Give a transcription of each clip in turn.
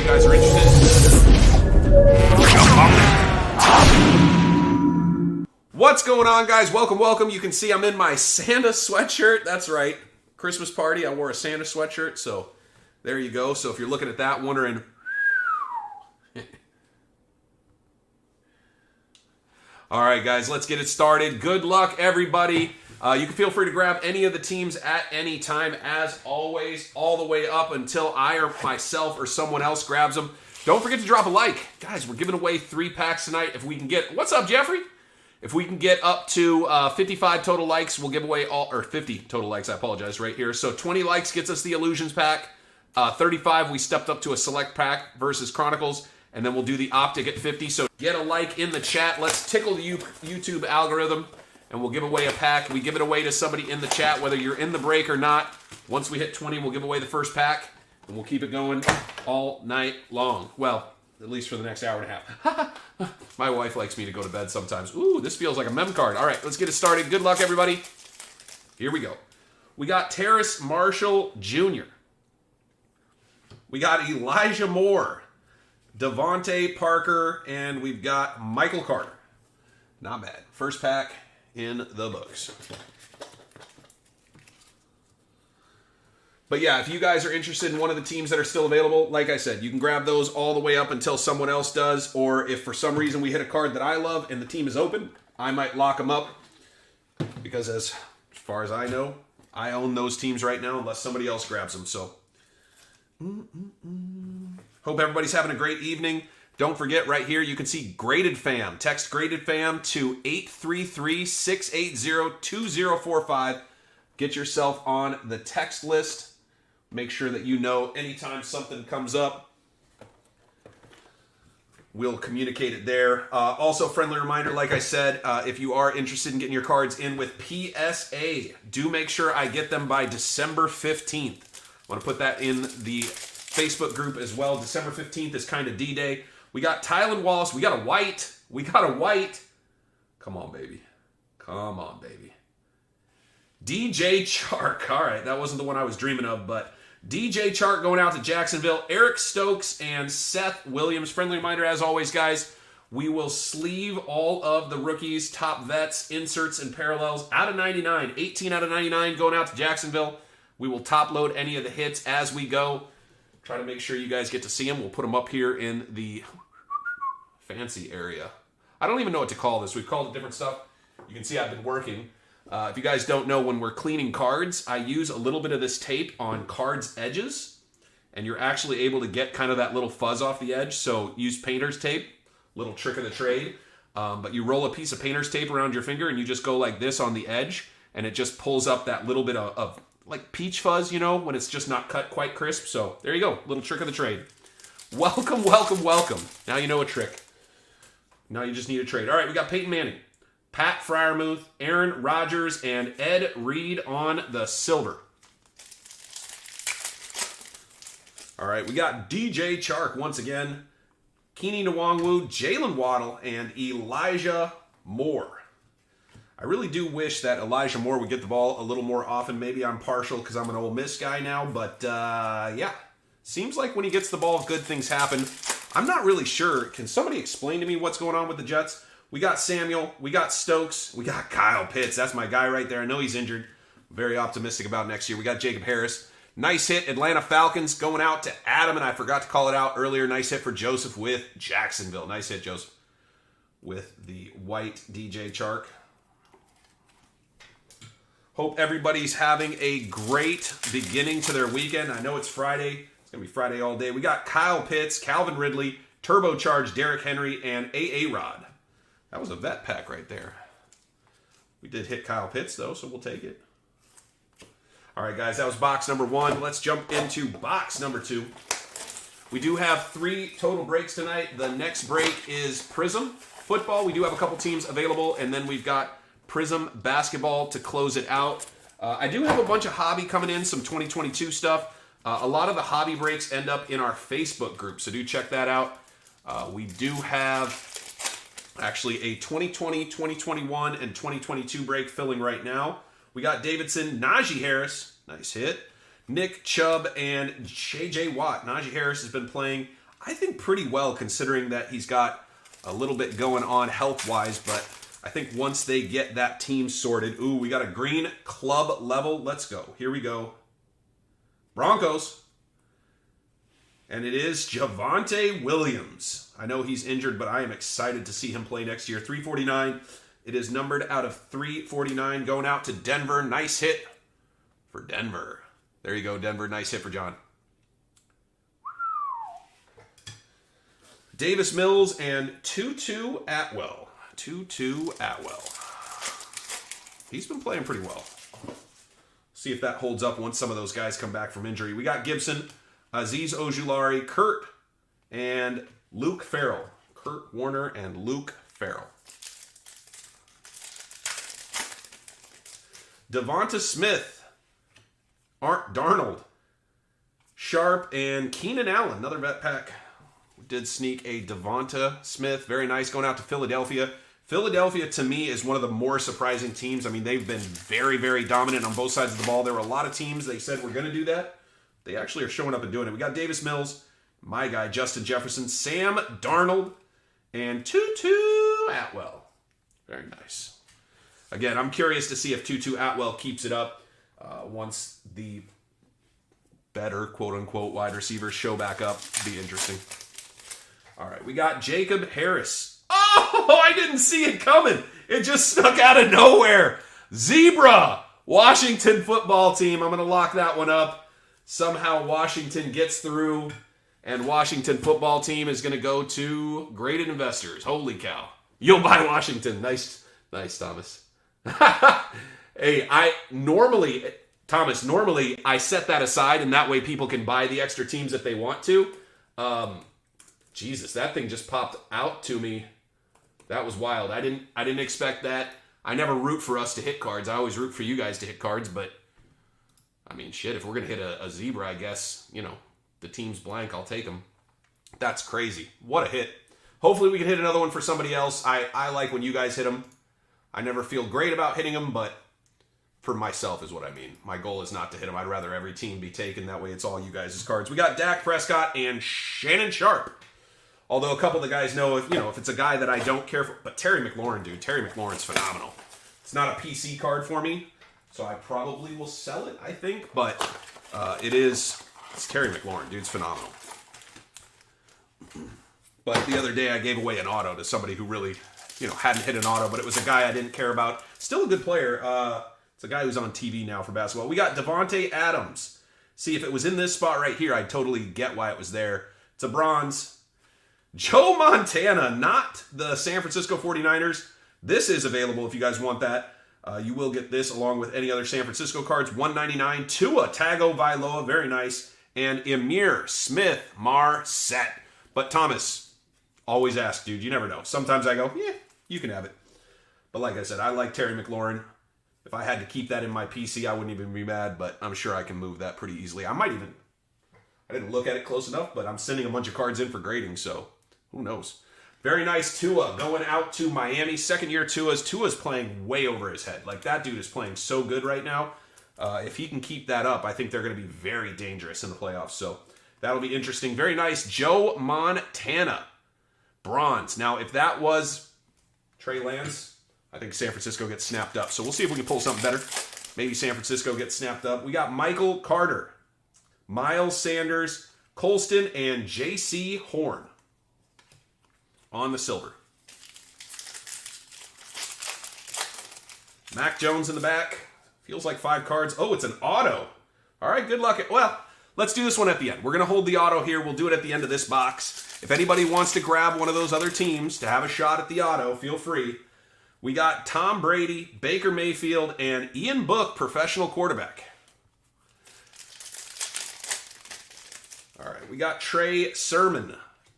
you guys are interested. What's going on, guys? Welcome. You can see I'm in my Santa sweatshirt. That's right. Christmas party, I wore a Santa sweatshirt, so there you go. So if you're looking at that, wondering... All right, guys, let's get it started. Good luck, everybody. You can feel free to grab any of the teams at any time, as always, all the way up until I or myself or someone else grabs them. Don't forget to drop a like. Guys, we're giving away 3 packs tonight. If we can get... What's up, Jeffrey? If we can get up to 55 total likes, we'll give away all... Or 50 total likes, I apologize, right here. So 20 likes gets us the Illusions pack. 35, we stepped up to a Select pack versus Chronicles. And then we'll do the Optic at 50. So get a like in the chat. Let's tickle the YouTube algorithm. And we'll give away a pack. We give it away to somebody in the chat, whether you're in the break or not. Once we hit 20, we'll give away the first pack. And we'll keep it going all night long. Well, at least for the next hour and a half. My wife likes me to go to bed sometimes. Ooh, this feels like a mem card. All right, let's get it started. Good luck, everybody. Here we go. We got Terrace Marshall Jr. We got Elijah Moore, Devontae Parker, and we've got Michael Carter. Not bad. First pack in the books. But yeah, if you guys are interested in one of the teams that are still available, like I said, you can grab those all the way up until someone else does. Or if for some reason we hit a card that I love and the team is open, I might lock them up. Because as far as I know, I own those teams right now unless somebody else grabs them. So, hope everybody's having a great evening. Don't forget, right here, you can see Graded Fam. Text Graded Fam to 833-680-2045. Get yourself on the text list. Make sure that you know anytime something comes up, we'll communicate it there. Also, friendly reminder, like I said, if you are interested in getting your cards in with PSA, do make sure I get them by December 15th. I want to put that in the Facebook group as well. December 15th is kind of D-Day. We got Tylan Wallace. We got a white. Come on, baby. DJ Chark. All right, that wasn't the one I was dreaming of, but DJ Chark going out to Jacksonville. Eric Stokes and Seth Williams. Friendly reminder, as always, guys, we will sleeve all of the rookies, top vets, inserts, and parallels out of 99. 18 out of 99 going out to Jacksonville. We will top load any of the hits as we go. Try to make sure you guys get to see them. We'll put them up here in the fancy area. I don't even know what to call this. We've called it different stuff. You can see I've been working. If you guys don't know, when we're cleaning cards, I use a little bit of this tape on cards' edges, and you're actually able to get kind of that little fuzz off the edge. So use painter's tape, little trick of the trade. But you roll a piece of painter's tape around your finger, and you just go like this on the edge, and it just pulls up that little bit of like peach fuzz, you know, when it's just not cut quite crisp. So there you go, little trick of the trade. Welcome. Now you know a trick. Now you just need a trade. All right, we got Peyton Manning, Pat Freiermuth, Aaron Rodgers, and Ed Reed on the silver. All right, we got DJ Chark once again, Keeney Nwangwu, Jalen Waddle, and Elijah Moore. I really do wish that Elijah Moore would get the ball a little more often. Maybe I'm partial because I'm an Ole Miss guy now, but yeah. Seems like when he gets the ball, good things happen. I'm not really sure. Can somebody explain to me what's going on with the Jets? We got Samuel, we got Stokes, we got Kyle Pitts. That's my guy right there. I know he's injured. Very optimistic about next year. We got Jacob Harris. Nice hit, Atlanta Falcons going out to Adam, and I forgot to call it out earlier. Nice hit for Joseph with Jacksonville. Nice hit, Joseph, with the white DJ Chark. Hope everybody's having a great beginning to their weekend. I know it's Friday. It's going to be Friday all day. We got Kyle Pitts, Calvin Ridley, Turbocharged Derrick Henry, and A.A. Rod. That was a vet pack right there. We did hit Kyle Pitts, though, so we'll take it. All right, guys, that was box number 1. Let's jump into box number 2. We do have 3 total breaks tonight. The next break is Prizm football. We do have a couple teams available, and then we've got Prizm basketball to close it out. I do have a bunch of hobby coming in, some 2022 stuff. A lot of the hobby breaks end up in our Facebook group, so do check that out. We do have actually a 2020, 2021, and 2022 break filling right now. We got Davidson, Najee Harris, nice hit, Nick Chubb, and J.J. Watt. Najee Harris has been playing. I think, pretty well considering that he's got a little bit going on health-wise, but I think once they get that team sorted, ooh, we got a green club level. Let's go. Here we go. Broncos. And it is Javonte Williams. I know he's injured, but I am excited to see him play next year. 349. It is numbered out of 349. Going out to Denver. Nice hit for Denver. There you go, Denver. Nice hit for John. Davis Mills and Tutu Atwell. Tutu Atwell. He's been playing pretty well. See if that holds up once some of those guys come back from injury. We got Gibson, Azeez Ojulari, Kurt, and Luke Farrell. Kurt Warner and Luke Farrell. Devonta Smith, Art Darnold, Sharp, and Keenan Allen. Another vet pack. We did sneak a Devonta Smith. Very nice. Going out to Philadelphia. Philadelphia, to me, is one of the more surprising teams. I mean, they've been very, very dominant on both sides of the ball. There were a lot of teams they said we're going to do that. They actually are showing up and doing it. We got Davis Mills, my guy, Justin Jefferson, Sam Darnold, and Tutu Atwell. Very nice. Again, I'm curious to see if Tutu Atwell keeps it up once the better, quote-unquote, wide receivers show back up. It'll be interesting. All right, we got Jacob Harris. Oh, I didn't see it coming. It just snuck out of nowhere. Zebra, Washington football team. I'm going to lock that one up. Somehow Washington gets through, and Washington football team is going to go to graded investors. Holy cow. You'll buy Washington. Nice, Thomas. Hey, normally I set that aside, and that way people can buy the extra teams if they want to. Jesus, that thing just popped out to me. That was wild. I didn't expect that. I never root for us to hit cards. I always root for you guys to hit cards, but I mean, shit, if we're going to hit a zebra, I guess, the team's blank, I'll take them. That's crazy. What a hit. Hopefully we can hit another one for somebody else. I like when you guys hit them. I never feel great about hitting them, but for myself is what I mean. My goal is not to hit them. I'd rather every team be taken. That way it's all you guys' cards. We got Dak Prescott and Shannon Sharp. Although a couple of the guys know if it's a guy that I don't care for. But Terry McLaurin, dude. Terry McLaurin's phenomenal. It's not a PC card for me, so I probably will sell it, I think. But it's Terry McLaurin. Dude's phenomenal. But the other day I gave away an auto to somebody who really, hadn't hit an auto, but it was a guy I didn't care about. Still a good player. It's a guy who's on TV now for basketball. We got Devontae Adams. See, if it was in this spot right here, I'd totally get why it was there. It's a bronze. Joe Montana, not the San Francisco 49ers. This is available if you guys want that. You will get this along with any other San Francisco cards. $199. Tua Tagovailoa, very nice. And Emir Smith Marset. But Thomas, always ask, dude. You never know. Sometimes I go, yeah, you can have it. But like I said, I like Terry McLaurin. If I had to keep that in my PC, I wouldn't even be mad. But I'm sure I can move that pretty easily. I didn't look at it close enough, but I'm sending a bunch of cards in for grading, so who knows? Very nice Tua going out to Miami. Second year Tua's playing way over his head. Like, that dude is playing so good right now. If he can keep that up, I think they're going to be very dangerous in the playoffs. So that'll be interesting. Very nice Joe Montana. Bronze. Now, if that was Trey Lance, I think San Francisco gets snapped up. So we'll see if we can pull something better. Maybe San Francisco gets snapped up. We got Michael Carter, Miles Sanders, Colston, and J.C. Horn on the silver. Mac Jones in the back. Feels like 5 cards. Oh, it's an auto. All right, good luck. Well, let's do this one at the end. We're going to hold the auto here. We'll do it at the end of this box. If anybody wants to grab one of those other teams to have a shot at the auto, feel free. We got Tom Brady, Baker Mayfield, and Ian Book, professional quarterback. All right, we got Trey Sermon,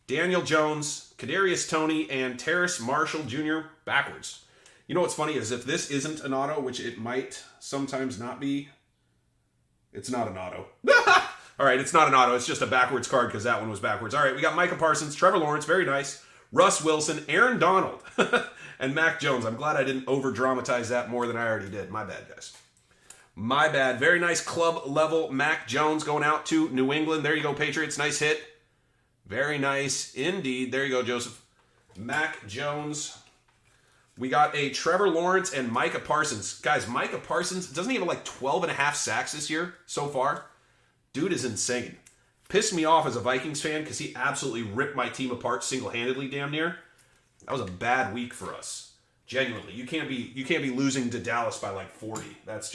Daniel Jones, Kadarius Toney, and Terrace Marshall Jr. backwards. You know what's funny is if this isn't an auto, which it might sometimes not be, it's not an auto. All right, it's not an auto. It's just a backwards card because that one was backwards. All right, we got Micah Parsons, Trevor Lawrence, very nice, Russ Wilson, Aaron Donald, and Mac Jones. I'm glad I didn't over-dramatize that more than I already did. My bad, guys. My bad. Very nice club level Mac Jones going out to New England. There you go, Patriots. Nice hit. Very nice indeed. There you go, Joseph. Mac Jones. We got a Trevor Lawrence and Micah Parsons. Guys, Micah Parsons, doesn't he have like 12.5 sacks this year so far? Dude is insane. Pissed me off as a Vikings fan because he absolutely ripped my team apart single-handedly damn near. That was a bad week for us. Genuinely. You can't be losing to Dallas by like 40. That's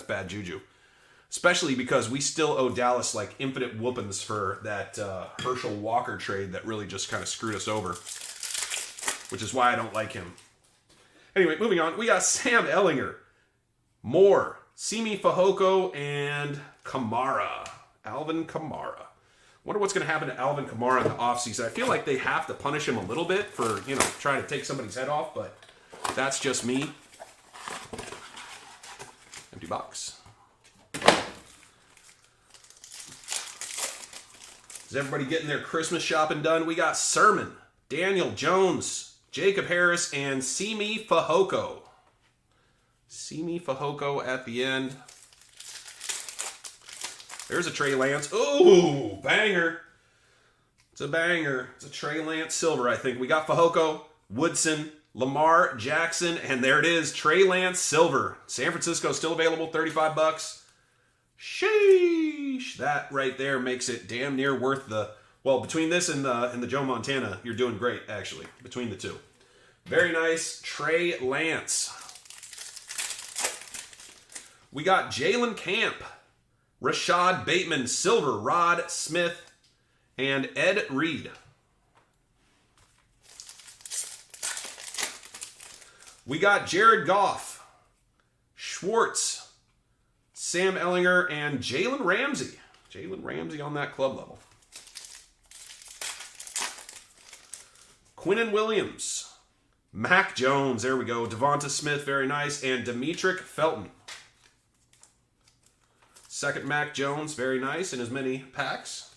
bad juju. Especially because we still owe Dallas like infinite whoopings for that Herschel Walker trade that really just kind of screwed us over. Which is why I don't like him. Anyway, moving on. We got Sam Ehlinger, Moore, Simi Fehoko, and Kamara. Alvin Kamara. Wonder what's going to happen to Alvin Kamara in the offseason. I feel like they have to punish him a little bit for, trying to take somebody's head off, but that's just me. Empty box. Is everybody getting their Christmas shopping done? We got Sermon, Daniel Jones, Jacob Harris, and Simi Fehoko. Simi Fehoko at the end. There's a Trey Lance. Ooh, banger. It's a banger. It's a Trey Lance silver, I think. We got Fehoko, Woodson, Lamar Jackson, and there it is, Trey Lance silver. San Francisco still available, $35. Sheesh. That right there makes it damn near worth the... Well, between this and the Joe Montana, you're doing great, actually, between the two. Very nice, Trey Lance. We got Jalen Camp, Rashad Bateman, silver, Rod Smith, and Ed Reed. We got Jared Goff, Schwartz, Sam Ehlinger, and Jalen Ramsey. Jalen Ramsey on that club level. Quinnen Williams, Mac Jones, there we go. Devonta Smith, very nice, and Demetric Felton. Second Mac Jones, very nice, in as many packs.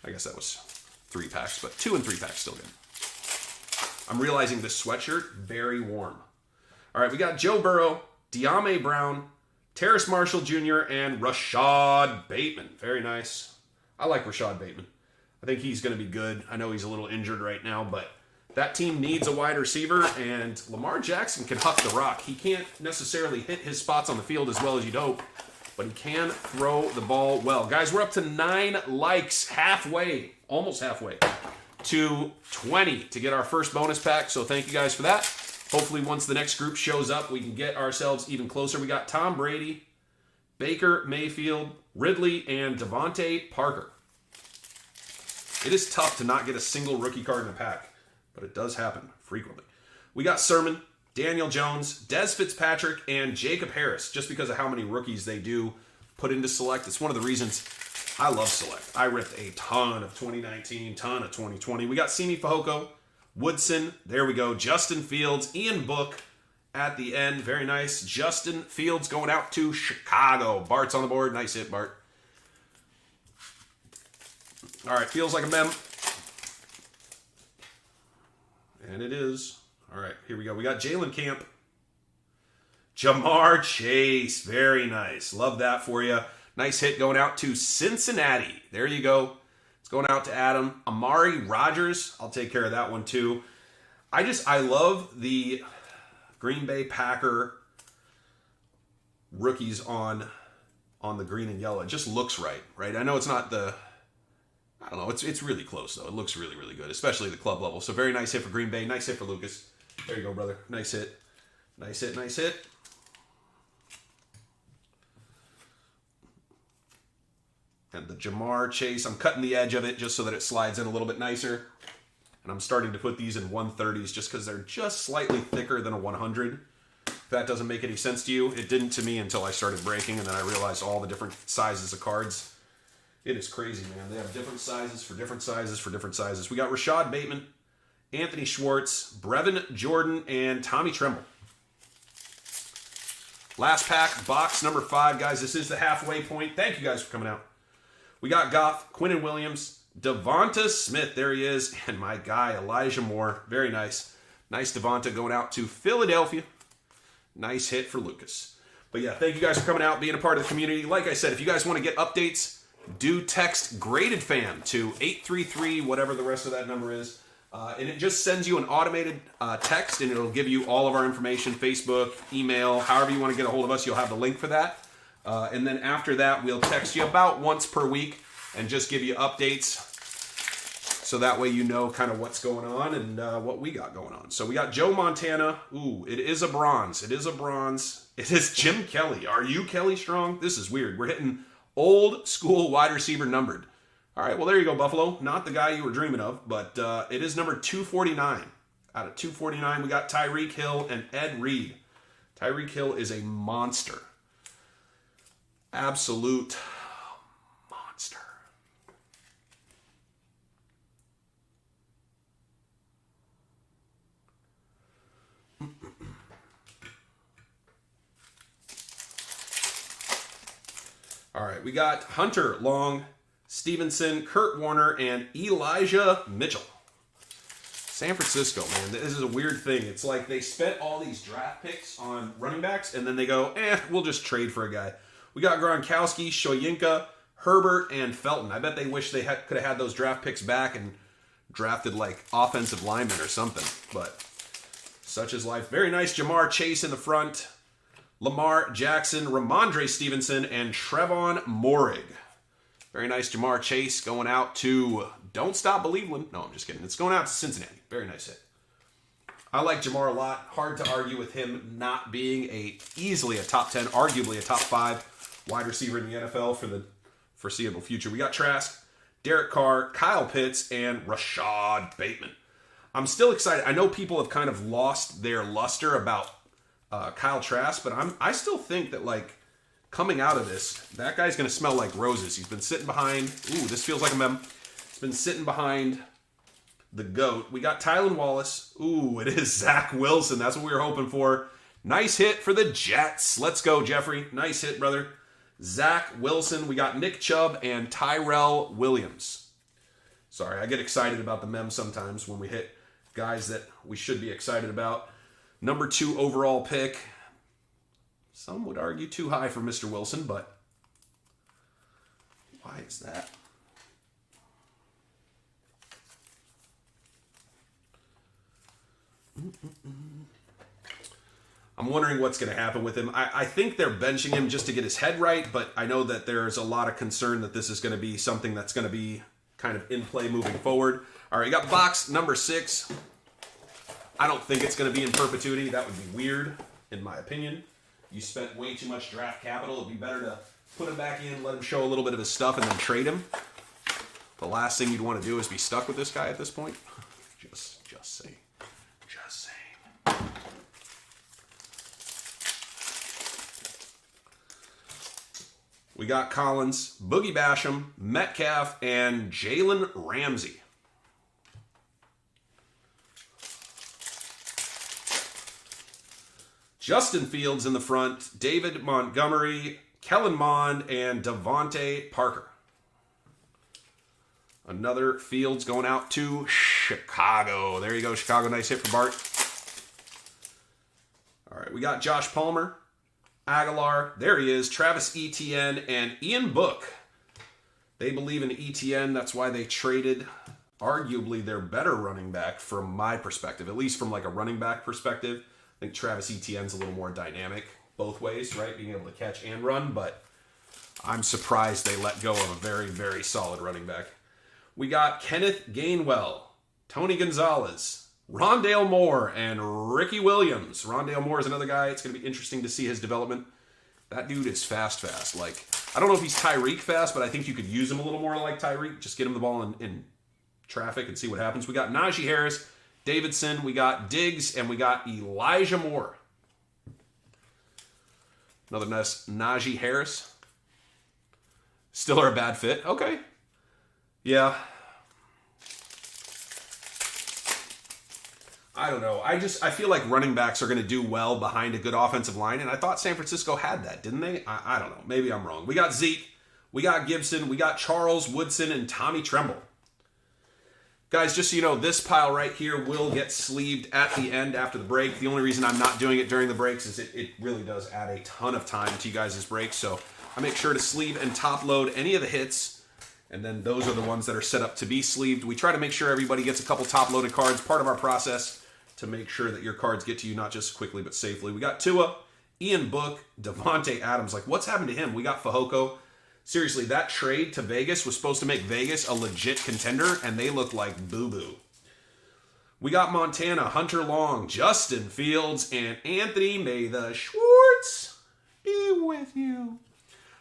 I guess that was 3 packs, but 2 and 3 packs still good. I'm realizing this sweatshirt, very warm. All right, we got Joe Burrow, De'Ami Brown, Terrace Marshall Jr., and Rashad Bateman. Very nice. I like Rashad Bateman. I think he's going to be good. I know he's a little injured right now, but that team needs a wide receiver, and Lamar Jackson can huck the rock. He can't necessarily hit his spots on the field as well as you'd hope, but he can throw the ball well. Guys, we're up to 9 likes, halfway, almost halfway, to 20 to get our first bonus pack, so thank you guys for that. Hopefully once the next group shows up, we can get ourselves even closer. We got Tom Brady, Baker Mayfield, Ridley, and Devontae Parker. It is tough to not get a single rookie card in a pack, but it does happen frequently. We got Sermon, Daniel Jones, Dez Fitzpatrick, and Jacob Harris, just because of how many rookies they do put into Select. It's one of the reasons I love Select. I ripped a ton of 2019, ton of 2020. We got Simi Fehoko, Woodson, there we go, Justin Fields, Ian Book at the end. Very nice. Justin Fields going out to Chicago. Bart's on the board. Nice hit, Bart. All right, feels like a mem. And it is. All right, here we go. We got Jalen Camp. Jamar Chase. Very nice. Love that for you. Nice hit going out to Cincinnati. There you go. It's going out to Adam. Amari Rodgers. I'll take care of that one too. I love the Green Bay Packer rookies on the green and yellow. It just looks right? I know it's not the... I don't know. It's really close, though. It looks really, really good, especially the club level. So very nice hit for Green Bay. Nice hit for Lucas. There you go, brother. Nice hit. Nice hit, nice hit. And the Jamar Chase, I'm cutting the edge of it just so that it slides in a little bit nicer. And I'm starting to put these in 130s just because they're just slightly thicker than a 100. If that doesn't make any sense to you, it didn't to me until I started breaking, and then I realized all the different sizes of cards. It is crazy, man. They have different sizes for different sizes for different sizes. We got Rashad Bateman, Anthony Schwartz, Brevin Jordan, and Tommy Tremble. Last pack, box number 5, guys. This is the halfway point. Thank you guys for coming out. We got Goff, Quinnen Williams, Devonta Smith. There he is. And my guy, Elijah Moore. Very nice. Nice Devonta going out to Philadelphia. Nice hit for Lucas. But yeah, thank you guys for coming out, being a part of the community. Like I said, if you guys want to get updates, do text Graded Fan to 833, whatever the rest of that number is. And it just sends you an automated text, and it'll give you all of our information, Facebook, email, however you want to get a hold of us, you'll have the link for that. And then after that, we'll text you about once per week and just give you updates. So that way you know kind of what's going on and what we got going on. So we got Joe Montana. Ooh, it is a bronze. It is a bronze. It is Jim Kelly. Are you Kelly Strong? This is weird. We're hitting old school wide receiver numbered. All right, well, there you go, Buffalo. Not the guy you were dreaming of, but it is number 249. Out of 249, we got Tyreek Hill and Ed Reed. Tyreek Hill is a monster. Absolute monster. All right, we got Hunter Long, Stevenson, Kurt Warner, and Elijah Mitchell. San Francisco, man, this is a weird thing. It's like they spent all these draft picks on running backs, and then they go, we'll just trade for a guy. We got Gronkowski, Shoyinka, Herbert, and Felton. I bet they wish they could have had those draft picks back and drafted like offensive linemen or something, but such is life. Very nice Jamar Chase in the front. Lamar Jackson, Ramondre Stevenson, and Trevon Morig. Very nice Jamar Chase going out to Don't Stop Believing. No, I'm just kidding. It's going out to Cincinnati. Very nice hit. I like Jamar a lot. Hard to argue with him not being easily a top 10, arguably a top 5 wide receiver in the NFL for the foreseeable future. We got Trask, Derek Carr, Kyle Pitts, and Rashad Bateman. I'm still excited. I know people have kind of lost their luster about Kyle Trask, but I still think that, like, coming out of this, that guy's going to smell like roses. He's been sitting behind, this feels like a mem. He's been sitting behind the GOAT. We got Tylan Wallace. It is Zach Wilson. That's what we were hoping for. Nice hit for the Jets. Let's go, Jeffrey. Nice hit, brother. Zach Wilson. We got Nick Chubb and Tyrell Williams. Sorry, I get excited about the mem sometimes when we hit guys that we should be excited about. Number 2 overall pick. Some would argue too high for Mr. Wilson, but why is that? I'm wondering what's going to happen with him. I think they're benching him just to get his head right, but I know that there's a lot of concern that this is going to be something that's going to be kind of in play moving forward. All right, you got box number 6. I don't think it's going to be in perpetuity. That would be weird, in my opinion. You spent way too much draft capital. It'd be better to put him back in, let him show a little bit of his stuff, and then trade him. The last thing you'd want to do is be stuck with this guy at this point. Just saying. Just saying. We got Collins, Boogie Basham, Metcalf, and Jalen Ramsey. Justin Fields in the front, David Montgomery, Kellen Mond, and Devontae Parker. Another Fields going out to Chicago. There you go, Chicago. Nice hit for Bart. All right, we got Josh Palmer, Aguilar. There he is. Travis Etienne and Ian Book. They believe in Etienne. That's why they traded arguably their better running back from my perspective, at least from like a running back perspective. I think Travis Etienne's a little more dynamic both ways, right? Being able to catch and run, but I'm surprised they let go of a very, very solid running back. We got Kenneth Gainwell, Tony Gonzalez, Rondale Moore, and Ricky Williams. Rondale Moore is another guy. It's going to be interesting to see his development. That dude is fast. Like, I don't know if he's Tyreek fast, but I think you could use him a little more like Tyreek. Just get him the ball in traffic and see what happens. We got Najee Harris, Davidson, we got Diggs, and we got Elijah Moore. Another nice Najee Harris. Still a bad fit. Okay. Yeah. I don't know. I feel like running backs are going to do well behind a good offensive line, and I thought San Francisco had that, didn't they? I don't know. Maybe I'm wrong. We got Zeke, we got Gibson, we got Charles Woodson, and Tommy Tremble. Guys, just so you know, this pile right here will get sleeved at the end after the break. The only reason I'm not doing it during the breaks is it really does add a ton of time to you guys' breaks. So I make sure to sleeve and top load any of the hits, and then those are the ones that are set up to be sleeved. We try to make sure everybody gets a couple top loaded cards, part of our process to make sure that your cards get to you not just quickly but safely. We got Tua, Ian Book, Devontae Adams. Like, what's happened to him? We got Fehoko. Seriously, that trade to Vegas was supposed to make Vegas a legit contender, and they look like boo-boo. We got Montana, Hunter Long, Justin Fields, and Anthony May the Schwartz be with you.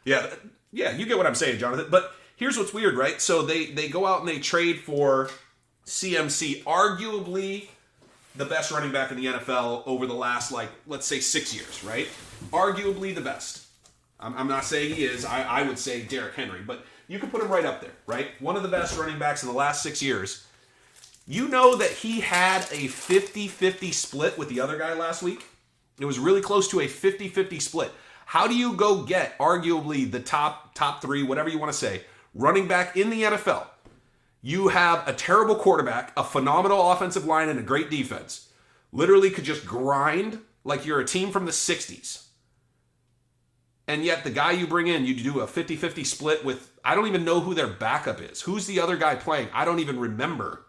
Yeah, you get what I'm saying, Jonathan. But here's what's weird, right? So they go out and they trade for CMC, arguably the best running back in the NFL over the last, like, let's say 6 years, right? Arguably the best. I'm not saying he is. I would say Derrick Henry, but you can put him right up there, right? One of the best running backs in the last 6 years. You know that he had a 50-50 split with the other guy last week? It was really close to a 50-50 split. How do you go get arguably the top three, whatever you want to say, running back in the NFL? You have a terrible quarterback, a phenomenal offensive line, and a great defense. Literally could just grind like you're a team from the 60s. And yet the guy you bring in, you do a 50-50 split with, I don't even know who their backup is. Who's the other guy playing? I don't even remember.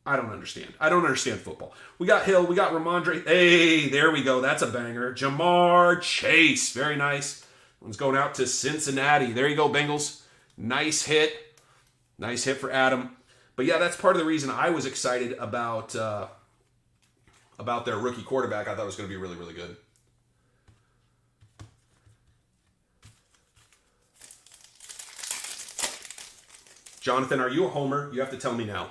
I don't understand. I don't understand football. We got Hill. We got Ramondre. Hey, there we go. That's a banger. Jamar Chase. Very nice. One's going out to Cincinnati. There you go, Bengals. Nice hit. Nice hit for Adam. But yeah, that's part of the reason I was excited about their rookie quarterback. I thought it was going to be really, really good. Jonathan, are you a homer? You have to tell me now.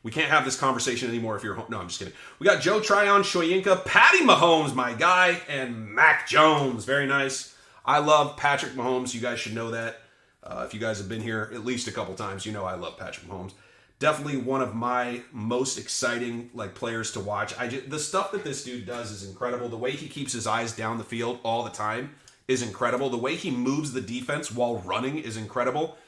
We can't have this conversation anymore if you're home. No, I'm just kidding. We got Joe Tryon, Shoyinka, Patty Mahomes, my guy, and Mac Jones. Very nice. I love Patrick Mahomes. You guys should know that. If you guys have been here at least a couple times, you know I love Patrick Mahomes. Definitely one of my most exciting players to watch. The stuff that this dude does is incredible. The way he keeps his eyes down the field all the time is incredible. The way he moves the defense while running is incredible.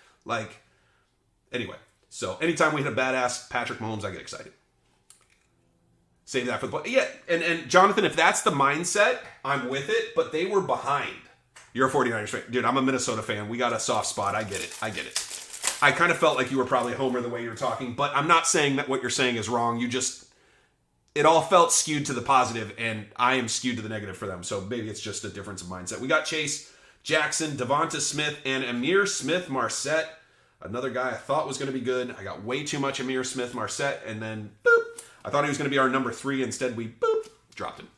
Anyway. So anytime we hit a badass Patrick Mahomes, I get excited. Save that for the play. Yeah, and Jonathan, if that's the mindset, I'm with it, but they were behind. You're a 49ers fan. Dude, I'm a Minnesota fan. We got a soft spot. I get it. I kind of felt like you were probably a homer the way you were talking, but I'm not saying that what you're saying is wrong. It all felt skewed to the positive, and I am skewed to the negative for them. So maybe it's just a difference of mindset. We got Chase Jackson, Devonta Smith, and Amir Smith-Marset. Another guy I thought was going to be good. I got way too much Amir Smith-Marset, and then, boop. I thought he was going to be our number 3. Instead, we, boop, dropped him.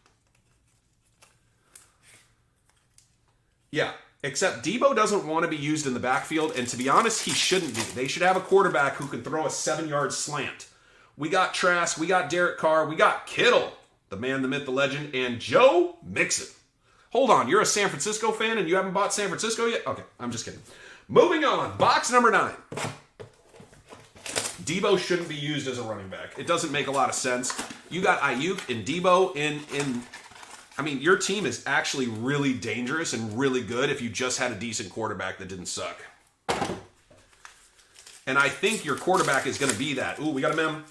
Yeah, except Debo doesn't want to be used in the backfield, and to be honest, he shouldn't be. They should have a quarterback who can throw a 7-yard slant. We got Trask, we got Derek Carr, we got Kittle, the man, the myth, the legend, and Joe Mixon. Hold on, you're a San Francisco fan and you haven't bought San Francisco yet? Okay, I'm just kidding. Moving on, box number 9. Debo shouldn't be used as a running back. It doesn't make a lot of sense. You got Ayuk and Debo your team is actually really dangerous and really good if you just had a decent quarterback that didn't suck. And I think your quarterback is going to be that. Ooh, we got a mem.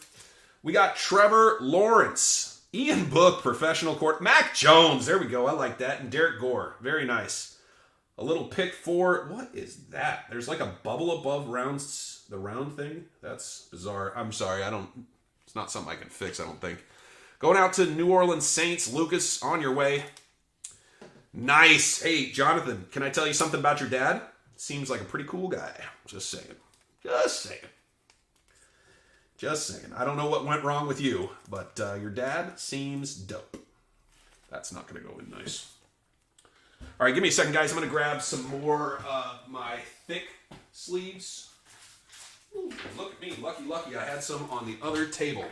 We got Trevor Lawrence. Ian Book, professional court. Mac Jones, there we go. I like that. And Derek Gore, very nice. A little pick 4. What is that? There's like a bubble above the round thing. That's bizarre. I'm sorry. It's not something I can fix, I don't think. Going out to New Orleans Saints. Lucas, on your way. Nice. Hey, Jonathan, can I tell you something about your dad? Seems like a pretty cool guy. Just saying. I don't know what went wrong with you, but your dad seems dope. That's not going to go in nice. All right, give me a second, guys. I'm going to grab some more of my thick sleeves. Ooh, look at me. Lucky. I had some on the other table.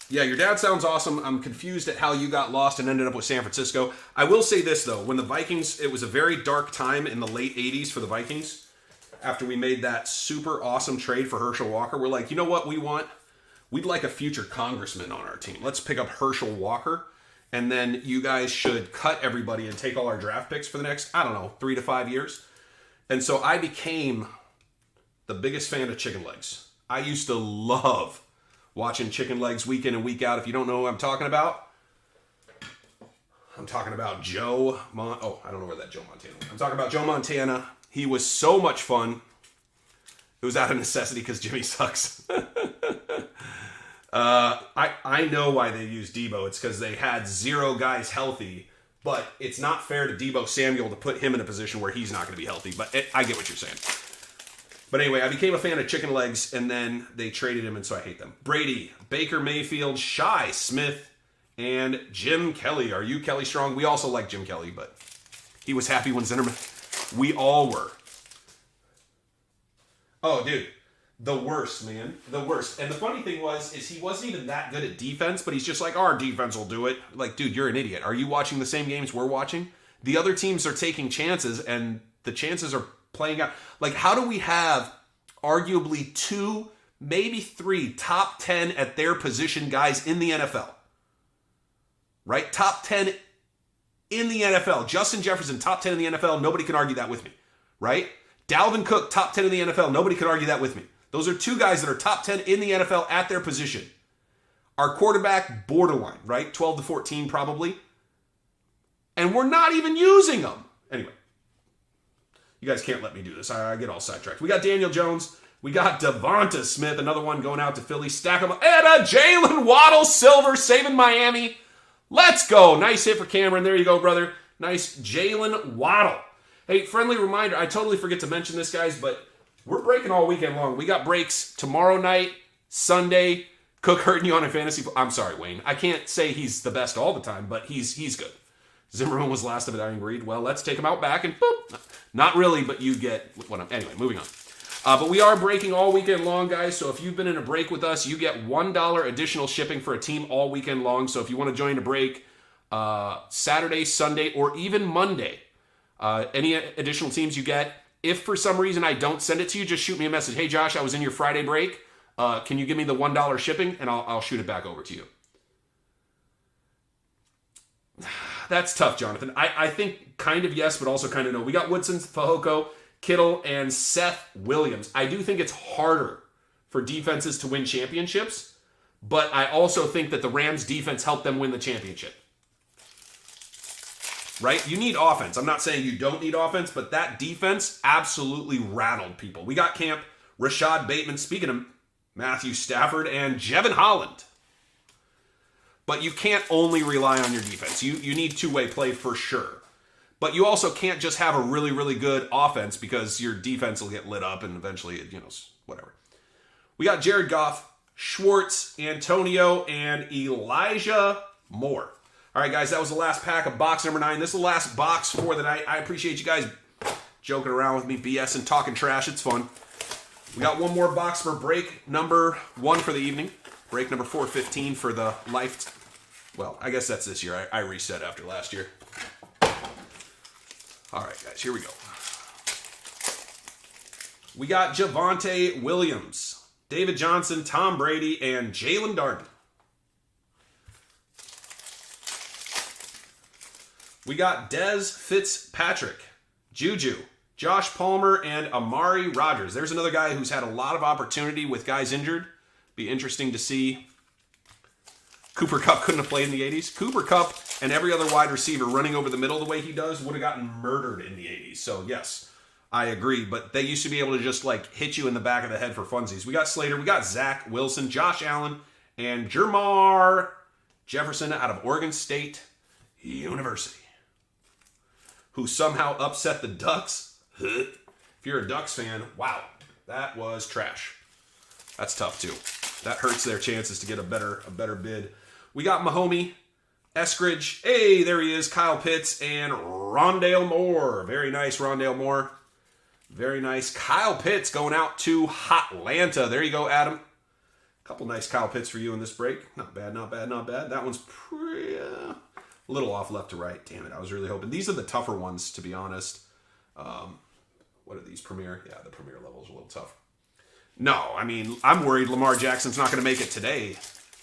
Yeah, your dad sounds awesome. I'm confused at how you got lost and ended up with San Francisco. I will say this, though. When the Vikings, it was a very dark time in the late 80s for the Vikings. After we made that super awesome trade for Herschel Walker, we're like, you know what we want? We'd like a future congressman on our team. Let's pick up Herschel Walker. And then you guys should cut everybody and take all our draft picks for the next, 3 to 5 years. And so I became the biggest fan of chicken legs. I used to love watching chicken legs week in and week out. If you don't know who I'm talking about, I'm talking about I don't know where that Joe Montana went. I'm talking about Joe Montana. He was so much fun. It was out of necessity because Jimmy sucks. I know why they used Debo. It's because they had 0 guys healthy, but it's not fair to Debo Samuel to put him in a position where he's not going to be healthy. But I get what you're saying. But anyway, I became a fan of chicken legs, and then they traded him, and so I hate them. Brady, Baker Mayfield, Shi Smith, and Jim Kelly. Are you Kelly Strong? We also like Jim Kelly, but he was happy when Zimmerman. We all were. Oh, dude. The worst, man. The worst. And the funny thing is he wasn't even that good at defense, but he's just like, our defense will do it. Like, dude, you're an idiot. Are you watching the same games we're watching? The other teams are taking chances, and the chances are playing out. Like, how do we have arguably 2, maybe 3 top 10 at their position guys in the NFL? Right? Top 10 in the NFL. Justin Jefferson, top 10 in the NFL. Nobody can argue that with me. Right? Dalvin Cook, top 10 in the NFL. Nobody can argue that with me. Those are 2 guys that are top 10 in the NFL at their position. Our quarterback, borderline, right? 12 to 14 probably. And we're not even using them. Anyway. You guys can't let me do this. I get all sidetracked. We got Daniel Jones. We got Devonta Smith, another one going out to Philly. Stack them up. And a Jalen Waddle silver saving Miami. Let's go. Nice hit for Cameron. There you go, brother. Nice Jalen Waddle. Hey, friendly reminder. I totally forget to mention this, guys, but we're breaking all weekend long. We got breaks tomorrow night, Sunday. Cook hurting you on a fantasy. I'm sorry, Wayne. I can't say he's the best all the time, but he's good. Zimmerman was last of a dying breed. Well, let's take him out back and boop. Not really, but you get what I'm... Anyway, moving on. But we are breaking all weekend long, guys. So if you've been in a break with us, you get $1 additional shipping for a team all weekend long. So if you want to join a break Saturday, Sunday, or even Monday, any additional teams you get, if for some reason I don't send it to you, just shoot me a message. Hey, Josh, I was in your Friday break. Can you give me the $1 shipping? And I'll shoot it back over to you. That's tough, Jonathan. I think kind of yes, but also kind of no. We got Woodson, Fehoko, Kittle, and Seth Williams. I do think it's harder for defenses to win championships, but I also think that the Rams defense helped them win the championship. Right? You need offense. I'm not saying you don't need offense, but that defense absolutely rattled people. We got Camp, Rashad Bateman, speaking of Matthew Stafford, and Jevin Holland. But you can't only rely on your defense. You need two-way play for sure. But you also can't just have a really, really good offense because your defense will get lit up and eventually, whatever. We got Jared Goff, Schwartz, Antonio, and Elijah Moore. All right, guys, that was the last pack of box number 9. This is the last box for the night. I appreciate you guys joking around with me, BS and talking trash. It's fun. We got one more box for break number 1 for the evening. Break number 415 for the life. Well, I guess that's this year. I reset after last year. All right, guys, here we go. We got Javonte Williams, David Johnson, Tom Brady, and Jalen Darden. We got Dez Fitzpatrick, Juju, Josh Palmer, and Amari Rodgers. There's another guy who's had a lot of opportunity with guys injured. Be interesting to see. Cooper Kupp couldn't have played in the 80s. Cooper Kupp and every other wide receiver running over the middle the way he does would have gotten murdered in the 80s. So, yes, I agree. But they used to be able to just, hit you in the back of the head for funsies. We got Slater. We got Zach Wilson, Josh Allen, and Jermar Jefferson out of Oregon State University, who somehow upset the Ducks. If you're a Ducks fan, wow, that was trash. That's tough, too. That hurts their chances to get a better bid. We got Mahomie, Eskridge. Hey, there he is. Kyle Pitts and Rondale Moore. Very nice, Rondale Moore. Very nice. Kyle Pitts going out to Hotlanta. There you go, Adam. A couple nice Kyle Pitts for you in this break. Not bad, not bad, not bad. That one's pretty, a little off left to right. Damn it, I was really hoping. These are the tougher ones, to be honest. What are these, Premier? Yeah, the Premier level is a little tough. No, I mean, I'm worried Lamar Jackson's not going to make it today,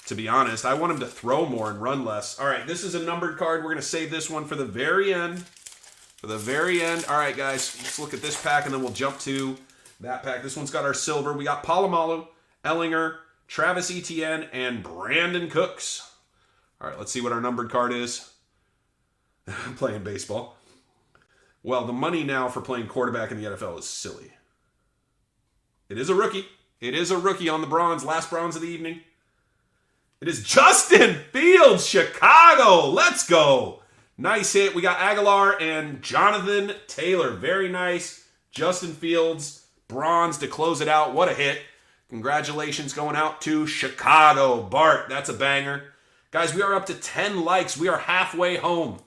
to be honest. I want him to throw more and run less. All right, this is a numbered card. We're going to save this one for the very end. For the very end. All right, guys, let's look at this pack, and then we'll jump to that pack. This one's got our silver. We got Palomalu, Ellinger, Travis Etienne, and Brandon Cooks. All right, let's see what our numbered card is. playing baseball. Well, the money now for playing quarterback in the NFL is silly. It is a rookie. It is a rookie on the bronze, last bronze of the evening. It is Justin Fields, Chicago. Let's go. Nice hit. We got Aguilar and Jonathan Taylor. Very nice. Justin Fields, bronze to close it out. What a hit. Congratulations going out to Chicago. Bart, that's a banger. Guys, we are up to 10 likes. We are halfway home.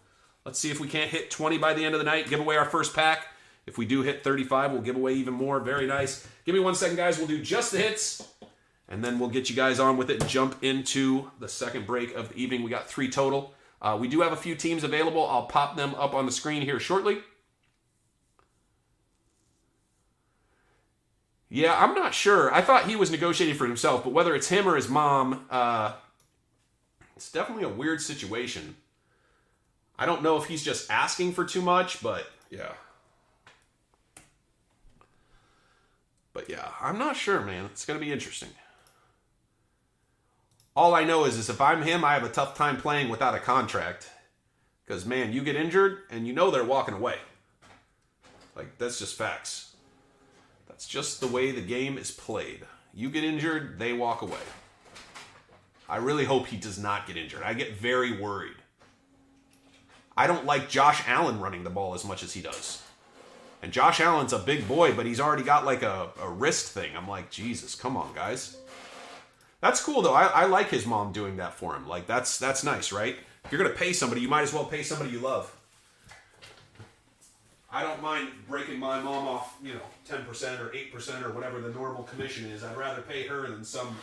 Let's see if we can't hit 20 by the end of the night. Give away our first pack. If we do hit 35, we'll give away even more. Very nice. Give me 1 second, guys. We'll do just the hits, and then we'll get you guys on with it and jump into the second break of the evening. We got 3 total. We do have a few teams available. I'll pop them up on the screen here shortly. Yeah, I'm not sure. I thought he was negotiating for himself, but whether it's him or his mom, it's definitely a weird situation. I don't know if he's just asking for too much, but yeah. But yeah, I'm not sure, man. It's going to be interesting. All I know is if I'm him, I have a tough time playing without a contract. Because, man, you get injured, and you know they're walking away. Like, that's just facts. That's just the way the game is played. You get injured, they walk away. I really hope he does not get injured. I get very worried. I don't like Josh Allen running the ball as much as he does. And Josh Allen's a big boy, but he's already got like a wrist thing. I'm like, Jesus, come on, guys. That's cool, though. I like his mom doing that for him. Like, that's nice, right? If you're going to pay somebody, you might as well pay somebody you love. I don't mind breaking my mom off, 10% or 8% or whatever the normal commission is. I'd rather pay her than some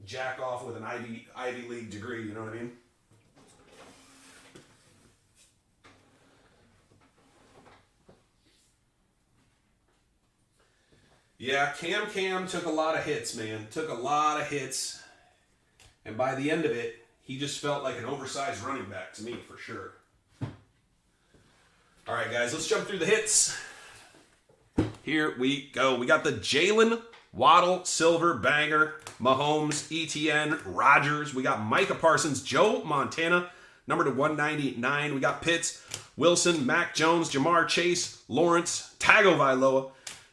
jack off with an Ivy League degree, you know what I mean? Yeah, Cam took a lot of hits, man. Took a lot of hits. And by the end of it, he just felt like an oversized running back to me, for sure. All right, guys, let's jump through the hits. Here we go. We got the Jalen Waddle Silver Banger, Mahomes, ETN, Rodgers. We got Micah Parsons, Joe Montana, number to 199. We got Pitts, Wilson, Mac Jones, Jamar Chase, Lawrence, Tagovailoa,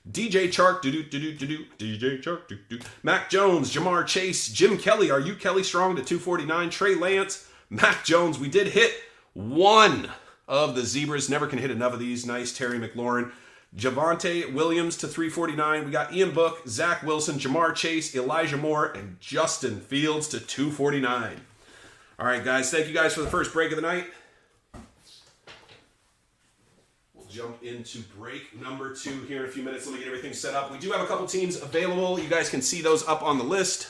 DJ Chark, DJ Chark, Mac Jones, Jamar Chase, Jim Kelly, are you Kelly Strong to 249, Trey Lance, Mac Jones. We did hit one of the Zebras. Never can hit enough of these. Nice. Terry McLaurin, Javonte Williams to 349. We got Ian Book, Zach Wilson, Jamar Chase, Elijah Moore, and Justin Fields to 249. All right, guys. Thank you guys for the first break of the night. Jump into break number 2 here in a few minutes. Let me get everything set up. We do have a couple teams available. You guys can see those up on the list.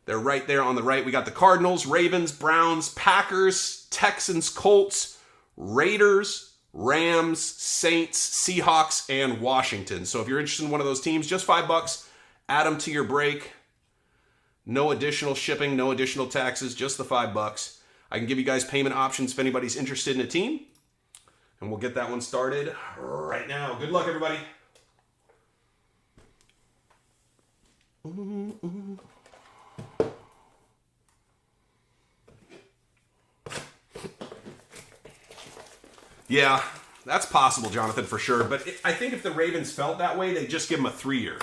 They're right there on the right. We got the Cardinals, Ravens, Browns, Packers, Texans, Colts, Raiders, Rams, Saints, Seahawks, and Washington. So if you're interested in one of those teams, just $5. Add them to your break. No additional shipping, no additional taxes, just the $5. I can give you guys payment options if anybody's interested in a team. And we'll get that one started right now. Good luck, everybody. Yeah, that's possible, Jonathan, for sure. But I think if the Ravens felt that way, they'd just give him a 3-year.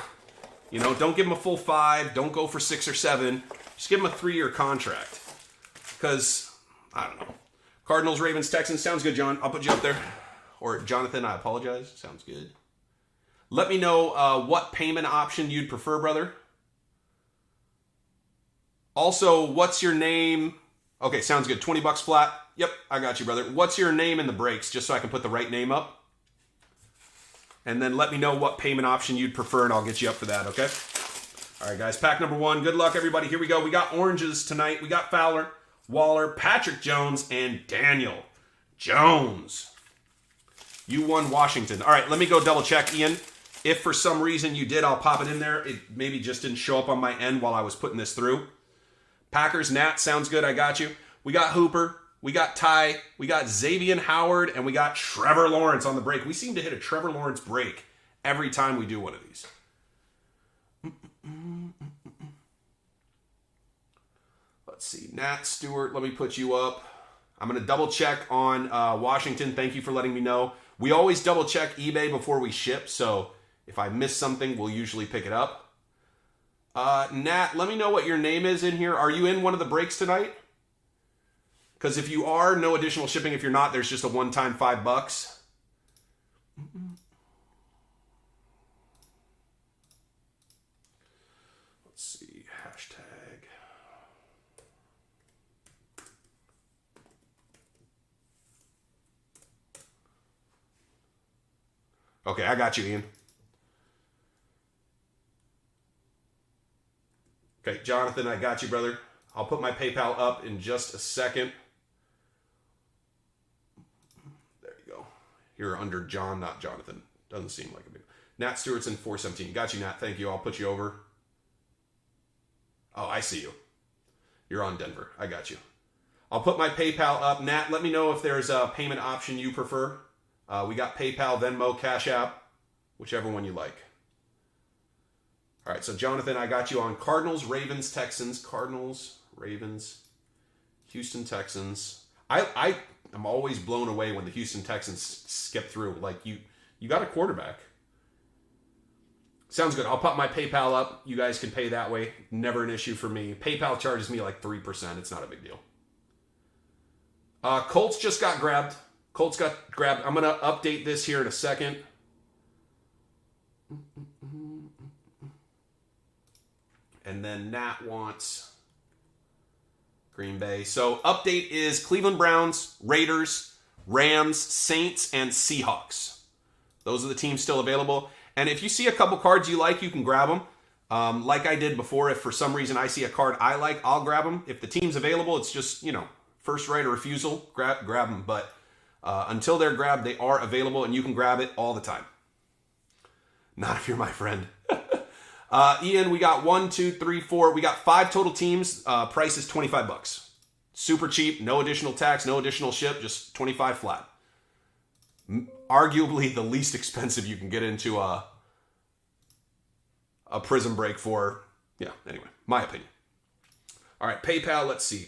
Don't give him a full 5. Don't go for 6 or 7. Just give him a 3-year contract. Because, I don't know. Cardinals, Ravens, Texans. Sounds good, John. I'll put you up there. Or Jonathan, I apologize. Sounds good. Let me know what payment option you'd prefer, brother. Also, what's your name? Okay, sounds good. $20 flat. Yep, I got you, brother. What's your name in the breaks, just so I can put the right name up? And then let me know what payment option you'd prefer, and I'll get you up for that, okay? All right, guys, pack number 1. Good luck, everybody. Here we go. We got oranges tonight. We got Fowler, Waller, Patrick Jones, and Daniel Jones. You won Washington. All right, let me go double check, Ian. If for some reason you did, I'll pop it in there. It maybe just didn't show up on my end while I was putting this through. Packers, Nat, sounds good. I got you. We got Hooper. We got Ty. We got Xavier Howard. And we got Trevor Lawrence on the break. We seem to hit a Trevor Lawrence break every time we do one of these. Let's see. Nat Stewart, let me put you up. I'm going to double check on Washington. Thank you for letting me know. We always double check eBay before we ship, so if I miss something, we'll usually pick it up. Nat, let me know what your name is in here. Are you in one of the breaks tonight? Because if you are, no additional shipping. If you're not, there's just a one-time $5. Let's see, hashtag. Okay, I got you, Ian. Okay, Jonathan, I got you, brother. I'll put my PayPal up in just a second. There you go. You're under John, not Jonathan. Doesn't seem like a big... Nat Stewartson, 417. Got you, Nat. Thank you. I'll put you over. Oh, I see you. You're on Denver. I got you. I'll put my PayPal up. Nat, let me know if there's a payment option you prefer. We got PayPal, Venmo, Cash App, whichever one you like. All right, so Jonathan, I got you on Cardinals, Ravens, Texans. Cardinals, Ravens, Houston Texans. I'm always blown away when the Houston Texans skip through. Like, you got a quarterback. Sounds good. I'll pop my PayPal up. You guys can pay that way. Never an issue for me. PayPal charges me like 3%. It's not a big deal. Colts just got grabbed. Colts got grabbed. I'm going to update this here in a second. And then Nat wants Green Bay. So update is Cleveland Browns, Raiders, Rams, Saints, and Seahawks. Those are the teams still available. And if you see a couple cards you like, you can grab them. Like I did before, if for some reason I see a card I like, I'll grab them. If the team's available, it's just, first right of refusal, grab them. But until they're grabbed, they are available, and you can grab it all the time. Not if you're my friend. Ian, we got 1, 2, 3, 4. We got 5 total teams. Price is $25. Super cheap. No additional tax. No additional ship. Just 25 flat. Arguably the least expensive you can get into a Prizm break for. Yeah. Anyway, my opinion. All right, PayPal. Let's see.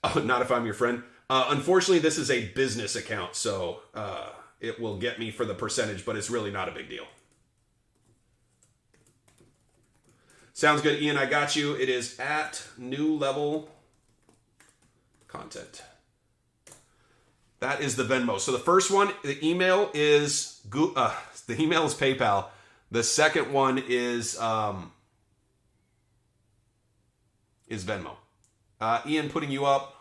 Oh, not if I'm your friend. Unfortunately, this is a business account, so it will get me for the percentage, but it's really not a big deal. Sounds good, Ian. I got you. It is at New Level Content. That is the Venmo. So the first one, the email is PayPal. The second one is Venmo. Ian, putting you up.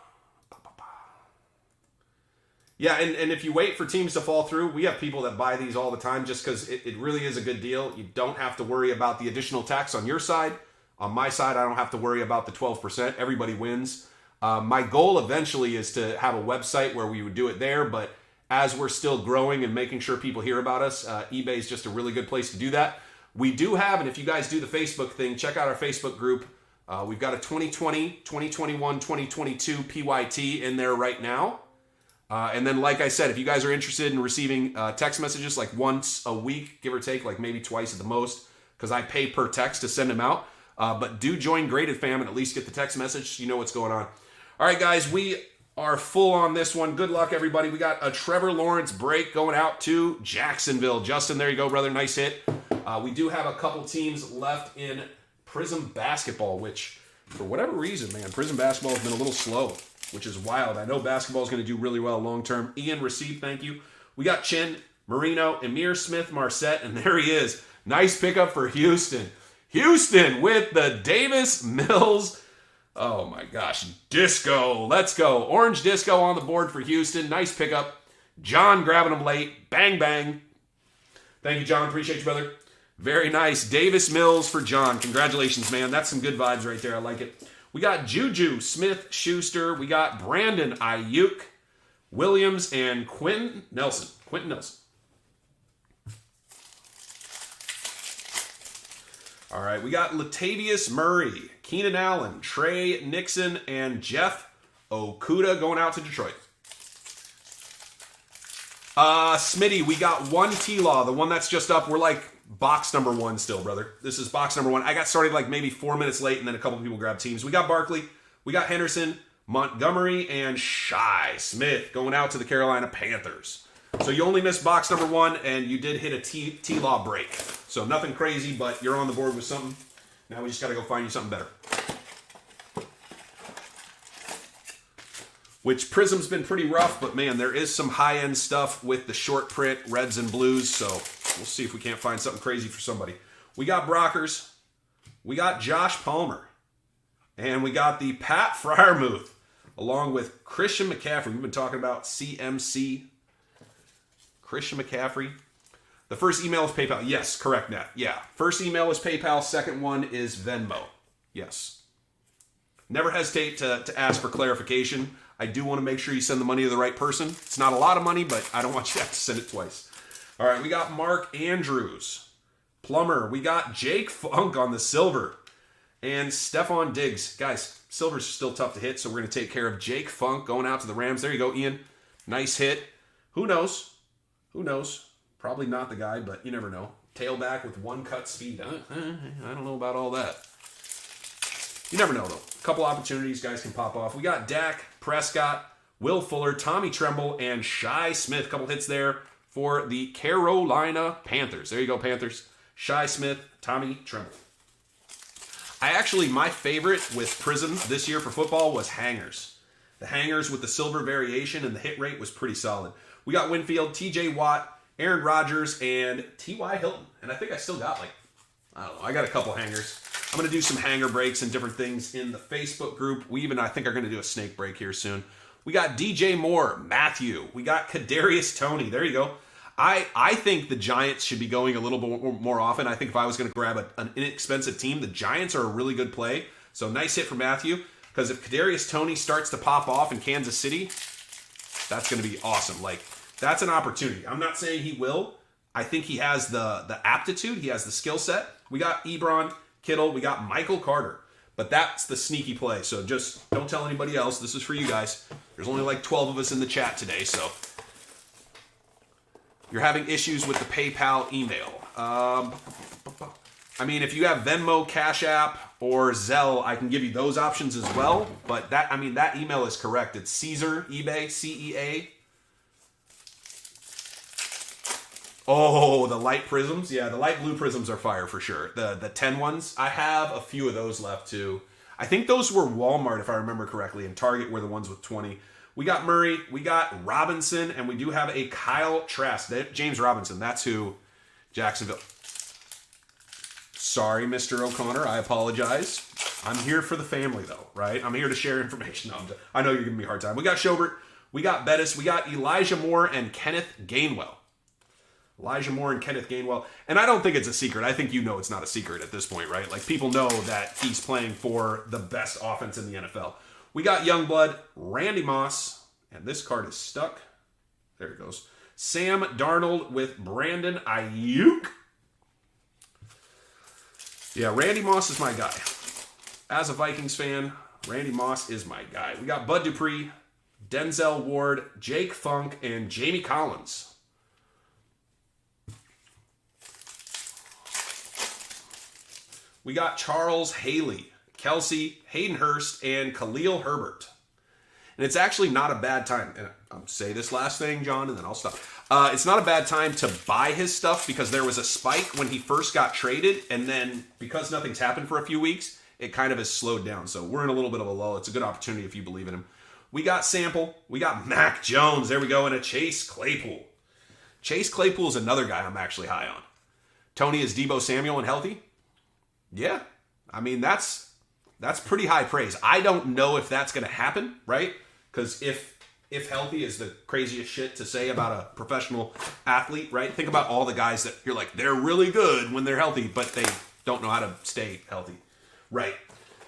Yeah, and if you wait for teams to fall through, we have people that buy these all the time just because it really is a good deal. You don't have to worry about the additional tax on your side. On my side, I don't have to worry about the 12%. Everybody wins. My goal eventually is to have a website where we would do it there, but as we're still growing and making sure people hear about us, eBay is just a really good place to do that. We do have, and if you guys do the Facebook thing, check out our Facebook group. We've got a 2020, 2021, 2022 PYT in there right now. And then, like I said, if you guys are interested in receiving text messages like once a week, give or take, like maybe twice at the most, because I pay per text to send them out. But do join Graded Fam and at least get the text message so you know what's going on. All right, guys, we are full on this one. Good luck, everybody. We got a Trevor Lawrence break going out to Jacksonville. Justin, there you go, brother. Nice hit. We do have a couple teams left in Prizm basketball, which, for whatever reason, man, Prizm basketball has been a little slow, which is wild. I know basketball is going to do really well long term. Ian, receive, thank you. We got Chin, Marino, Emir Smith, Marset, and there he is. Nice pickup for Houston. Houston with the Davis Mills. Oh my gosh, disco. Let's go. Orange disco on the board for Houston. Nice pickup. John grabbing him late. Bang, bang. Thank you, John. Appreciate you, brother. Very nice. Davis Mills for John. Congratulations, man. That's some good vibes right there. I like it. We got Juju Smith-Schuster. We got Brandon Ayuk, Williams, and Quentin Nelson. All right, we got Latavius Murray, Keenan Allen, Trey Nixon, and Jeff Okuda going out to Detroit. Smitty, we got one T-Law, the one that's just up. We're like box number 1 still, brother. This is box number 1. I got started like maybe 4 minutes late, and then a couple people grabbed teams. We got Barkley, we got Henderson, Montgomery, and Shi Smith going out to the Carolina Panthers. So you only missed box number 1, and you did hit a T-Law break. So nothing crazy, but you're on the board with something. Now we just got to go find you something better. Which Prizm's been pretty rough, but man, there is some high-end stuff with the short print reds and blues, so we'll see if we can't find something crazy for somebody. We got Brockers, we got Josh Palmer, and we got the Pat Freiermuth, along with Christian McCaffrey. We've been talking about CMC. Christian McCaffrey. The first email is PayPal. Yes, correct, Nat. Yeah, first email is PayPal, second one is Venmo. Yes. Never hesitate to ask for clarification. I do want to make sure you send the money to the right person. It's not a lot of money, but I don't want you to have to send it twice. All right, we got Mark Andrews. Plumber. We got Jake Funk on the silver. And Stephon Diggs. Guys, silver's still tough to hit, so we're going to take care of Jake Funk going out to the Rams. There you go, Ian. Nice hit. Who knows? Who knows? Probably not the guy, but you never know. Tailback with one cut speed. I don't know about all that. You never know, though. A couple opportunities guys can pop off. We got Dak Prescott, Will Fuller, Tommy Tremble, and Shi Smith. A couple hits there for the Carolina Panthers. There you go, Panthers. Shi Smith, Tommy Tremble. My favorite with Prizm this year for football was hangers. The hangers with the silver variation and the hit rate was pretty solid. We got Winfield, TJ Watt, Aaron Rodgers, and T.Y. Hilton. And I think I still got I got a couple hangers. I'm going to do some hanger breaks and different things in the Facebook group. We even, I think, are going to do a snake break here soon. We got DJ Moore, Matthew. We got Kadarius Toney. There you go. I think the Giants should be going a little bit more often. I think if I was going to grab an inexpensive team, the Giants are a really good play. So nice hit for Matthew. Because if Kadarius Toney starts to pop off in Kansas City, that's going to be awesome. That's an opportunity. I'm not saying he will. I think he has the aptitude. He has the skill set. We got Ebron, Kittle. We got Michael Carter. But that's the sneaky play. So just don't tell anybody else. This is for you guys. There's only 12 of us in the chat today. So you're having issues with the PayPal email. If you have Venmo, Cash App, or Zelle, I can give you those options as well. But that email is correct. It's Caesar, eBay, CEA. Oh, the light prisms. Yeah, the light blue prisms are fire for sure. The 10 ones, I have a few of those left too. I think those were Walmart, if I remember correctly, and Target were the ones with 20. We got Murray, we got Robinson, and we do have a Kyle Trask. James Robinson, that's who Jacksonville. Sorry, Mr. O'Connor, I apologize. I'm here for the family, though, right? I'm here to share information. I know you're giving me a hard time. We got Schobert, we got Bettis, we got Elijah Moore and Kenneth Gainwell. Elijah Moore and Kenneth Gainwell. And I don't think it's a secret. I think you know it's not a secret at this point, right? People know that he's playing for the best offense in the NFL. We got Youngblood, Randy Moss, and this card is stuck. There it goes. Sam Darnold with Brandon Ayuk. Yeah, Randy Moss is my guy. As a Vikings fan, Randy Moss is my guy. We got Bud Dupree, Denzel Ward, Jake Funk, and Jamie Collins. We got Charles Haley, Kelsey, Hayden Hurst, and Khalil Herbert. And it's actually not a bad time. And I'll say this last thing, John, and then I'll stop. It's not a bad time to buy his stuff because there was a spike when he first got traded. And then because nothing's happened for a few weeks, it kind of has slowed down. So we're in a little bit of a lull. It's a good opportunity if you believe in him. We got Sample. We got Mac Jones. There we go. And a Chase Claypool. Chase Claypool is another guy I'm actually high on. Tony, is Deebo Samuel and healthy? Yeah, that's pretty high praise. I don't know if that's going to happen, right? Because if healthy is the craziest shit to say about a professional athlete, right? Think about all the guys that you're they're really good when they're healthy, but they don't know how to stay healthy, right?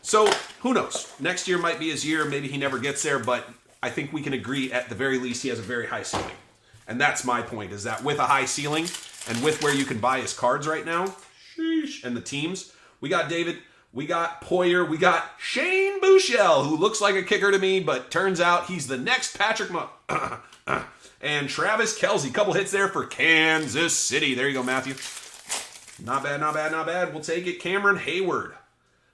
So who knows? Next year might be his year. Maybe he never gets there, but I think we can agree at the very least he has a very high ceiling. And that's my point, is that with a high ceiling and with where you can buy his cards right now, sheesh, and the teams, we got David, we got Poyer, we got Shane Buechele, who looks like a kicker to me, but turns out he's the next Patrick and Travis Kelce. Couple hits there for Kansas City. There you go, Matthew. Not bad, not bad, not bad. We'll take it. Cameron Hayward.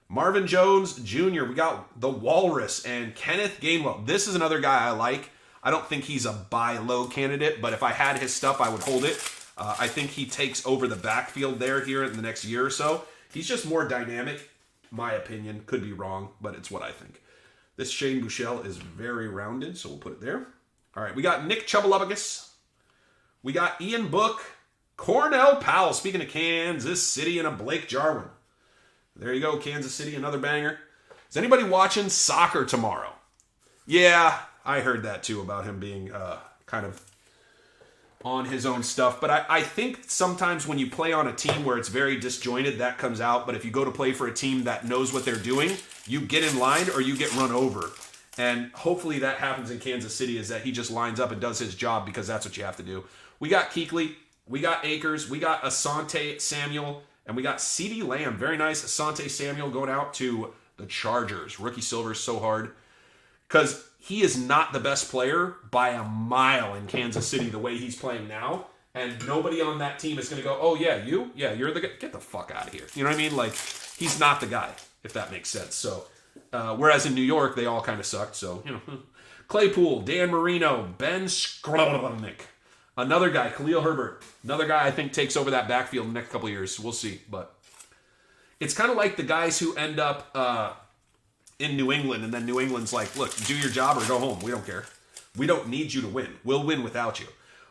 Marvin Jones Jr. We got the Walrus and Kenneth Gainwell. This is another guy I like. I don't think he's a buy low candidate, but if I had his stuff, I would hold it. I think he takes over the backfield there here in the next year or so. He's just more dynamic, my opinion. Could be wrong, but it's what I think. This Shane Buechele is very rounded, so we'll put it there. All right, we got Nick Chubbalabagus. We got Ian Book, Cornell Powell. Speaking of Kansas City, and a Blake Jarwin. There you go, Kansas City, another banger. Is anybody watching soccer tomorrow? Yeah, I heard that too about him being kind of on his own stuff. But I think sometimes when you play on a team where it's very disjointed, that comes out. But if you go to play for a team that knows what they're doing, you get in line or you get run over. And hopefully that happens in Kansas City, is that he just lines up and does his job, because that's what you have to do. We got Kuechly, we got Akers, we got Asante Samuel, and we got CeeDee Lamb. Very nice. Asante Samuel going out to the Chargers. Rookie silver is so hard, because he is not the best player by a mile in Kansas City the way he's playing now. And nobody on that team is going to go, oh, yeah, you? Yeah, you're the guy. Get the fuck out of here. You know what I mean? Like, he's not the guy, if that makes sense. So, whereas in New York, they all kind of sucked. So, you know, Claypool, Dan Marino, Ben Skronik. Another guy, Khalil Herbert. Another guy I think takes over that backfield in the next couple of years. We'll see. But it's kind of like the guys who end up in New England, and then New England's like, look, do your job or go home. We don't care. We don't need you to win. We'll win without you.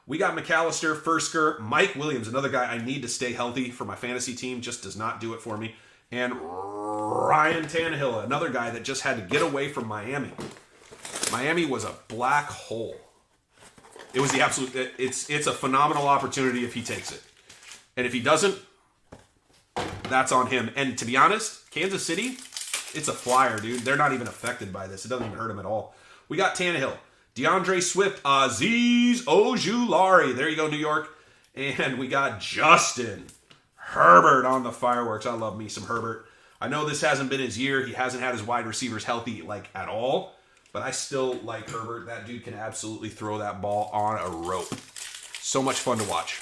We got McAllister, Fursker, Mike Williams, another guy I need to stay healthy for my fantasy team, just does not do it for me. And Ryan Tannehill, another guy that just had to get away from Miami. Miami was a black hole. It was the absolute, it's a phenomenal opportunity if he takes it. And if he doesn't, that's on him. And to be honest, Kansas City, it's a flyer, dude. They're not even affected by this. It doesn't even hurt them at all. We got Tannehill, DeAndre Swift, Azeez Ojulari. There you go, New York. And we got Justin Herbert on the fireworks. I love me some Herbert. I know this hasn't been his year. He hasn't had his wide receivers healthy, like, at all. But I still like Herbert. That dude can absolutely throw that ball on a rope. So much fun to watch.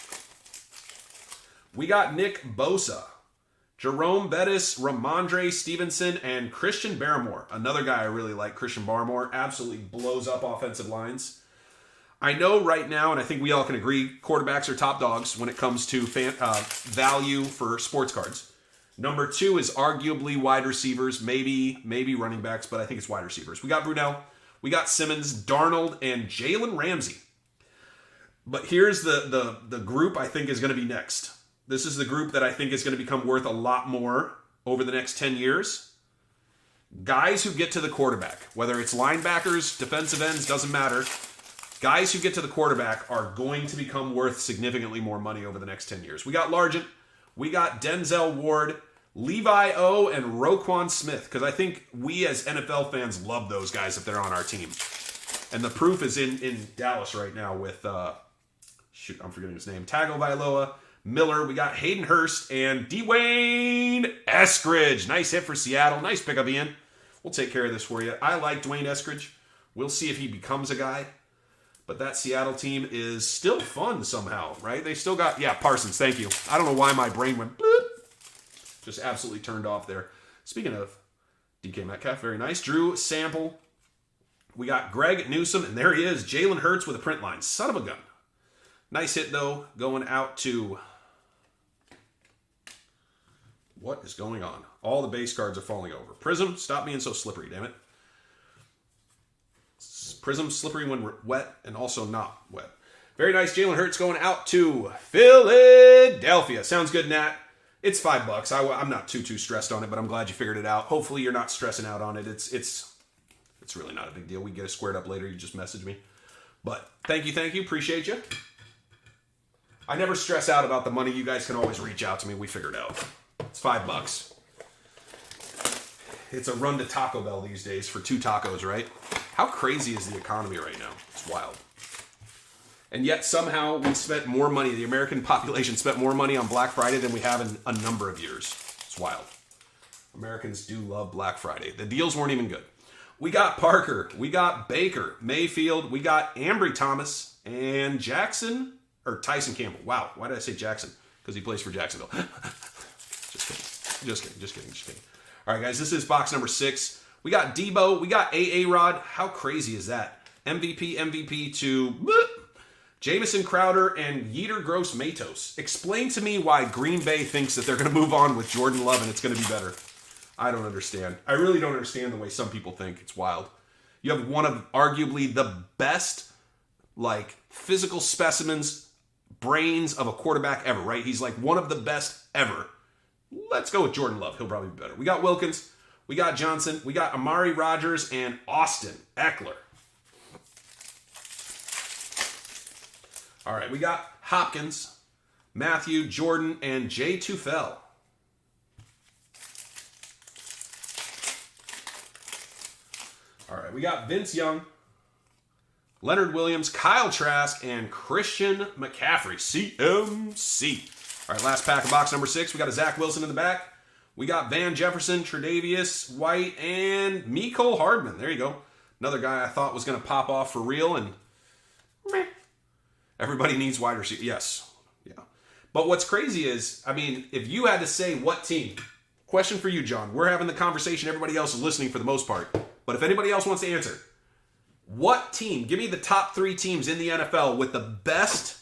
We got Nick Bosa, Jerome Bettis, Ramondre Stevenson, and Christian Barmore. Another guy I really like, Christian Barmore. Absolutely blows up offensive lines. I know right now, and I think we all can agree, quarterbacks are top dogs when it comes to value for sports cards. Number 2 is arguably wide receivers, maybe running backs, but I think it's wide receivers. We got Brunell, we got Simmons, Darnold, and Jalen Ramsey. But here's the group I think is going to be next. This is the group that I think is going to become worth a lot more over the next 10 years. Guys who get to the quarterback, whether it's linebackers, defensive ends, doesn't matter. Guys who get to the quarterback are going to become worth significantly more money over the next 10 years. We got Largent, we got Denzel Ward, Levi O, and Roquan Smith, because I think we as NFL fans love those guys if they're on our team. And the proof is in Dallas right now with, I'm forgetting his name, Tagovailoa, Miller. We got Hayden Hurst and Dwayne Eskridge. Nice hit for Seattle. Nice pickup, Ian. We'll take care of this for you. I like Dwayne Eskridge. We'll see if he becomes a guy. But that Seattle team is still fun somehow, right? They still got, Parsons, thank you. I don't know why my brain went bloop. Just absolutely turned off there. Speaking of DK Metcalf, very nice. Drew Sample. We got Greg Newsome, and there he is. Jalen Hurts with a print line. Son of a gun. Nice hit, though, going out to... What is going on? All the base cards are falling over. Prizm, stop being so slippery, damn it. Prizm slippery when wet and also not wet. Very nice. Jalen Hurts going out to Philadelphia. Sounds good, Nat. It's $5. I'm not too stressed on it, but I'm glad you figured it out. Hopefully you're not stressing out on it. It's really not a big deal. We get it squared up later. You just message me. But thank you. Appreciate you. I never stress out about the money. You guys can always reach out to me. We figure it out. It's $5. It's a run to Taco Bell these days for 2 tacos, right? How crazy is the economy right now? It's wild. And yet somehow we spent more money, the American population spent more money on Black Friday than we have in a number of years. It's wild. Americans do love Black Friday. The deals weren't even good. We got Parker, we got Baker, Mayfield, we got Ambry Thomas, and Tyson Campbell. Wow, why did I say Jackson? Because he plays for Jacksonville. Just kidding. All right, guys, this is box number 6. We got Debo. We got A-Rod. How crazy is that? MVP to Jamison Crowder and Yetur Gross-Matos. Explain to me why Green Bay thinks that they're going to move on with Jordan Love and it's going to be better. I don't understand. I really don't understand the way some people think. It's wild. You have one of arguably the best, like, physical specimens, brains of a quarterback ever, right? He's like one of the best ever. Let's go with Jordan Love. He'll probably be better. We got Wilkins. We got Johnson. We got Amari Rodgers and Austin Eckler. All right, we got Hopkins, Matthew, Jordan, and Jay Tufel. All right, we got Vince Young, Leonard Williams, Kyle Trask, and Christian McCaffrey, CMC. All right, last pack of box number 6. We got a Zach Wilson in the back. We got Van Jefferson, Tre'Davious White, and Mecole Hardman. There you go. Another guy I thought was going to pop off for real, and meh. Everybody needs wide receiver. Yes. Yeah. But what's crazy is, I mean, if you had to say what team, question for you, John. We're having the conversation. Everybody else is listening for the most part. But if anybody else wants to answer, what team, give me the top 3 teams in the NFL with the best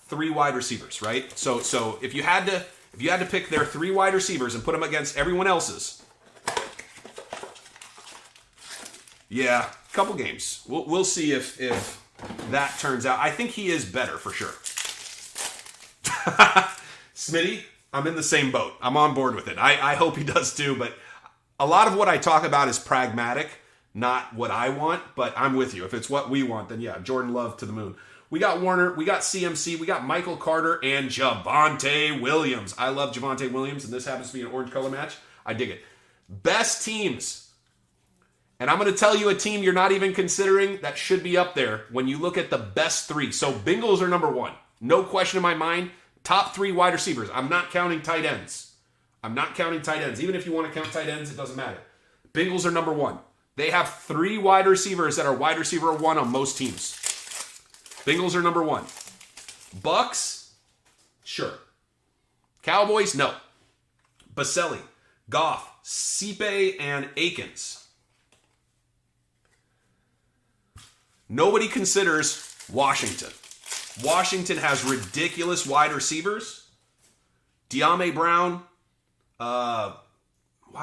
3 wide receivers, right? So if you had to pick their 3 wide receivers and put them against everyone else's, yeah, a couple games. We'll see if that turns out. I think he is better for sure. Smitty, I'm in the same boat. I'm on board with it. I hope he does too, but a lot of what I talk about is pragmatic, not what I want, but I'm with you. If it's what we want, then yeah, Jordan Love to the moon. We got Warner, we got CMC, we got Michael Carter, and Javonte Williams. I love Javonte Williams, and this happens to be an orange color match. I dig it. Best teams. And I'm going to tell you a team you're not even considering that should be up there when you look at the best 3. So Bengals are number 1. No question in my mind. Top 3 wide receivers. I'm not counting tight ends. Even if you want to count tight ends, it doesn't matter. Bengals are number 1. They have 3 wide receivers that are wide receiver 1 on most teams. Bengals are number 1. Bucks? Sure. Cowboys? No. Baselli, Goff, Sipe, and Akins. Nobody considers Washington. Washington has ridiculous wide receivers. De'Ami Brown. Why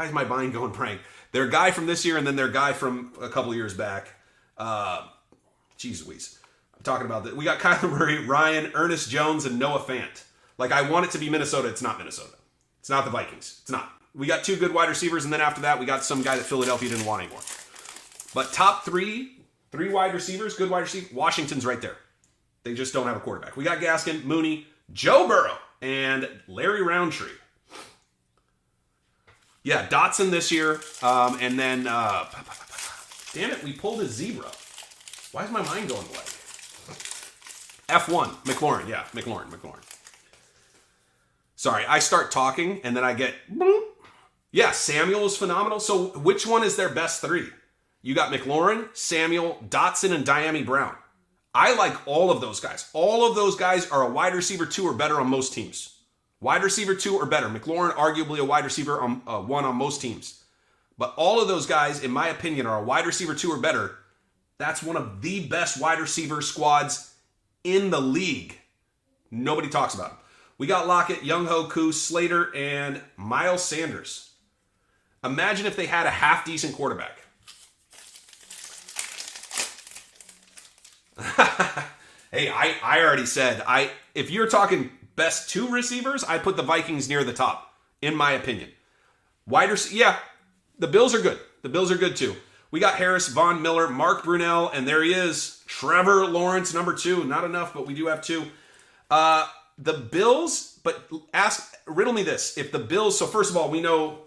is my mind going blank? Their guy from this year and then their guy from a couple years back. Jeez Louise. I'm talking about that. We got Kyler Murray, Ryan, Ernest Jones, and Noah Fant. Like, I want it to be Minnesota. It's not Minnesota. It's not the Vikings. It's not. We got 2 good wide receivers, and then after that, we got some guy that Philadelphia didn't want anymore. But top 3 wide receivers, good wide receivers, Washington's right there. They just don't have a quarterback. We got Gaskin, Mooney, Joe Burrow, and Larry Roundtree. Yeah, Dotson this year. And then, damn it, we pulled a zebra. Why is my mind going blank? F1, McLaurin. Yeah, McLaurin. Sorry, I start talking, and then I get, boop. Yeah, Samuel is phenomenal. So which one is their best 3? You got McLaurin, Samuel, Dotson, and De'Ami Brown. I like all of those guys. All of those guys are a wide receiver 2 or better on most teams. Wide receiver 2 or better. McLaurin, arguably a wide receiver 1 on most teams. But all of those guys, in my opinion, are a wide receiver 2 or better. That's one of the best wide receiver squads in the league. Nobody talks about them. We got Lockett, Younghoe Koo, Slater, and Miles Sanders. Imagine if they had a half-decent quarterback. Hey, I already said, if you're talking best 2 receivers, I put the Vikings near the top, in my opinion. Yeah, the Bills are good. The Bills are good too. We got Harris, Von Miller, Mark Brunell, and there he is, Trevor Lawrence, number 2. Not enough, but we do have 2. The Bills, but riddle me this. If the Bills, so first of all, we know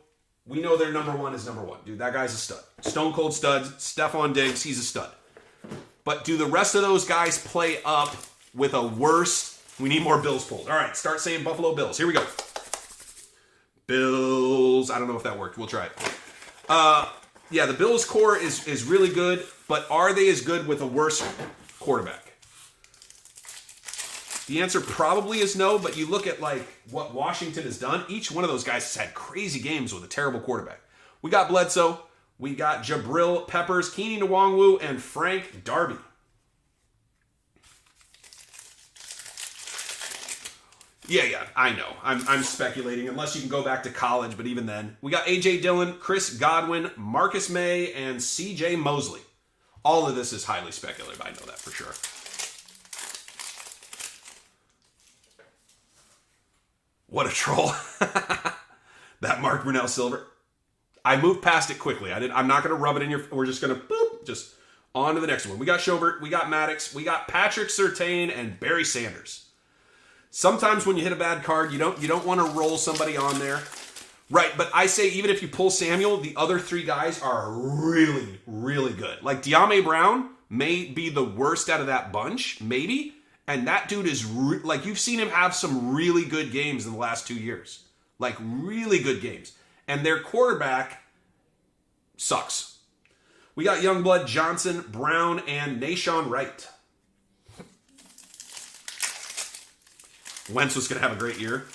their number 1 is number 1. Dude, that guy's a stud. Stone cold stud. Stephon Diggs, he's a stud. But do the rest of those guys play up with a worse? We need more Bills pulled. All right, start saying Buffalo Bills. Here we go. Bills. I don't know if that worked. We'll try it. Yeah, the Bills core is really good, but are they as good with a worse quarterback? The answer probably is no, but you look at like what Washington has done. Each one of those guys has had crazy games with a terrible quarterback. We got Bledsoe, we got Jabril Peppers, Keeney Nwangwu, and Frank Darby. Yeah, I know. I'm speculating, unless you can go back to college, but even then. We got A.J. Dillon, Chris Godwin, Marcus May, and C.J. Mosley. All of this is highly speculative. I know that for sure. What a troll. That Mark Brunell Silver. I moved past it quickly. I'm not going to rub it in your... We're just going to... Boop, just on to the next one. We got Schobert, we got Maddox, we got Patrick Surtain, and Barry Sanders. Sometimes when you hit a bad card, you don't want to roll somebody on there. Right, but I say even if you pull Samuel, the other three guys are really, really good. Like De'Ami Brown may be the worst out of that bunch, maybe. And that dude is, like, you've seen him have some really good games in the last 2 years. Like, really good games. And their quarterback sucks. We got Youngblood, Johnson, Brown, and Nashawn Wright. Wentz was going to have a great year.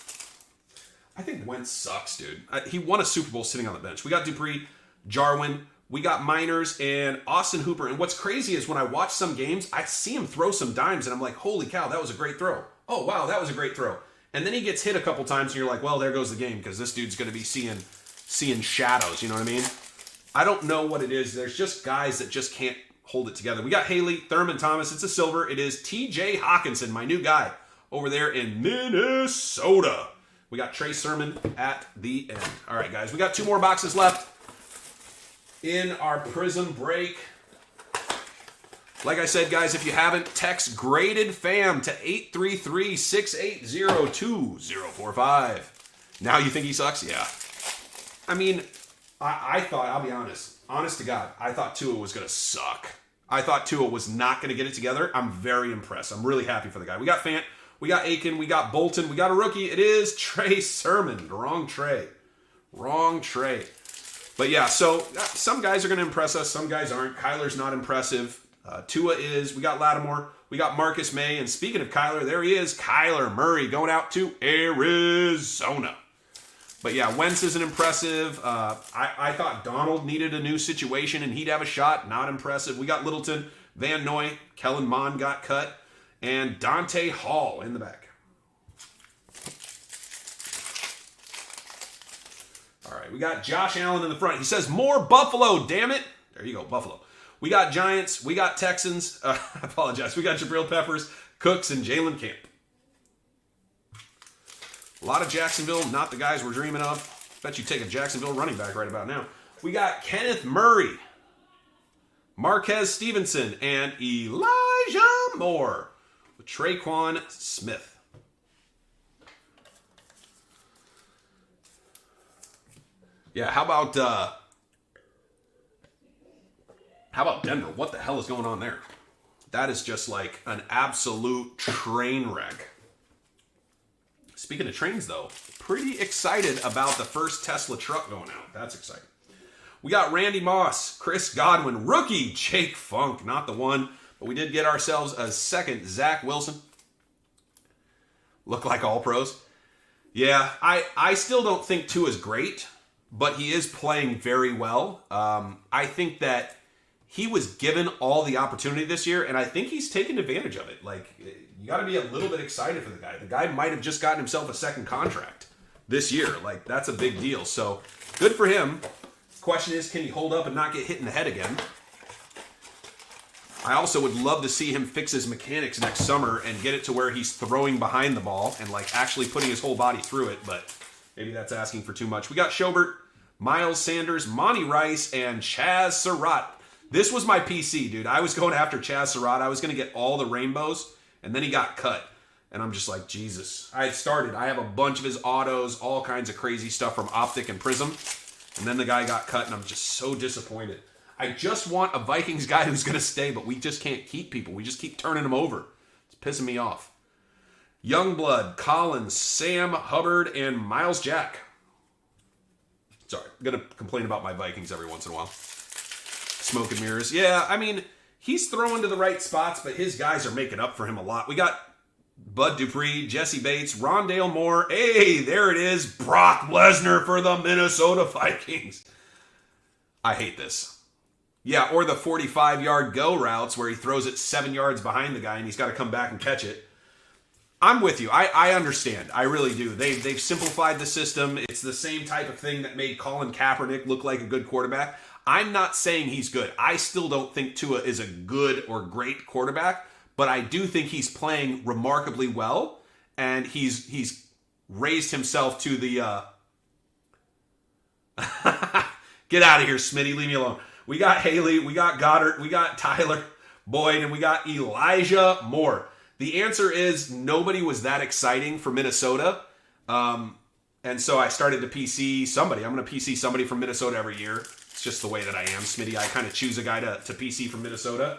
I think Wentz sucks, dude. He won a Super Bowl sitting on the bench. We got Dupree, Jarwin, we got Miners, and Austin Hooper. And what's crazy is when I watch some games, I see him throw some dimes, and I'm like, holy cow, that was a great throw. Oh, wow, that was a great throw. And then he gets hit a couple times, and you're like, well, there goes the game, because this dude's going to be seeing shadows, you know what I mean? I don't know what it is. There's just guys that just can't hold it together. We got Haley, Thurman Thomas. It's a silver. It is T.J. Hawkinson, my new guy, over there in Minnesota. We got Trey Sermon at the end. All right, guys, we got 2 more boxes left in our Prizm break. Like I said, guys, if you haven't, text Graded Fam to 833-680-2045. Now you think he sucks? Yeah. I mean, I thought, I'll be honest to God, I thought Tua was going to suck. I thought Tua was not going to get it together. I'm very impressed. I'm really happy for the guy. We got Fant. We got Aiken, we got Bolton, we got a rookie. It is Trey Sermon. Wrong Trey. But yeah, so some guys are going to impress us. Some guys aren't. Kyler's not impressive. Tua is. We got Lattimore. We got Marcus May. And speaking of Kyler, there he is. Kyler Murray going out to Arizona. But yeah, Wentz isn't impressive. I thought Donald needed a new situation and he'd have a shot. Not impressive. We got Littleton, Van Noy, Kellen Mond got cut. And Dante Hall in the back. All right, we got Josh Allen in the front. He says, more Buffalo, damn it. There you go, Buffalo. We got Giants. We got Texans. I apologize. We got Jabril Peppers, Cooks, and Jalen Camp. A lot of Jacksonville, not the guys we're dreaming of. Bet you take a Jacksonville running back right about now. We got Kenneth Murray, Marquez Stevenson, and Elijah Moore. With Traquan Smith. Yeah, how about Denver? What the hell is going on there? That is just like an absolute train wreck. Speaking of trains, though, pretty excited about the first Tesla truck going out. That's exciting. We got Randy Moss, Chris Godwin, rookie Jake Funk, not the one. But we did get ourselves a second Zach Wilson. Look like all pros. Yeah, I still don't think Tua is great, but he is playing very well. I think that he was given all the opportunity this year, and I think he's taken advantage of it. Like, you got to be a little bit excited for the guy. The guy might have just gotten himself a second contract this year. Like, that's a big deal. So, good for him. Question is, can he hold up and not get hit in the head again? I also would love to see him fix his mechanics next summer and get it to where he's throwing behind the ball and like actually putting his whole body through it, but maybe that's asking for too much. We got Schobert, Miles Sanders, Monty Rice, and Chaz Surratt. This was my PC, dude. I was going after Chaz Surratt. I was going to get all the rainbows, and then he got cut. And I'm just like, Jesus. I have a bunch of his autos, all kinds of crazy stuff from Optic and Prizm, and then the guy got cut, and I'm just so disappointed. I just want a Vikings guy who's going to stay, but we just can't keep people. We just keep turning them over. It's pissing me off. Youngblood, Collins, Sam Hubbard, and Miles Jack. Sorry, I'm going to complain about my Vikings every once in a while. Smoke and mirrors. Yeah, I mean, he's throwing to the right spots, but his guys are making up for him a lot. We got Bud Dupree, Jesse Bates, Rondale Moore. Hey, there it is. Brock Lesnar for the Minnesota Vikings. I hate this. Yeah, or the 45-yard go routes where he throws it 7 yards behind the guy and he's got to come back and catch it. I'm with you. I understand. I really do. They've simplified the system. It's the same type of thing that made Colin Kaepernick look like a good quarterback. I'm not saying he's good. I still don't think Tua is a good or great quarterback, but I do think he's playing remarkably well, and he's raised himself to the get out of here, Smitty. Leave me alone. We got Haley, we got Goddard, we got Tyler Boyd, and we got Elijah Moore. The answer is nobody was that exciting for Minnesota. And so I started to PC somebody. I'm going to PC somebody from Minnesota every year. It's just the way that I am, Smitty. I kind of choose a guy to PC from Minnesota.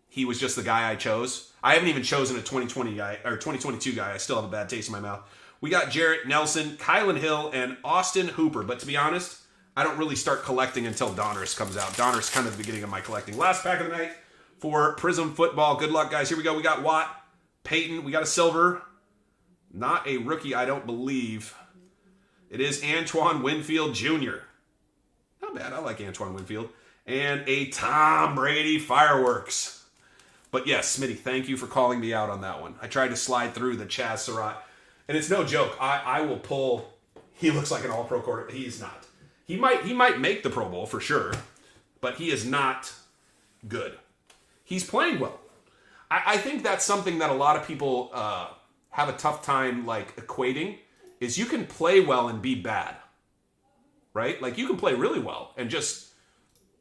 He was just the guy I chose. I haven't even chosen a 2020 guy or 2022 guy. I still have a bad taste in my mouth. We got Jarrett Nelson, Kylan Hill, and Austin Hooper. But to be honest, I don't really start collecting until Donruss comes out. Donruss kind of the beginning of my collecting. Last pack of the night for Prizm Football. Good luck, guys. Here we go. We got Watt, Peyton. We got a silver. Not a rookie, I don't believe. It is Antoine Winfield Jr. Not bad. I like Antoine Winfield. And a Tom Brady fireworks. But yes, Smitty, thank you for calling me out on that one. I tried to slide through the Chaz Surratt. And it's no joke. I will pull. He looks like an all-pro quarterback. He is not. He might make the Pro Bowl for sure, but he is not good. He's playing well. I think that's something that a lot of people have a tough time like equating, is you can play well and be bad, right? Like you can play really well and just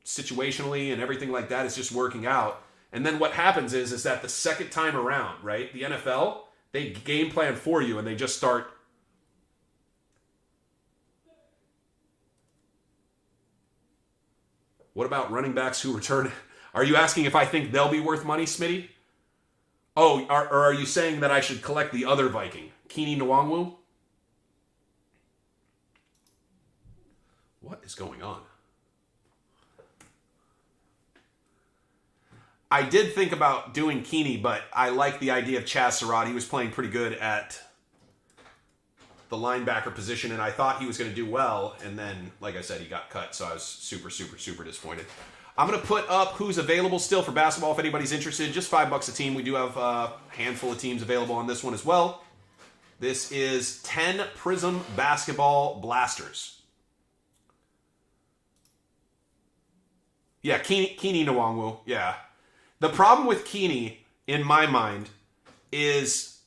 situationally and everything like that is just working out. And then what happens is that the second time around, right? The NFL, they game plan for you and they just start. What about running backs who return? Are you asking if I think they'll be worth money, Smitty? Oh, or are you saying that I should collect the other Viking, Keeney Nwangwu? What is going on? I did think about doing Keeney, but I like the idea of Chaz Surratt. He was playing pretty good at the linebacker position, and I thought he was going to do well, and then, like I said, he got cut, so I was super, super, super disappointed. I'm going to put up who's available still for basketball if anybody's interested. Just $5 a team. We do have a handful of teams available on this one as well. This is 10 Prizm Basketball Blasters. Yeah, Keeney Nwangwu, yeah. The problem with Keeney, in my mind, is,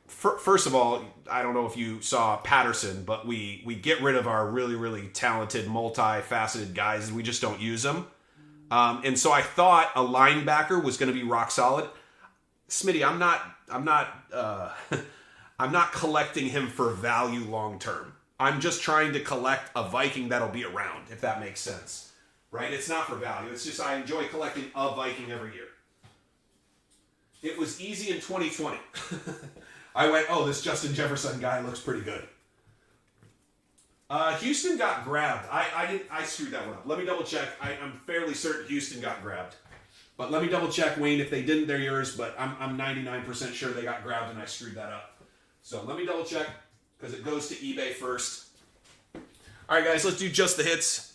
first of all, I don't know if you saw Patterson, but we get rid of our really, really talented, multifaceted guys, and we just don't use them. And so I thought a linebacker was going to be rock solid. Smitty, I'm not collecting him for value long term. I'm just trying to collect a Viking that'll be around, if that makes sense. Right? It's not for value. It's just I enjoy collecting a Viking every year. It was easy in 2020. I went, oh, this Justin Jefferson guy looks pretty good. Houston got grabbed. I screwed that one up. Let me double check. I'm fairly certain Houston got grabbed. But let me double check, Wayne. If they didn't, they're yours. But I'm 99% sure they got grabbed and I screwed that up. So let me double check because it goes to eBay first. All right, guys, let's do just the hits.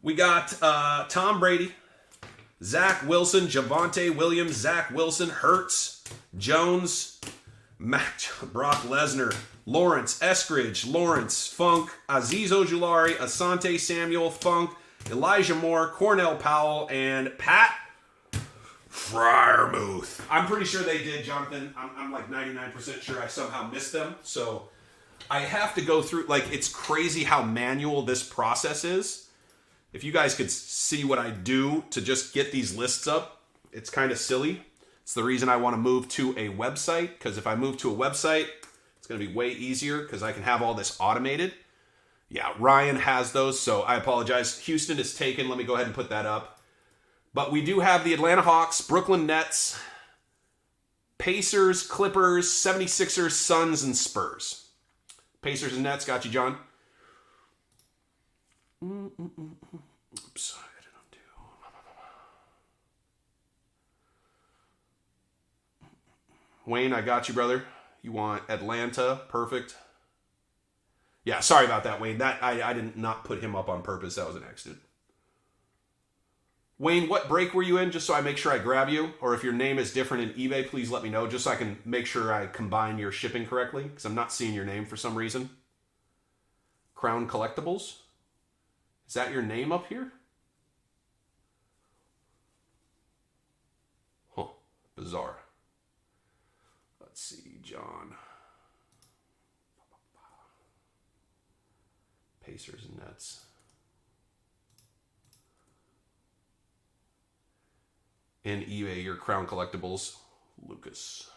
We got Tom Brady, Zach Wilson, Javonte Williams, Zach Wilson, Hurts, Jones, Brock Lesnar, Lawrence, Eskridge, Lawrence, Funk, Azeez Ojulari, Asante Samuel, Funk, Elijah Moore, Cornell Powell, and Pat Freiermuth. I'm pretty sure they did, Jonathan. I'm like 99% sure I somehow missed them. So I have to go through, like, it's crazy how manual this process is. If you guys could see what I do to just get these lists up, it's kind of silly. It's the reason I want to move to a website, because if I move to a website, it's going to be way easier because I can have all this automated. Yeah, Ryan has those, so I apologize. Houston is taken. Let me go ahead and put that up. But we do have the Atlanta Hawks, Brooklyn Nets, Pacers, Clippers, 76ers, Suns, and Spurs. Pacers and Nets, got you, John. Oops, I did undo. Wayne, I got you, brother. You want Atlanta. Perfect. Yeah, sorry about that, Wayne. That I did not put him up on purpose. That was an accident. Wayne, what break were you in? Just so I make sure I grab you. Or if your name is different in eBay, please let me know. Just so I can make sure I combine your shipping correctly. Because I'm not seeing your name for some reason. Crown Collectibles. Is that your name up here? Huh. Bizarre. Let's see, John. Pacers and Nets. In eBay, your Crown Collectibles, Lucas.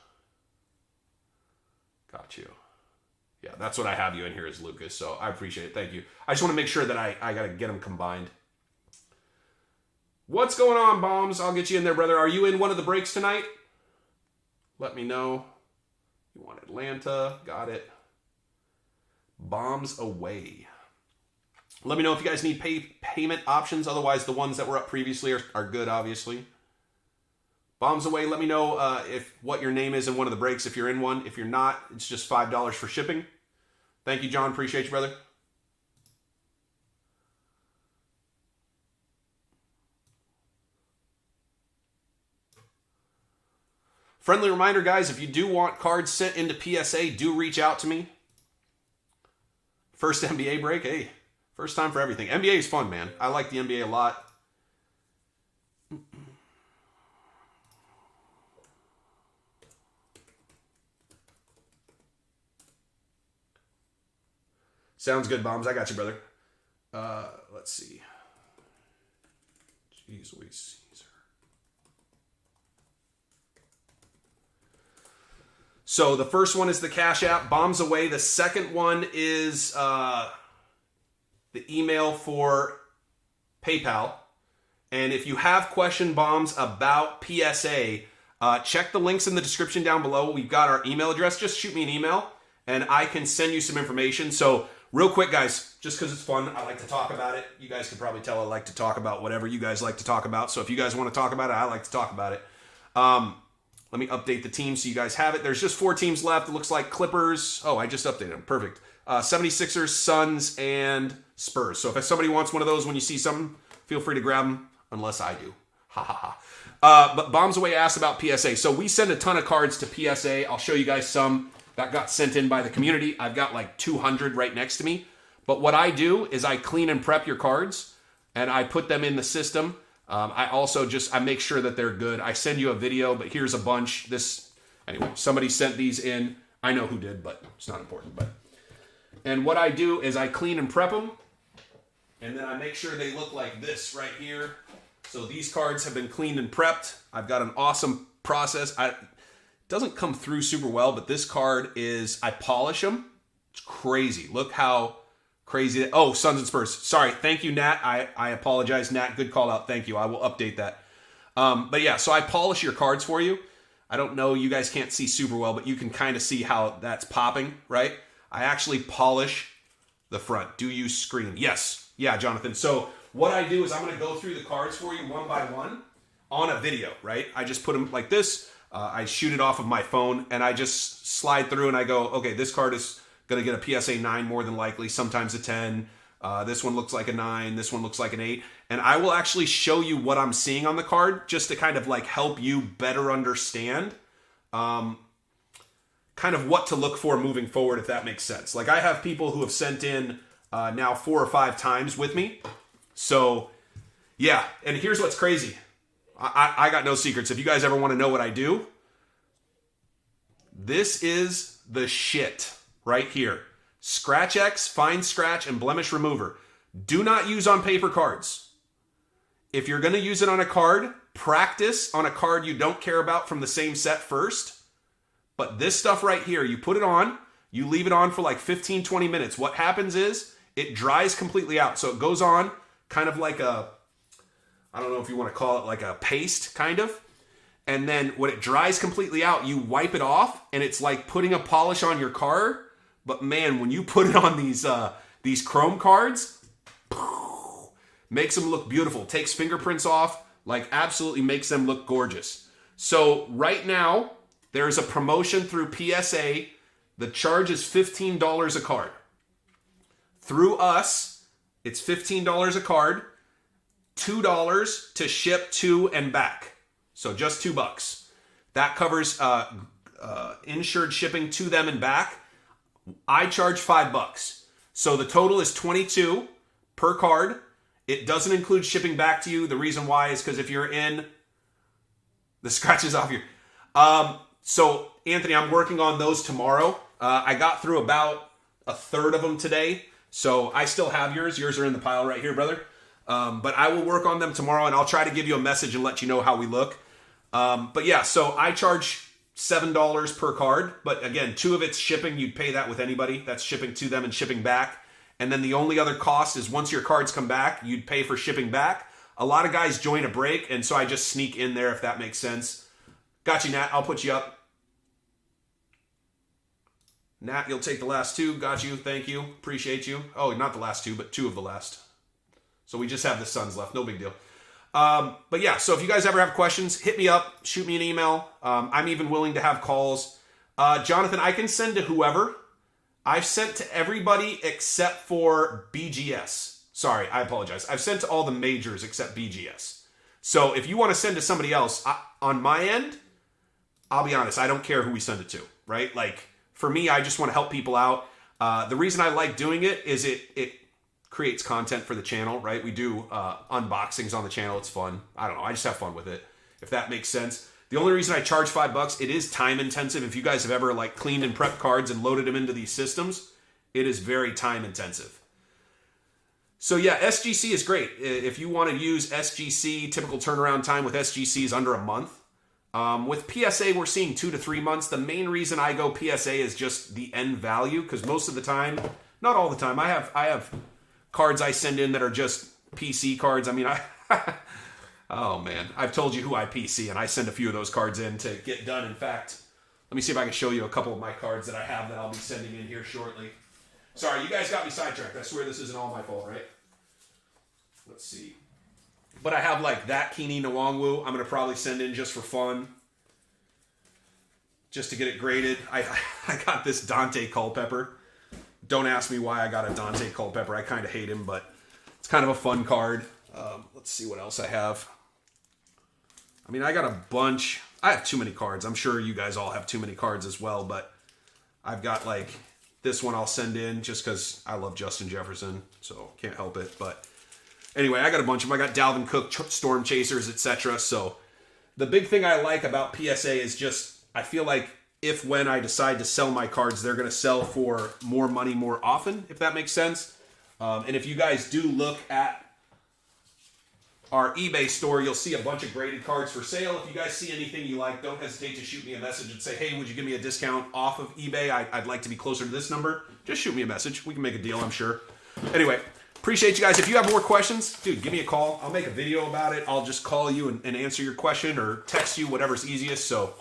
Got you. Yeah, that's what I have you in here as Lucas, so I appreciate it. Thank you. I just want to make sure that I got to get them combined. What's going on, Bombs? I'll get you in there, brother. Are you in one of the breaks tonight? Let me know. You want Atlanta. Got it. Bombs away. Let me know if you guys need payment options. Otherwise, the ones that were up previously are good, obviously. Bombs away. Let me know what your name is in one of the breaks if you're in one. If you're not, it's just $5 for shipping. Thank you, John. Appreciate you, brother. Friendly reminder, guys, if you do want cards sent into PSA, do reach out to me. First NBA break. Hey, first time for everything. NBA is fun, man. I like the NBA a lot. Sounds good, Bombs. I got you, brother. Let's see. Jeez Louise Caesar. So the first one is the Cash App, Bombs away. The second one is the email for PayPal. And if you have question, Bombs, about PSA, check the links in the description down below. We've got our email address. Just shoot me an email, and I can send you some information. So real quick, guys, just because it's fun, I like to talk about it. You guys can probably tell I like to talk about whatever you guys like to talk about. So if you guys want to talk about it, I like to talk about it. Let me update the team so you guys have it. There's just 4 teams left. It looks like Clippers. Oh, I just updated them. Perfect. 76ers, Suns, and Spurs. So if somebody wants one of those when you see something, feel free to grab them, unless I do. Ha ha ha. But Bombs Away asked about PSA. So we send a ton of cards to PSA. I'll show you guys some that got sent in by the community. I've got like 200 right next to me. But what I do is I clean and prep your cards, and I put them in the system. I also I make sure that they're good. I send you a video, but here's a bunch. Anyway, somebody sent these in. I know who did, but it's not important. And what I do is I clean and prep them, and then I make sure they look like this right here. So these cards have been cleaned and prepped. I've got an awesome process. It doesn't come through super well, but this card I polish them. It's crazy. Look how crazy. Oh, Suns and Spurs. Sorry. Thank you, Nat. I apologize, Nat. Good call out. Thank you. I will update that. But yeah, so I polish your cards for you. I don't know. You guys can't see super well, but you can kind of see how that's popping, right? I actually polish the front. Do you screen? Yes. Yeah, Jonathan. So what I do is I'm going to go through the cards for you one by one on a video, right? I just put them like this. I shoot it off of my phone, and I just slide through, and I go, okay, this card is going to get a PSA 9 more than likely, sometimes a 10. This one looks like a 9. This one looks like an 8. And I will actually show you what I'm seeing on the card just to kind of like help you better understand kind of what to look for moving forward, if that makes sense. Like I have people who have sent in now 4 or 5 times with me. So yeah, and here's what's crazy. I got no secrets. If you guys ever want to know what I do, this is the shit. Right here. Scratch X, Fine Scratch, and Blemish Remover. Do not use on paper cards. If you're going to use it on a card, practice on a card you don't care about from the same set first. But this stuff right here, you put it on, you leave it on for like 15, 20 minutes. What happens is it dries completely out. So it goes on kind of like I don't know if you want to call it like a paste, kind of. And then when it dries completely out, you wipe it off, and it's like putting a polish on your card. But man, when you put it on these chrome cards, makes them look beautiful. Takes fingerprints off, like absolutely makes them look gorgeous. So right now, There's a promotion through PSA. The charge is $15 a card. Through us, it's $15 a card, $2 to ship to and back. So just $2. That covers insured shipping to them and back. I charge $5. So the total is $22 per card. It doesn't include shipping back to you. The reason why is because if you're in the scratches off your... So Anthony, I'm working on those tomorrow. I got through about a third of them today. So I still have yours. Yours are in the pile right here, brother. But I will work on them tomorrow, and I'll try to give you a message and let you know how we look. But yeah, so I charge $7 per card. But again, 2 of it's shipping. You'd pay that with anybody. That's shipping to them and shipping back. And then the only other cost is once your cards come back, you'd pay for shipping back. A lot of guys join a break, and so I just sneak in there if that makes sense. Got you, Nat. I'll put you up. Nat, you'll take the last 2. Got you. Thank you. Appreciate you. Oh, not the last 2, but 2 of the last. So we just have the Suns left. No big deal. But yeah, so if you guys ever have questions, hit me up. Shoot me an email. I'm even willing to have calls. Jonathan, I can send to whoever. I've sent to everybody except for BGS. Sorry, I apologize. I've sent to all the majors except BGS. So if you want to send to somebody else, on my end, I'll be honest, I don't care who we send it to, right? Like, for me, I just want to help people out. The reason I like doing it is it creates content for the channel, right? We do unboxings on the channel. It's fun. I don't know. I just have fun with it, if that makes sense. The only reason I charge $5, it is time intensive. If you guys have ever like cleaned and prepped cards and loaded them into these systems, it is very time intensive. So yeah, SGC is great. If you want to use SGC, typical turnaround time with SGC is under a month. With PSA, we're seeing 2 to 3 months. The main reason I go PSA is just the end value, because most of the time, not all the time, I have cards I send in that are just PC cards. I mean, oh man, I've told you who I PC, and I send a few of those cards in to get done. In fact, let me see if I can show you a couple of my cards that I have that I'll be sending in here shortly. Sorry, you guys got me sidetracked. I swear this isn't all my fault, right? Let's see. But I have like that Keeney Nwangwu. I'm going to probably send in just for fun. Just to get it graded. I got this Dante Culpepper. Don't ask me why I got a Dante Culpepper. I kind of hate him, but it's kind of a fun card. Let's see what else I have. I mean, I got a bunch. I have too many cards. I'm sure you guys all have too many cards as well, but I've got like this one I'll send in just because I love Justin Jefferson, so can't help it. But anyway, I got a bunch of them. I got Dalvin Cook, Storm Chasers, etc. So the big thing I like about PSA is just I feel like when I decide to sell my cards, they're going to sell for more money more often, if that makes sense. And if you guys do look at our eBay store, you'll see a bunch of graded cards for sale. If you guys see anything you like, don't hesitate to shoot me a message and say, hey, would you give me a discount off of eBay? I'd like to be closer to this number. Just shoot me a message. We can make a deal, I'm sure. Anyway, appreciate you guys. If you have more questions, dude, give me a call. I'll make a video about it. I'll just call you and answer your question or text you, whatever's easiest. So,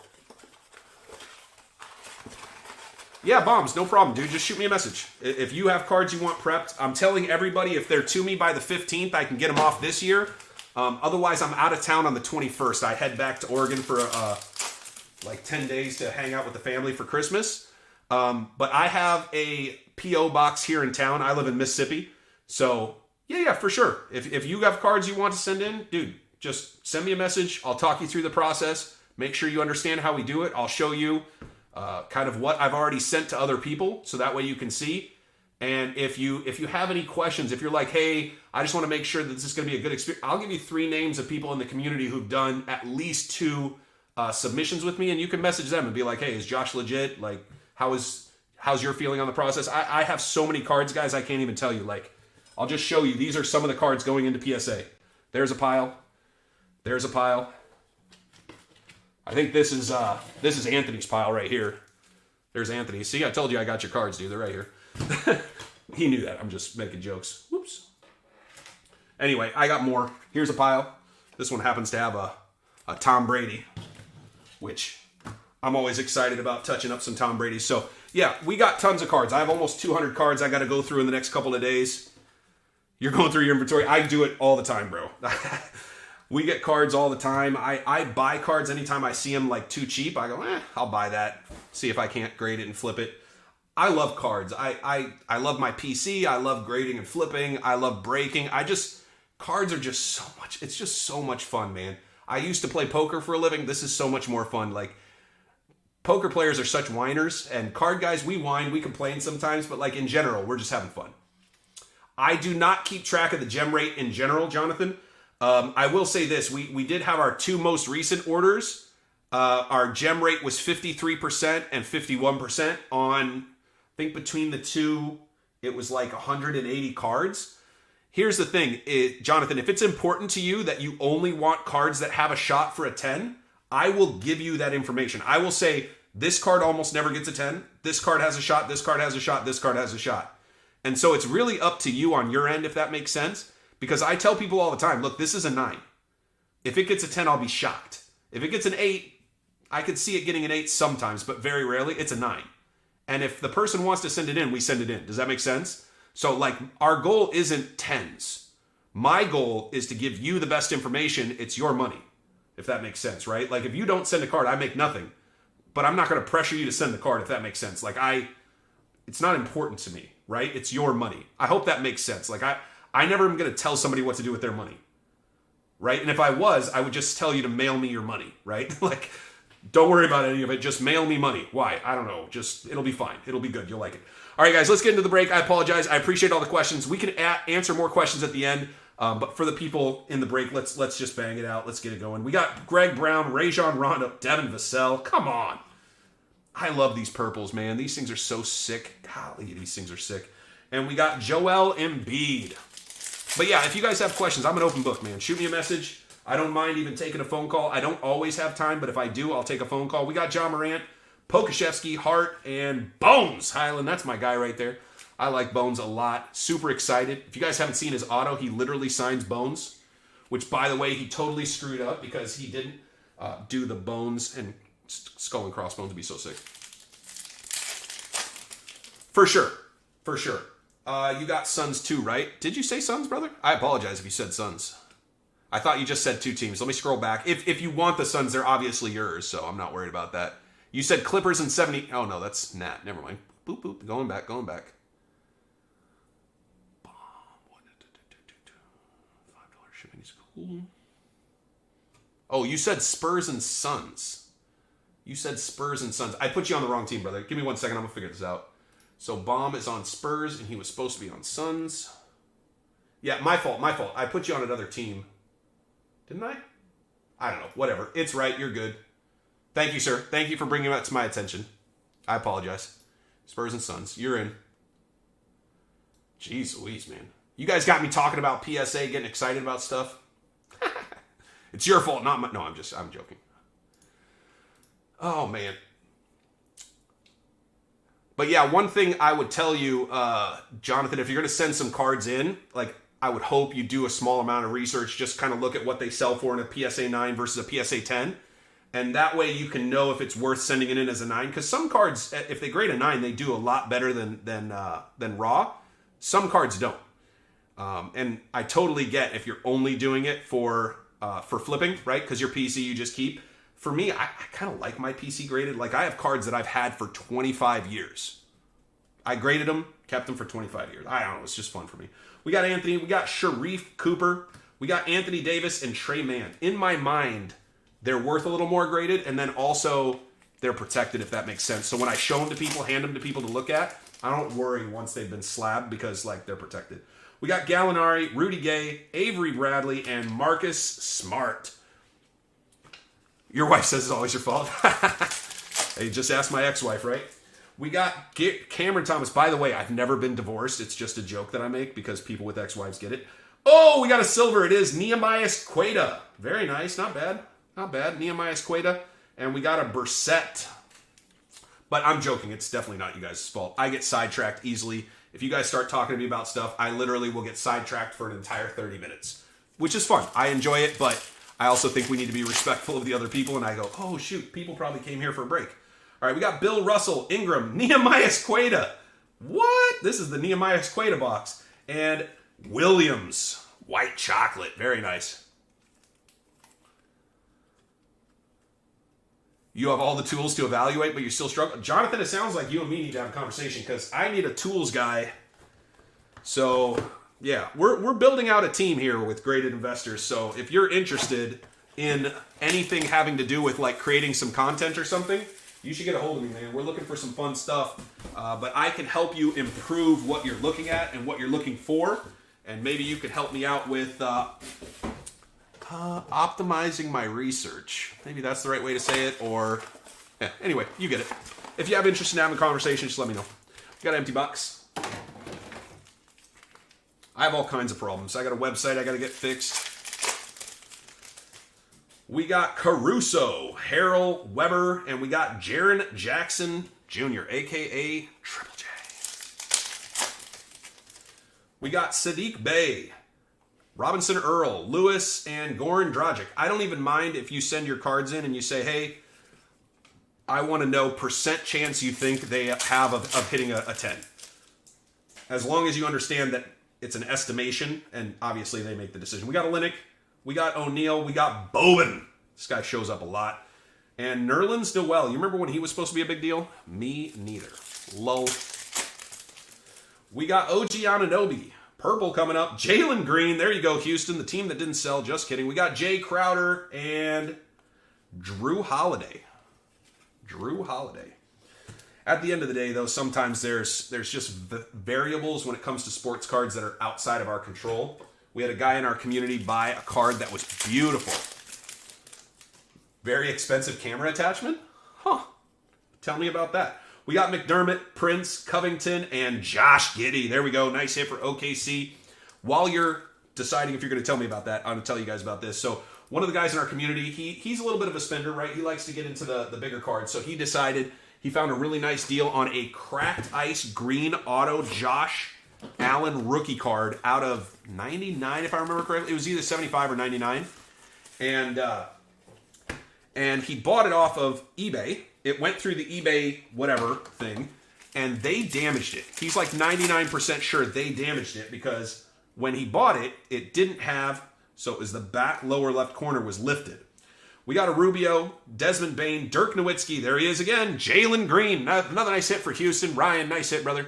yeah, bombs, no problem, dude. Just shoot me a message. If you have cards you want prepped, I'm telling everybody if they're to me by the 15th, I can get them off this year. Otherwise, I'm out of town on the 21st. I head back to Oregon for like 10 days to hang out with the family for Christmas. But I have a P.O. box here in town. I live in Mississippi. So, yeah, for sure. If you have cards you want to send in, dude, just send me a message. I'll talk you through the process. Make sure you understand how we do it. I'll show you kind of what I've already sent to other people, so that way you can see. And if you have any questions, if you're like, hey, I just want to make sure that this is going to be a good experience, I'll give you 3 names of people in the community who've done at least 2 submissions with me, and you can message them and be like, hey, is Josh legit? Like, how's your feeling on the process? I have so many cards, guys, I can't even tell you. Like, I'll just show you. These are some of the cards going into PSA. There's a pile. There's a pile. I think this is Anthony's pile right here. There's Anthony. See, I told you I got your cards, dude. They're right here. He knew that. I'm just making jokes. Whoops. Anyway, I got more. Here's a pile. This one happens to have a Tom Brady, which I'm always excited about touching up some Tom Brady. So, yeah, we got tons of cards. I have almost 200 cards I got to go through in the next couple of days. You're going through your inventory. I do it all the time, bro. We get cards all the time. I buy cards anytime I see them like too cheap. I go, I'll buy that. See if I can't grade it and flip it. I love cards. I love my PC. I love grading and flipping. I love breaking. Cards are just so much. It's just so much fun, man. I used to play poker for a living. This is so much more fun. Like, poker players are such whiners, and card guys, we whine, we complain sometimes, but like in general, we're just having fun. I do not keep track of the gem rate in general, Jonathan. I will say this. We did have our two most recent orders. Our gem rate was 53% and 51% on, I think between the two, it was like 180 cards. Here's the thing, Jonathan, if it's important to you that you only want cards that have a shot for a 10, I will give you that information. I will say, this card almost never gets a 10. This card has a shot, this card has a shot, this card has a shot. And so it's really up to you on your end, if that makes sense. Because I tell people all the time, look, this is a 9. If it gets a 10, I'll be shocked. If it gets an 8, I could see it getting an 8 sometimes, but very rarely. It's a 9. And if the person wants to send it in, we send it in. Does that make sense? So, like, our goal isn't 10s. My goal is to give you the best information. It's your money, if that makes sense, right? Like, if you don't send a card, I make nothing. But I'm not going to pressure you to send the card, if that makes sense. Like, it's not important to me, right? It's your money. I hope that makes sense. Like, I never am going to tell somebody what to do with their money, right? And if I was, I would just tell you to mail me your money, right? Like, don't worry about any of it. Just mail me money. Why? I don't know. It'll be fine. It'll be good. You'll like it. All right, guys, let's get into the break. I apologize. I appreciate all the questions. We can answer more questions at the end. But for the people in the break, let's just bang it out. Let's get it going. We got Greg Brown, Rajon Rondo, Devin Vassell. Come on. I love these purples, man. These things are so sick. Golly, these things are sick. And we got Joel Embiid. But yeah, if you guys have questions, I'm an open book, man. Shoot me a message. I don't mind even taking a phone call. I don't always have time, but if I do, I'll take a phone call. We got John Morant, Pokashevsky, Hart, and Bones Highland. That's my guy right there. I like Bones a lot. Super excited. If you guys haven't seen his auto, he literally signs Bones, which, by the way, he totally screwed up because he didn't do the Bones, and Skull and Crossbones would be so sick. For sure. For sure. You got Suns too, right? Did you say Suns, brother? I apologize if you said Suns. I thought you just said 2 teams. Let me scroll back. If you want the Suns, they're obviously yours, so I'm not worried about that. You said Clippers and 70. Oh, no, that's Nat. Never mind. Boop, boop. Going back. $5 shipping is cool. Oh, you said Spurs and Suns. I put you on the wrong team, brother. Give me 1 second. I'm going to figure this out. So Bomb is on Spurs, and he was supposed to be on Suns. Yeah, my fault. I put you on another team. Didn't I? I don't know. Whatever. It's right. You're good. Thank you, sir. Thank you for bringing that to my attention. I apologize. Spurs and Suns. You're in. Jeez Louise, man. You guys got me talking about PSA, getting excited about stuff. It's your fault, not my... No, I'm joking. Oh, man. But yeah, one thing I would tell you, Jonathan, if you're going to send some cards in, like, I would hope you do a small amount of research, just kind of look at what they sell for in a PSA 9 versus a PSA 10. And that way you can know if it's worth sending it in as a 9. Because some cards, if they grade a 9, they do a lot better than raw. Some cards don't. And I totally get if you're only doing it for flipping, right? Because your PC you just keep. For me, I kind of like my PC graded. Like, I have cards that I've had for 25 years. I graded them, kept them for 25 years. I don't know. It's just fun for me. We got Anthony. We got Sharif Cooper. We got Anthony Davis and Trey Mann. In my mind, they're worth a little more graded, and then also they're protected, if that makes sense. So when I show them to people, hand them to people to look at, I don't worry once they've been slabbed because, like, they're protected. We got Gallinari, Rudy Gay, Avery Bradley, and Marcus Smart. Your wife says it's always your fault. Hey, just ask my ex-wife, right? We got Cameron Thomas. By the way, I've never been divorced. It's just a joke that I make because people with ex-wives get it. Oh, we got a silver. It is Nehemiah Queta. Very nice. Not bad. Not bad. Nehemiah Queta. And we got a Brissett. But I'm joking. It's definitely not you guys' fault. I get sidetracked easily. If you guys start talking to me about stuff, I literally will get sidetracked for an entire 30 minutes. Which is fun. I enjoy it, but I also think we need to be respectful of the other people. And I go, oh, shoot. People probably came here for a break. All right, we got Bill Russell, Ingram, Nehemiah Queta. What? This is the Nehemiah Queta box. And Williams, white chocolate. Very nice. You have all the tools to evaluate, but you still struggle. Jonathan, it sounds like you and me need to have a conversation because I need a tools guy. So, yeah, we're building out a team here with Graded Investors. So if you're interested in anything having to do with like creating some content or something, you should get a hold of me, man. We're looking for some fun stuff, but I can help you improve what you're looking at and what you're looking for, and maybe you could help me out with optimizing my research. Maybe that's the right way to say it, or yeah, anyway, you get it. If you have interest in having a conversation, just let me know. Got an empty box. I have all kinds of problems. I got a website I got to get fixed. We got Caruso, Harold Weber, and we got Jaren Jackson Jr., a.k.a. Triple J. We got Sadiq Bey, Robinson Earl, Lewis, and Goran Dragic. I don't even mind if you send your cards in and you say, hey, I want to know percent chance you think they have of hitting a 10. As long as you understand that it's an estimation, and obviously they make the decision. We got Olynyk. We got O'Neal. We got Bowen. This guy shows up a lot. And Nerlens Noel. You remember when he was supposed to be a big deal? Me neither. Lull. We got OG Anunoby. Purple coming up. Jalen Green. There you go, Houston. The team that didn't sell. Just kidding. We got Jay Crowder and Drew Holiday. Drew Holiday. At the end of the day, though, sometimes there's just variables when it comes to sports cards that are outside of our control. We had a guy in our community buy a card that was beautiful. Very expensive camera attachment? Huh. Tell me about that. We got McDermott, Prince, Covington, and Josh Giddey. There we go. Nice hit for OKC. While you're deciding if you're going to tell me about that, I'm going to tell you guys about this. So one of the guys in our community, he's a little bit of a spender, right? He likes to get into the bigger cards. So he decided he found a really nice deal on a cracked ice green auto Josh Allen rookie card out of 99, if I remember correctly. It was either 75 or 99. And he bought it off of eBay. It went through the eBay whatever thing, and they damaged it. He's like 99% sure they damaged it because when he bought it, it didn't have, so it was the back lower left corner was lifted. We got a Rubio, Desmond Bain, Dirk Nowitzki. There he is again. Jalen Green. Another nice hit for Houston. Ryan, nice hit, brother.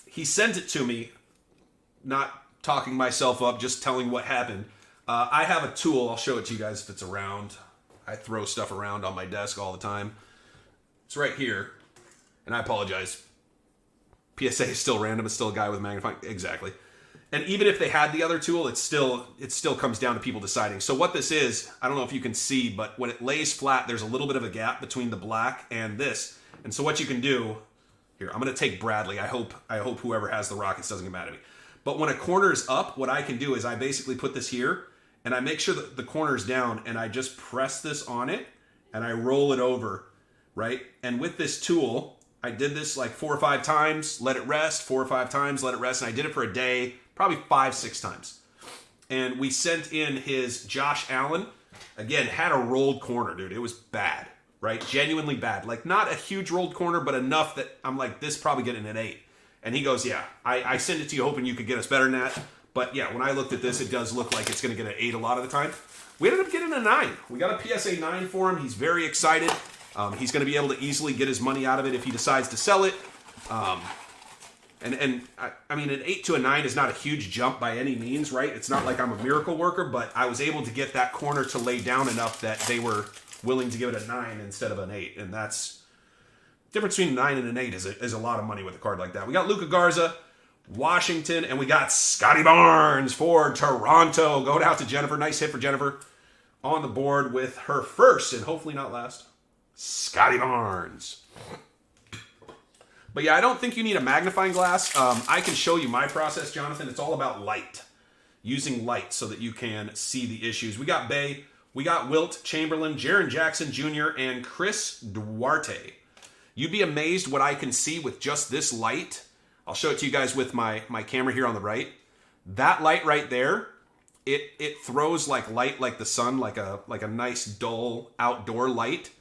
He sent it to me, not talking myself up, just telling what happened. I have a tool. I'll show it to you guys if it's around. I throw stuff around on my desk all the time. It's right here. And I apologize. PSA is still random. It's still a guy with magnifying. Exactly. And even if they had the other tool, it still comes down to people deciding. So what this is, I don't know if you can see, but when it lays flat, there's a little bit of a gap between the black and this. And so what you can do, here, I'm going to take Bradley. I hope whoever has the Rockets doesn't get mad at me. But when a corner is up, what I can do is I basically put this here, and I make sure that the corner is down, and I just press this on it, and I roll it over, right? And with this tool, I did this like 4 or 5 times, let it rest, 4 or 5 times, let it rest, and I did it for a day, probably 5-6 times. And we sent in his Josh Allen. Again, had a rolled corner, dude. It was bad, right? Genuinely bad. Like, not a huge rolled corner, but enough that I'm like, this is probably getting an 8. And he goes, yeah, I sent it to you hoping you could get us better than that. But yeah, when I looked at this, it does look like it's going to get an 8 a lot of the time. We ended up getting a 9. We got a PSA 9 for him. He's very excited. He's going to be able to easily get his money out of it if he decides to sell it. And I mean, an 8 to a 9 is not a huge jump by any means, right? It's not like I'm a miracle worker, but I was able to get that corner to lay down enough that they were willing to give it a 9 instead of an 8. And that's the difference between a 9 and an 8 is a lot of money with a card like that. We got Luka Garza, Washington, and we got Scotty Barnes for Toronto. Going out to Jennifer. Nice hit for Jennifer on the board with her first and hopefully not last. Scotty Barnes. But yeah, I don't think you need a magnifying glass. I can show you my process, Jonathan. It's all about light. Using light so that you can see the issues. We got Bay, we got Wilt Chamberlain, Jaren Jackson Jr., and Chris Duarte. You'd be amazed what I can see with just this light. I'll show it to you guys with my camera here on the right. That light right there, it throws like light like the sun, like a nice dull outdoor light.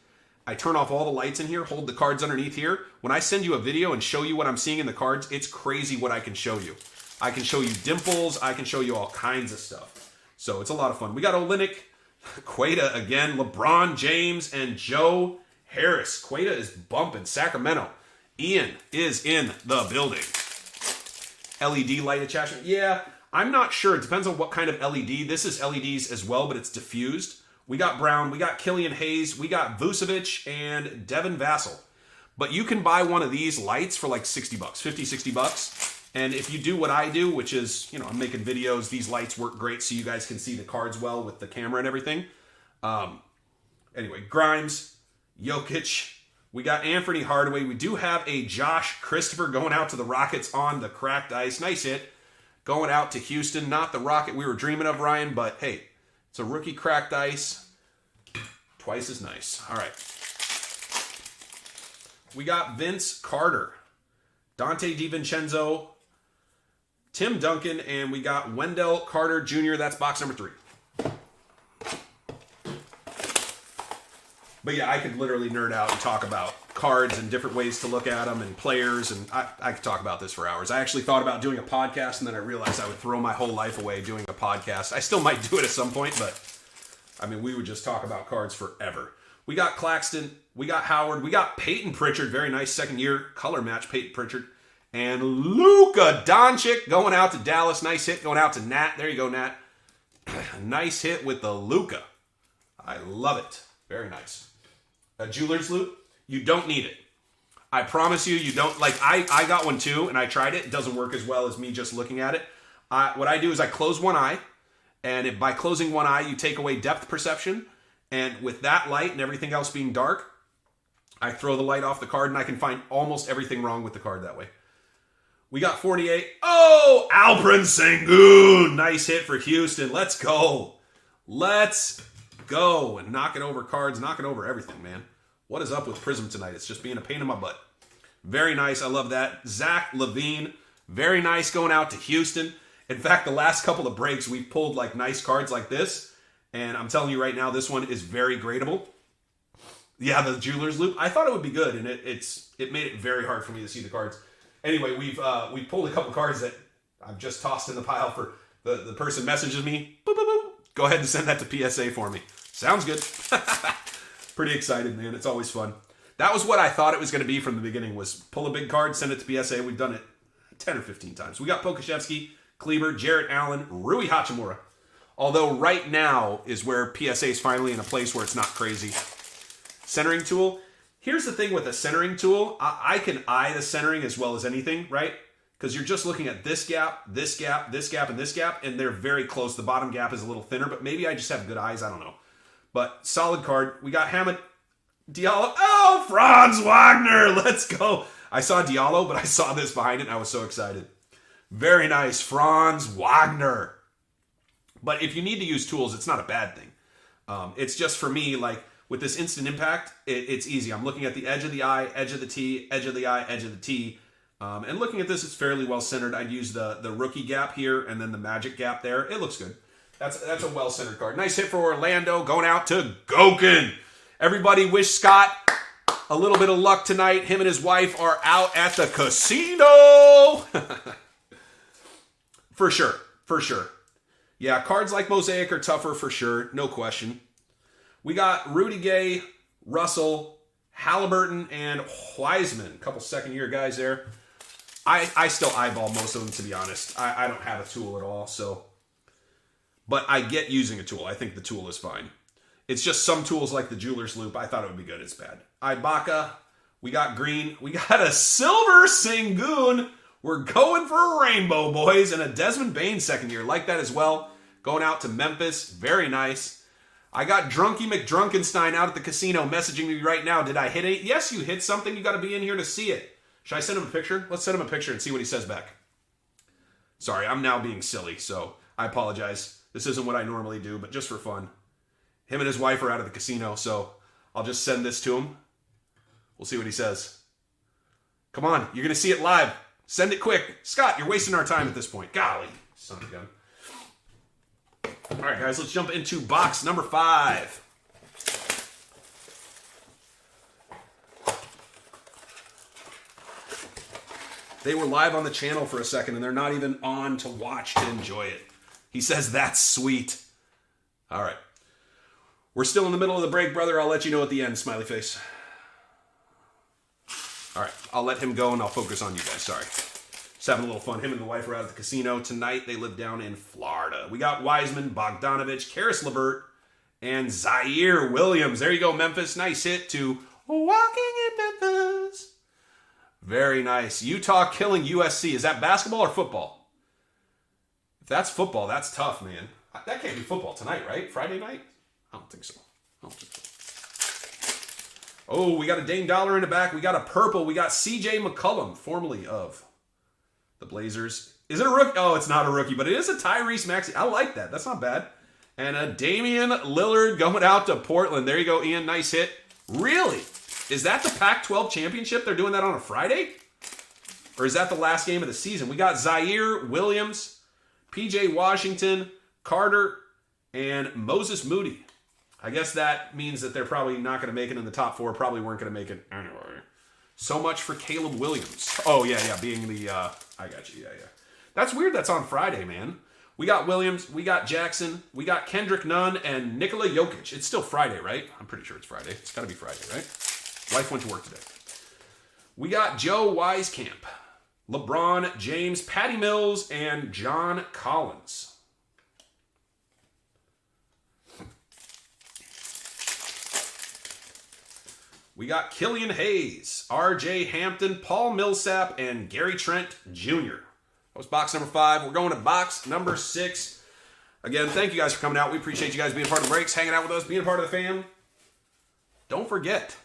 I turn off all the lights in here, hold the cards underneath here. When I send you a video and show you what I'm seeing in the cards, it's crazy what I can show you. I can show you dimples. I can show you all kinds of stuff. So it's a lot of fun. We got Olynyk, Queta again, LeBron James, and Joe Harris. Queta is bumping. Sacramento. Ian is in the building. LED light attachment. Yeah, I'm not sure. It depends on what kind of LED. This is LEDs as well, but it's diffused. We got Brown, we got Killian Hayes, we got Vucevic, and Devin Vassell. But you can buy one of these lights for like 60 bucks, 50, 60 bucks. And if you do what I do, which is, you know, I'm making videos, these lights work great so you guys can see the cards well with the camera and everything. Anyway, Grimes, Jokic, we got Anthony Hardaway. We do have a Josh Christopher going out to the Rockets on the cracked ice. Nice hit. Going out to Houston. Not the Rocket we were dreaming of, Ryan, but hey, it's a rookie cracked ice. Twice as nice. All right. We got Vince Carter, Dante DiVincenzo, Tim Duncan, and we got Wendell Carter Jr. That's box number 3. But yeah, I could literally nerd out and talk about cards and different ways to look at them and players, and I could talk about this for hours. I actually thought about doing a podcast, and then I realized I would throw my whole life away doing a podcast. I still might do it at some point, but I mean, we would just talk about cards forever. We got Claxton, we got Howard, we got Peyton Pritchard, very nice second year color match Peyton Pritchard, and Luka Doncic going out to Dallas. Nice hit going out to Nat. There you go, Nat. Nice hit with the Luka. I love it. Very nice. A jeweler's loop, you don't need it. I promise you, you don't. Like, I got one too, and I tried it. It doesn't work as well as me just looking at it. What I do is I close one eye, and if by closing one eye, you take away depth perception. And with that light and everything else being dark, I throw the light off the card, and I can find almost everything wrong with the card that way. We got 48. Oh, Alperen Sengun. Nice hit for Houston. Let's go. Let's go. And knocking over cards, knocking over everything, man. What is up with Prizm tonight? It's just being a pain in my butt. Very nice. I love that. Zach LaVine. Very nice going out to Houston. In fact, the last couple of breaks, we've pulled like nice cards like this. And I'm telling you right now, this one is very gradable. Yeah, the jeweler's loop. I thought it would be good, and it made it very hard for me to see the cards. Anyway, we've pulled a couple cards that I've just tossed in the pile for the person messages me. Boop, boop, boop. Go ahead and send that to PSA for me. Sounds good. Pretty excited, man. It's always fun. That was what I thought it was going to be from the beginning, was pull a big card, send it to PSA. We've done it 10 or 15 times. We got Pokashevsky, Kleber, Jarrett Allen, Rui Hachimura. Although right now is where PSA is finally in a place where it's not crazy. Centering tool. Here's the thing with a centering tool. I can eye the centering as well as anything, right? Because you're just looking at this gap, this gap, this gap, and this gap, and they're very close. The bottom gap is a little thinner, but maybe I just have good eyes. I don't know. But solid card. We got Hamid Diallo. Oh, Franz Wagner. Let's go. I saw Diallo, but I saw this behind it, and I was so excited. Very nice. Franz Wagner. But if you need to use tools, it's not a bad thing. It's just for me, like with this instant impact, it's easy. I'm looking at the edge of the eye, edge of the T, edge of the eye, edge of the T. And looking at this, it's fairly well centered. I'd use the rookie gap here and then the magic gap there. It looks good. That's a well-centered card. Nice hit for Orlando, going out to Gokin. Everybody wish Scott a little bit of luck tonight. Him and his wife are out at the casino. For sure. For sure. Yeah, cards like Mosaic are tougher for sure. No question. We got Rudy Gay, Russell, Halliburton, and Wiseman. A couple second-year guys there. I still eyeball most of them, to be honest. I don't have a tool at all, so... But I get using a tool. I think the tool is fine. It's just some tools like the jeweler's loop. I thought it would be good. It's bad. Ibaka. We got green. We got a silver Sengun. We're going for a rainbow, boys. And a Desmond Bain second year. Like that as well. Going out to Memphis. Very nice. I got Drunky McDrunkenstein out at the casino messaging me right now. Did I hit it? Yes, you hit something. You got to be in here to see it. Should I send him a picture? Let's send him a picture and see what he says back. Sorry, I'm now being silly, so I apologize. This isn't what I normally do, but just for fun. Him and his wife are out of the casino, so I'll just send this to him. We'll see what he says. Come on, you're going to see it live. Send it quick. Scott, you're wasting our time at this point. Golly, son of a gun. All right, guys, let's jump into box number 5. They were live on the channel for a second, and they're not even on to watch to enjoy it. He says, that's sweet. All right. We're still in the middle of the break, brother. I'll let you know at the end, smiley face. All right, I'll let him go and I'll focus on you guys. Sorry. Just having a little fun. Him and the wife are out at the casino tonight. They live down in Florida. We got Wiseman, Bogdanovich, Karis LeVert, and Zaire Williams. There you go, Memphis. Nice hit to Walking in Memphis. Very nice. Utah killing USC. Is that basketball or football? If that's football, that's tough, man. That can't be football tonight, right? Friday night? I don't think so. Oh, we got a Dame Dollar in the back. We got a purple. We got CJ McCollum, formerly of the Blazers. Is it a rookie? Oh, it's not a rookie, but it is a Tyrese Maxey. I like that. That's not bad. And a Damian Lillard going out to Portland. There you go, Ian. Nice hit. Really? Is that the Pac-12 championship? They're doing that on a Friday? Or is that the last game of the season? We got Zaire Williams, PJ Washington, Carter, and Moses Moody. I guess that means that they're probably not going to make it in the top 4. Probably weren't going to make it anyway. So much for Caleb Williams. Oh, yeah, being the... I got you, yeah. That's weird that's on Friday, man. We got Williams, we got Jackson, we got Kendrick Nunn, and Nikola Jokic. It's still Friday, right? I'm pretty sure it's Friday. It's got to be Friday, right? Wife went to work today. We got Joe Wieskamp, LeBron James, Patty Mills, and John Collins. We got Killian Hayes, R.J. Hampton, Paul Millsap, and Gary Trent Jr. That was box number 5. We're going to box number 6. Again, thank you guys for coming out. We appreciate you guys being part of the breaks, hanging out with us, being a part of the fam. Don't forget,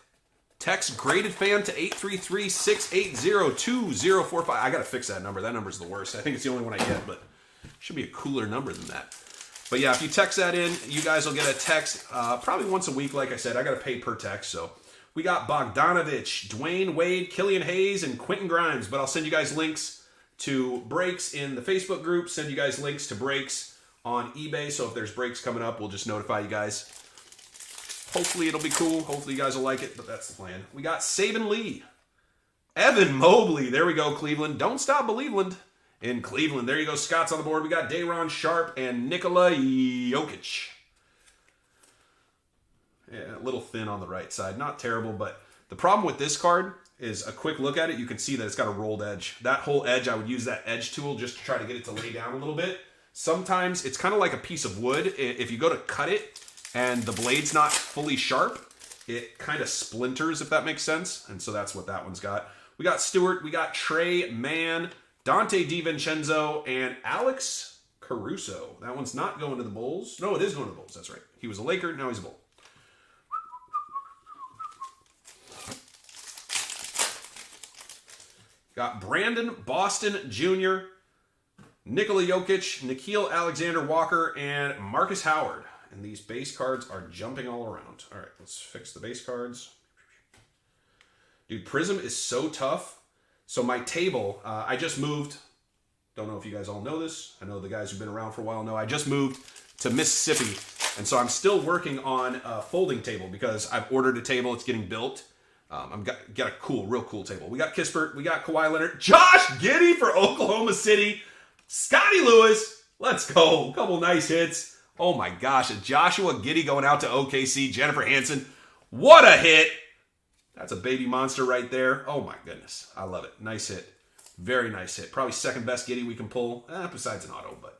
text graded fan to 833-680-2045. I got to fix that number. That number's the worst. I think it's the only one I get, but it should be a cooler number than that. But yeah, if you text that in, you guys will get a text probably once a week. Like I said, I got to pay per text, so... We got Bogdanovich, Dwayne Wade, Killian Hayes, and Quentin Grimes. But I'll send you guys links to breaks in the Facebook group. Send you guys links to breaks on eBay. So if there's breaks coming up, we'll just notify you guys. Hopefully it'll be cool. Hopefully you guys will like it, but that's the plan. We got Saban Lee. Evan Mobley. There we go, Cleveland. Don't stop Believeland in Cleveland. There you go, Scott's on the board. We got Day'Ron Sharp and Nikola Jokic. Yeah, a little thin on the right side. Not terrible, but the problem with this card is a quick look at it. You can see that it's got a rolled edge. That whole edge, I would use that edge tool just to try to get it to lay down a little bit. Sometimes it's kind of like a piece of wood. If you go to cut it and the blade's not fully sharp, it kind of splinters, if that makes sense. And so that's what that one's got. We got Stewart. We got Trey Mann, Dante DiVincenzo, and Alex Caruso. That one's not going to the Bulls. No, it is going to the Bulls. That's right. He was a Laker. Now he's a Bull. Got Brandon Boston Jr., Nikola Jokic, Nickeil Alexander-Walker, and Marcus Howard. And these base cards are jumping all around. All right, let's fix the base cards. Dude, Prizm is so tough. So my table, I just moved. Don't know if you guys all know this. I know the guys who've been around for a while know. I just moved to Mississippi. And so I'm still working on a folding table because I've ordered a table. It's getting built. I've got a real cool table. We got Kispert, we got Kawhi Leonard, Josh Giddey for Oklahoma City, Scotty Lewis, let's go. A couple nice hits. Oh my gosh, Joshua Giddey going out to OKC, Jennifer Hansen. What a hit. That's a baby monster right there. Oh my goodness, I love it. Nice hit. Very nice hit. Probably second best Giddey we can pull, besides an auto, but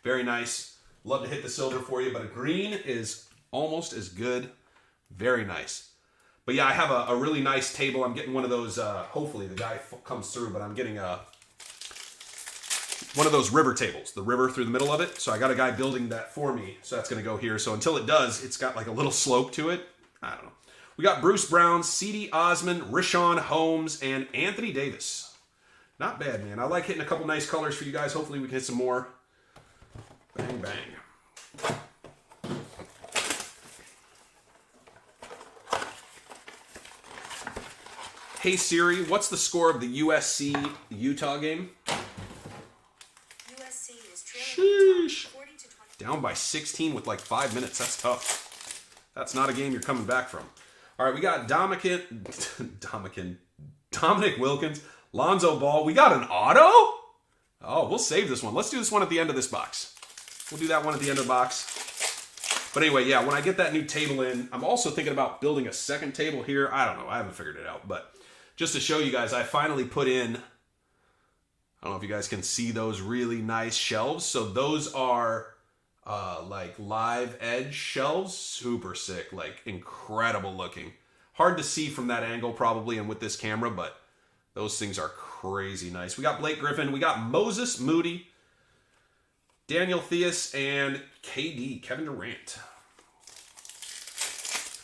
very nice. Love to hit the silver for you, but a green is almost as good. Very nice. But yeah, I have a really nice table. I'm getting one of those, hopefully the guy comes through, but I'm getting one of those river tables, the river through the middle of it. So I got a guy building that for me. So that's going to go here. So until it does, it's got like a little slope to it. I don't know. We got Bruce Brown, C.D. Osman, Richaun Holmes, and Anthony Davis. Not bad, man. I like hitting a couple nice colors for you guys. Hopefully we can hit some more. Bang, bang. Hey Siri, what's the score of the USC-Utah game? USC is trailing Sheesh. 40 to 20. Down by 16 with like 5 minutes. That's tough. That's not a game you're coming back from. All right, we got Dominic Wilkins, Lonzo Ball. We got an auto? Oh, we'll save this one. Let's do this one at the end of this box. We'll do that one at the end of the box. But anyway, yeah, when I get that new table in, I'm also thinking about building a second table here. I don't know. I haven't figured it out. But just to show you guys, I finally put in, I don't know if you guys can see those really nice shelves. So those are like live edge shelves. Super sick. Like incredible looking. Hard to see from that angle probably and with this camera, but those things are crazy nice. We got Blake Griffin. We got Moses Moody, Daniel Theus, and KD, Kevin Durant.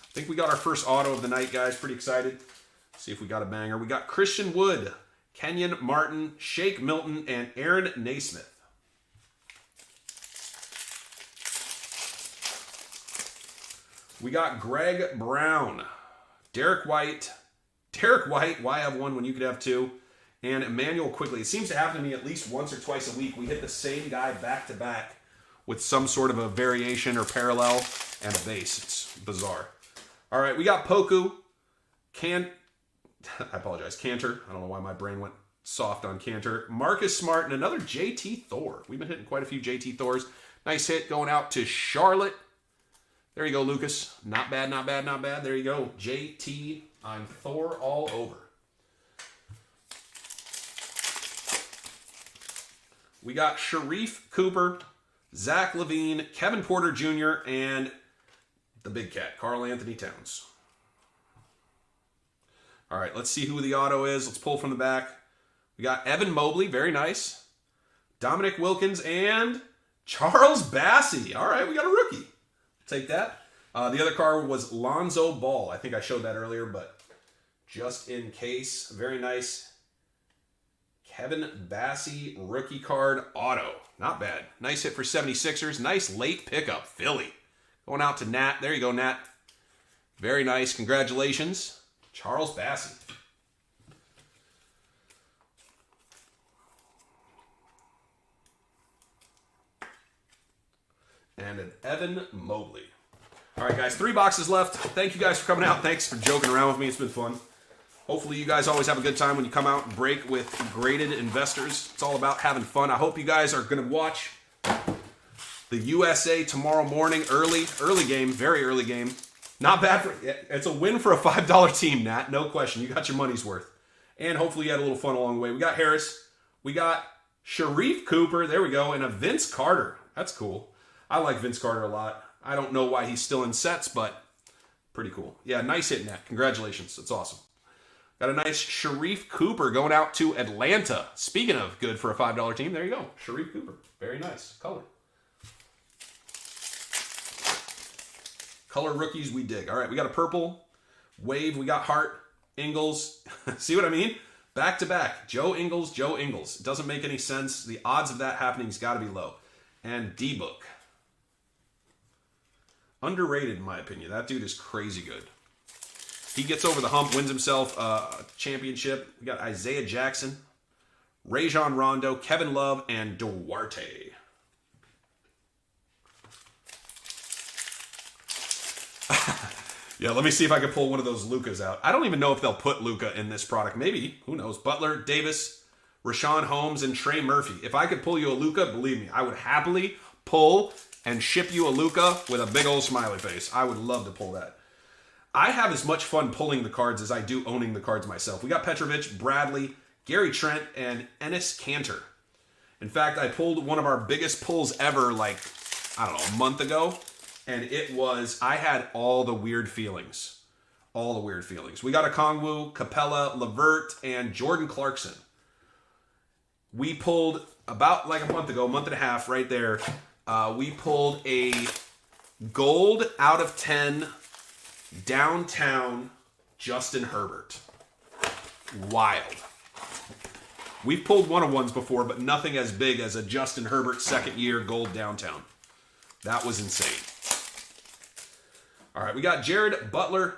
I think we got our first auto of the night, guys. Pretty excited. See if we got a banger. We got Christian Wood, Kenyon Martin, Shake Milton, and Aaron Naismith. We got Greg Brown, Derek White, why have one when you could have two? And Emmanuel Quigley. It seems to happen to me at least once or twice a week. We hit the same guy back to back with some sort of a variation or parallel and a base. It's bizarre. All right, we got Poku, Cantor. I don't know why my brain went soft on Cantor. Marcus Smart and another JT Thor. We've been hitting quite a few JT Thors. Nice hit going out to Charlotte. There you go, Lucas. Not bad, not bad, not bad. There you go. JT, I'm Thor all over. We got Sharif Cooper, Zach Levine, Kevin Porter Jr., and the big cat, Karl Anthony Towns. All right, let's see who the auto is. Let's pull from the back. We got Evan Mobley, very nice. Dominic Wilkins, and Charles Bassey. All right, we got a rookie. Take that. The other card was Lonzo Ball. I think I showed that earlier, but just in case. Very nice. Kevin Bassey rookie card auto. Not bad. Nice hit for 76ers. Nice late pickup. Philly. Going out to Nat. There you go, Nat. Very nice. Congratulations. Charles Bassey. And an Evan Mobley. All right, guys. 3 boxes left. Thank you guys for coming out. Thanks for joking around with me. It's been fun. Hopefully you guys always have a good time when you come out and break with Graded Investors. It's all about having fun. I hope you guys are going to watch the USA tomorrow morning. Early game. Very early game. Not bad. It's a win for a $5 team, Nat. No question. You got your money's worth. And hopefully you had a little fun along the way. We got Harris. We got Sharif Cooper. There we go. And a Vince Carter. That's cool. I like Vince Carter a lot. I don't know why he's still in sets, but pretty cool. Yeah, nice hit, Nat. Congratulations. That's awesome. Got a nice Sharif Cooper going out to Atlanta. Speaking of good for a $5 team, there you go. Sharif Cooper. Very nice. Color. Color rookies we dig. All right, we got a purple. Wave. We got Hart. Ingles. See what I mean? Back to back. Joe Ingles. It doesn't make any sense. The odds of that happening's got to be low. And D-Book. Underrated, in my opinion. That dude is crazy good. He gets over the hump, wins himself a championship. We got Isaiah Jackson, Rajon Rondo, Kevin Love, and Duarte. Yeah, let me see if I can pull one of those Lukas out. I don't even know if they'll put Luka in this product. Maybe. Who knows? Butler, Davis, Rashawn Holmes, and Trey Murphy. If I could pull you a Luka, believe me, I would happily pull and ship you a Luka with a big old smiley face. I would love to pull that. I have as much fun pulling the cards as I do owning the cards myself. We got Petrovic, Bradley, Gary Trent, and Enes Kanter. In fact, I pulled one of our biggest pulls ever, like, I don't know, a month ago. And it was, I had all the weird feelings. All the weird feelings. We got a Kongwu, Capella, Levert, and Jordan Clarkson. We pulled about like a month ago, a month and a half right there. We pulled a gold out of 10 downtown Justin Herbert. Wild. We've pulled one-of-ones before, but nothing as big as a Justin Herbert second year gold downtown. That was insane. All right, we got Jared Butler,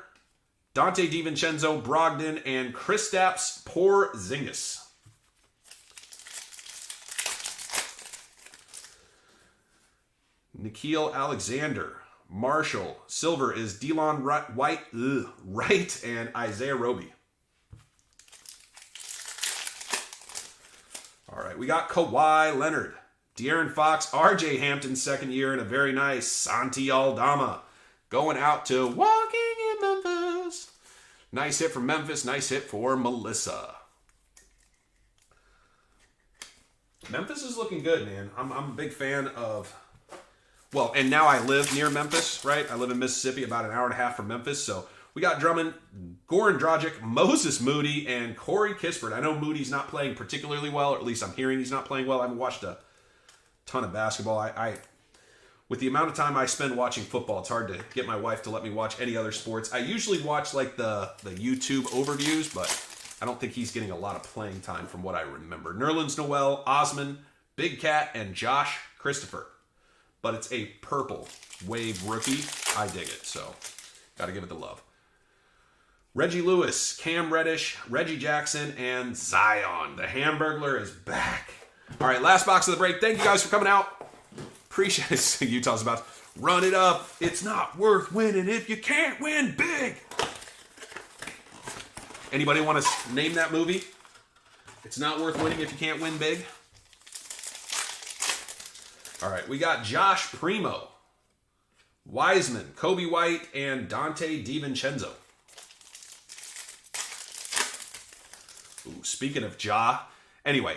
Dante DiVincenzo, Brogdon, and Kristaps Porzingis. Nikhil Alexander, Marshall. Silver is Delon Wright, and Isaiah Roby. All right, we got Kawhi Leonard, De'Aaron Fox, R.J. Hampton's second year, and a very nice Santi Aldama going out to Walking in Memphis. Nice hit from Memphis. Nice hit for Melissa. Memphis is looking good, man. I'm a big fan of... Well, and now I live near Memphis, right? I live in Mississippi, about an hour and a half from Memphis. So we got Drummond, Goran Dragic, Moses Moody, and Corey Kispert. I know Moody's not playing particularly well, or at least I'm hearing he's not playing well. I haven't watched a ton of basketball. I with the amount of time I spend watching football, it's hard to get my wife to let me watch any other sports. I usually watch like the YouTube overviews, but I don't think he's getting a lot of playing time from what I remember. Nerlens Noel, Osman, Big Cat, and Josh Christopher. But it's a purple wave rookie. I dig it, so got to give it the love. Reggie Lewis, Cam Reddish, Reggie Jackson, and Zion. The Hamburglar is back. All right, last box of the break. Thank you guys for coming out. Appreciate it. Utah's about to run it up. It's not worth winning if you can't win big. Anybody want to name that movie? It's not worth winning if you can't win big. All right, we got Josh Primo, Wiseman, Kobe White, and Dante DiVincenzo. Ooh, speaking of Ja, anyway,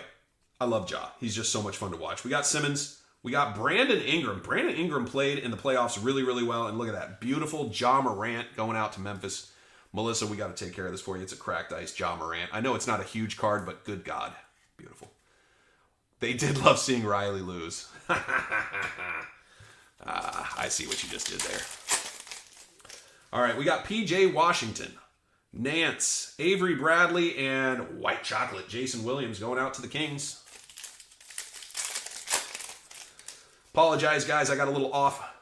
I love Ja. He's just so much fun to watch. We got Simmons. We got Brandon Ingram. Brandon Ingram played in the playoffs really, really well. And look at that. Beautiful Ja Morant going out to Memphis. Melissa, we got to take care of this for you. It's a cracked ice Ja Morant. I know it's not a huge card, but good God. Beautiful. They did love seeing Riley lose. I see what you just did there. All right, we got P.J. Washington, Nance, Avery Bradley, and White Chocolate, Jason Williams going out to the Kings. Apologize, guys. I got a little off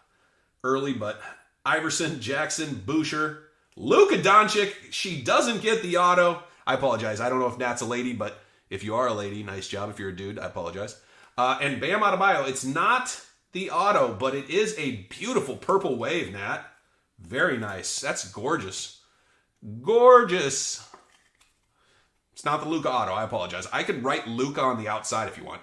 early, but Iverson, Jackson, Boucher, Luka Doncic. She doesn't get the auto. I apologize. I don't know if Nat's a lady, but if you are a lady, nice job. If you're a dude, I apologize. And Bam Adebayo. It's not the auto, but it is a beautiful purple wave, Nat. Very nice. That's gorgeous. Gorgeous. It's not the Luka auto. I apologize. I could write Luka on the outside if you want.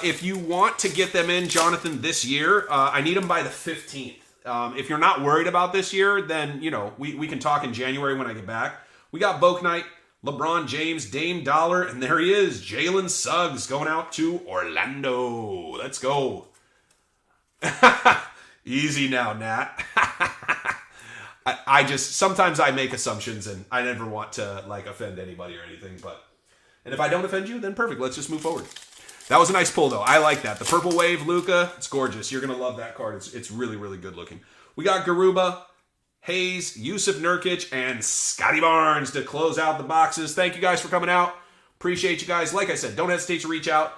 If you want to get them in, Jonathan, this year, I need them by the 15th. If you're not worried about this year, then, you know, we can talk in January when I get back. We got Boak Knight, LeBron James, Dame Dollar, and there he is, Jalen Suggs going out to Orlando. Let's go. Easy now, Nat. I just, sometimes I make assumptions, and I never want to, like, offend anybody or anything, and if I don't offend you, then perfect. Let's just move forward. That was a nice pull, though. I like that. The Purple Wave, Luka, it's gorgeous. You're going to love that card. It's really, really good looking. We got Garuba, Hayes, Yusuf Nurkic, and Scotty Barnes to close out the boxes. Thank you guys for coming out. Appreciate you guys. Like I said, don't hesitate to reach out.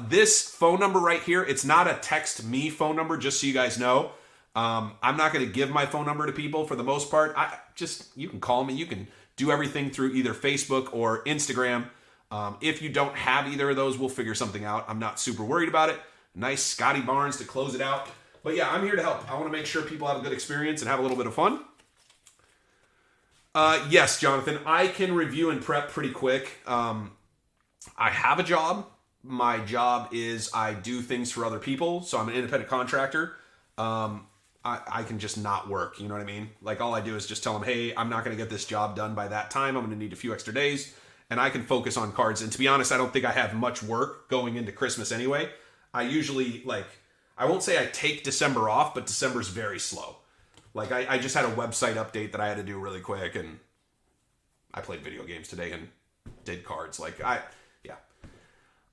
This phone number right here, it's not a text me phone number, just so you guys know. I'm not going to give my phone number to people for the most part. You can call me. You can do everything through either Facebook or Instagram. If you don't have either of those, we'll figure something out. I'm not super worried about it. Nice Scotty Barnes to close it out. But yeah, I'm here to help. I want to make sure people have a good experience and have a little bit of fun. Yes, Jonathan, I can review and prep pretty quick. I have a job. My job is I do things for other people. So I'm an independent contractor. I can just not work. You know what I mean? Like all I do is just tell them, hey, I'm not going to get this job done by that time. I'm going to need a few extra days. And I can focus on cards. And to be honest, I don't think I have much work going into Christmas anyway. I usually, I won't say I take December off, but December's very slow. Like, I just had a website update that I had to do really quick, and I played video games today and did cards.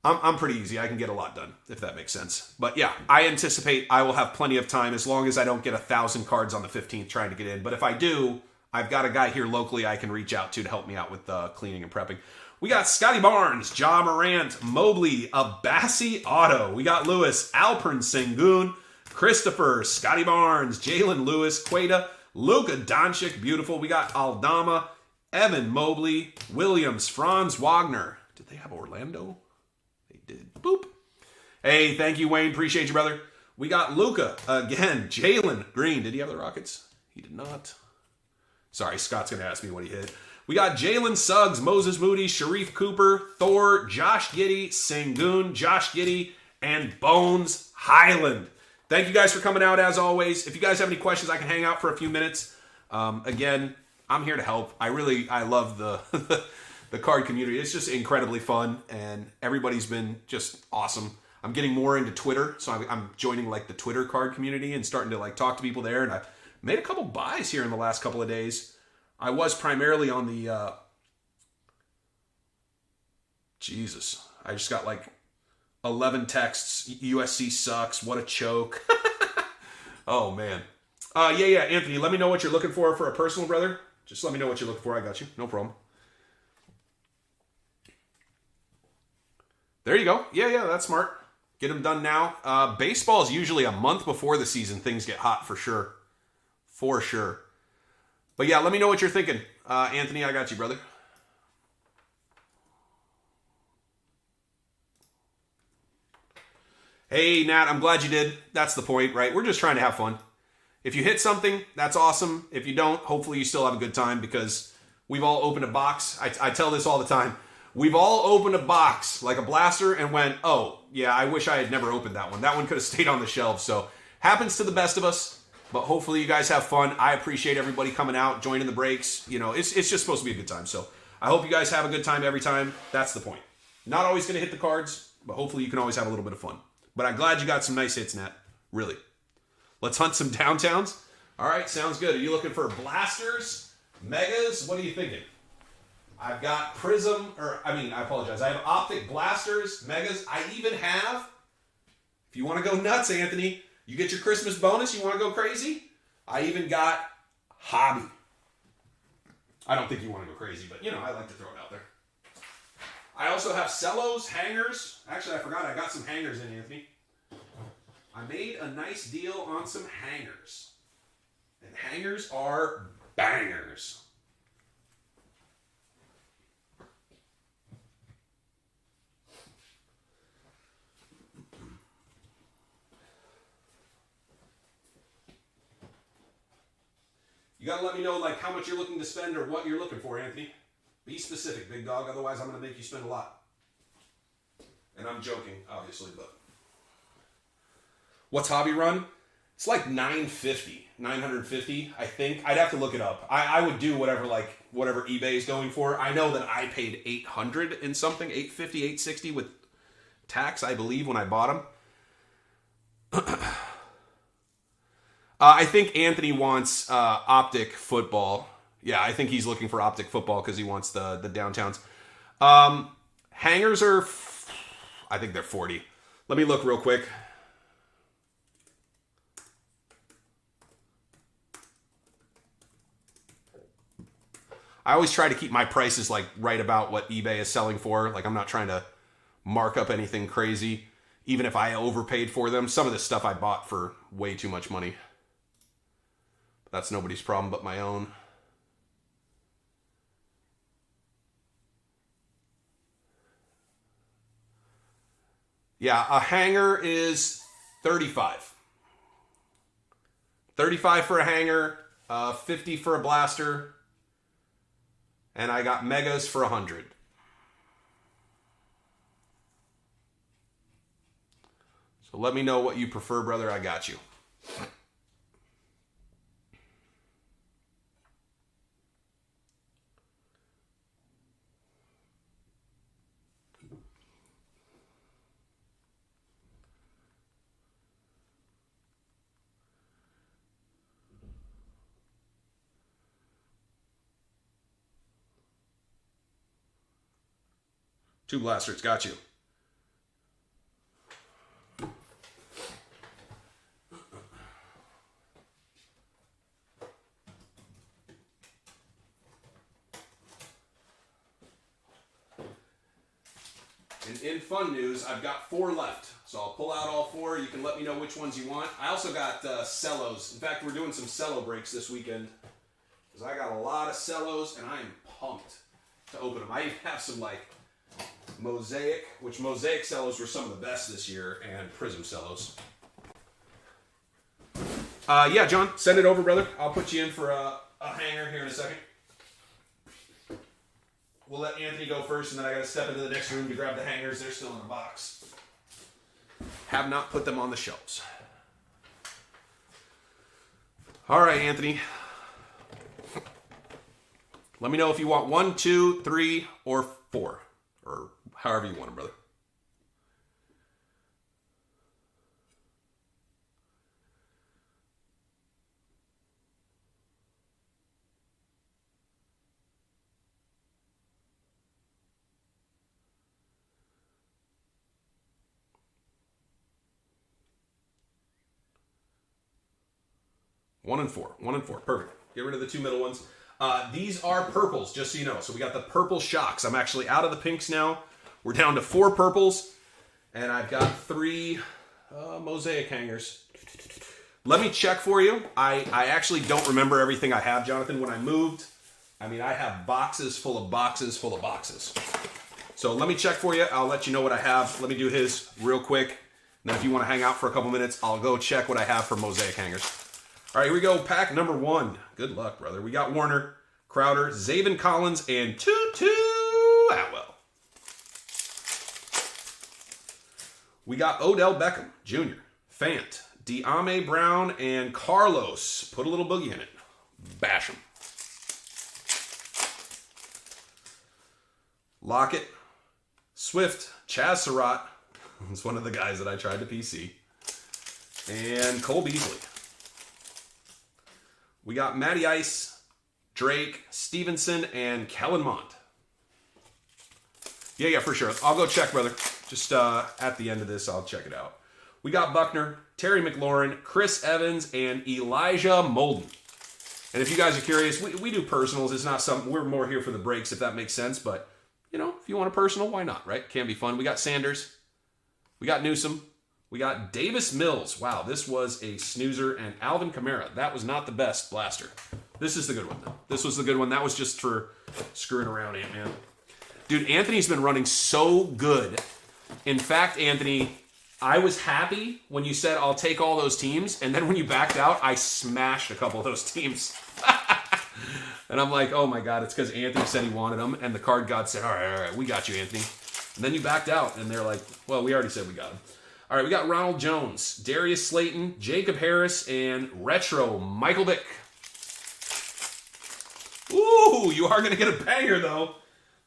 I'm pretty easy. I can get a lot done, if that makes sense. But yeah, I anticipate I will have plenty of time as long as I don't get 1,000 cards on the 15th trying to get in. But if I do, I've got a guy here locally I can reach out to help me out with cleaning and prepping. We got Scotty Barnes, Ja Morant, Mobley, Abassi Auto. We got Lewis, Alpern Sengun, Christopher, Scotty Barnes, Jalen Lewis, Queta, Luka Doncic, beautiful. We got Aldama, Evan Mobley, Williams, Franz Wagner. Did they have Orlando? They did. Boop. Hey, thank you, Wayne. Appreciate you, brother. We got Luka again. Jalen Green. Did he have the Rockets? He did not. Sorry, Scott's going to ask me what he hit. We got Jalen Suggs, Moses Moody, Sharif Cooper, Thor, Josh Giddey, Sengun, Josh Giddey, and Bones Highland. Thank you guys for coming out as always. If you guys have any questions, I can hang out for a few minutes. Again, I'm here to help. I love the the card community. It's just incredibly fun, and everybody's been just awesome. I'm getting more into Twitter, so I'm joining like the Twitter card community and starting to like talk to people there. And I made a couple buys here in the last couple of days. I was primarily on the Jesus. I just got like 11 texts. USC sucks. What a choke. Oh man. Yeah, Anthony, let me know what you're looking for a personal, brother. Just let me know what you're looking for. I got you. No problem. There you go. Yeah, that's smart. Get them done now. Baseball is usually a month before the season. Things get hot for sure. For sure. But yeah, let me know what you're thinking. Anthony, I got you, brother. Hey, Nat, I'm glad you did. That's the point, right? We're just trying to have fun. If you hit something, that's awesome. If you don't, hopefully you still have a good time because we've all opened a box. I tell this all the time. We've all opened a box like a blaster and went, oh, yeah, I wish I had never opened that one. That one could have stayed on the shelf. So happens to the best of us. But hopefully you guys have fun. I appreciate everybody coming out, joining the breaks. You know, it's just supposed to be a good time. So I hope you guys have a good time every time. That's the point. Not always going to hit the cards, but hopefully you can always have a little bit of fun. But I'm glad you got some nice hits, Nat. Really. Let's hunt some downtowns. All right, sounds good. Are you looking for blasters, megas? What are you thinking? I've got Prizm, I apologize. I have optic blasters, megas. I even have, if you want to go nuts, Anthony, you get your Christmas bonus, you want to go crazy? I even got hobby. I don't think you want to go crazy, but you know, I like to throw it out there. I also have cellos, hangers. Actually, I forgot I got some hangers in, Anthony. I made a nice deal on some hangers. And hangers are bangers. You gotta let me know like how much you're looking to spend or what you're looking for, Anthony. Be specific, big dog. Otherwise, I'm gonna make you spend a lot. And I'm joking, obviously, but what's hobby run? It's like $950, I think. I'd have to look it up. I would do whatever eBay is going for. I know that I paid $800 and something, $850, $860 with tax, I believe, when I bought them. I think Anthony wants optic football. Yeah, I think he's looking for optic football because he wants the downtowns. Hangers are, I think they're 40. Let me look real quick. I always try to keep my prices like right about what eBay is selling for. Like I'm not trying to mark up anything crazy, even if I overpaid for them. Some of this stuff I bought for way too much money. That's nobody's problem but my own. Yeah, a hanger is 35. 35 for a hanger, 50 for a blaster, and I got megas for 100. So let me know what you prefer, brother. I got you. Two blasters, got you. And in fun news, I've got 4 left. So I'll pull out all 4. You can let me know which ones you want. I also got cellos. In fact, we're doing some cello breaks this weekend. Because I got a lot of cellos, and I am pumped to open them. I even have some like Mosaic, which Mosaic cellos were some of the best this year, and Prizm cellos. Yeah, John, send it over, brother. I'll put you in for a hanger here in a second. We'll let Anthony go first, and then I got to step into the next room to grab the hangers. They're still in the box. Have not put them on the shelves. All right, Anthony. Let me know if you want 1, 2, 3, or 4. Or however you want them, brother. One and four. Perfect. Get rid of the 2 middle ones. These are purples, just so you know. So we got the purple shocks. I'm actually out of the pinks now. We're down to 4 purples. And I've got 3 mosaic hangers. Let me check for you. I actually don't remember everything I have, Jonathan, when I moved. I mean, I have boxes full of boxes full of boxes. So let me check for you. I'll let you know what I have. Let me do his real quick. And then if you want to hang out for a couple minutes, I'll go check what I have for mosaic hangers. All right, here we go. Pack number 1. Good luck, brother. We got Warner, Crowder, Zaven Collins, and Tutu Atwell. We got Odell Beckham Jr., Fant, De'Ame Brown, and Carlos. Put a little boogie in it. Bash him. Lockett, Swift, Chaz Surratt. It's one of the guys that I tried to PC. And Cole Beasley. We got Matty Ice, Drake, Stevenson, and Kellen Mond. Yeah, for sure. I'll go check, brother. Just at the end of this, I'll check it out. We got Buckner, Terry McLaurin, Chris Evans, and Elijah Molden. And if you guys are curious, we do personals. It's not something, we're more here for the breaks, if that makes sense. But, you know, if you want a personal, why not, right? Can be fun. We got Sanders. We got Newsom. We got Davis Mills. Wow, this was a snoozer. And Alvin Kamara. That was not the best blaster. This is the good one, though. This was the good one. That was just for screwing around, Ant-Man. Dude, Anthony's been running so good. In fact, Anthony, I was happy when you said, I'll take all those teams. And then when you backed out, I smashed a couple of those teams. And I'm like, oh my God, it's because Anthony said he wanted them. And the card god said, all right, we got you, Anthony. And then you backed out. And they're like, well, we already said we got him. All right, we got Ronald Jones, Darius Slayton, Jacob Harris, and Retro Michael Vick. Ooh, you are going to get a banger, though.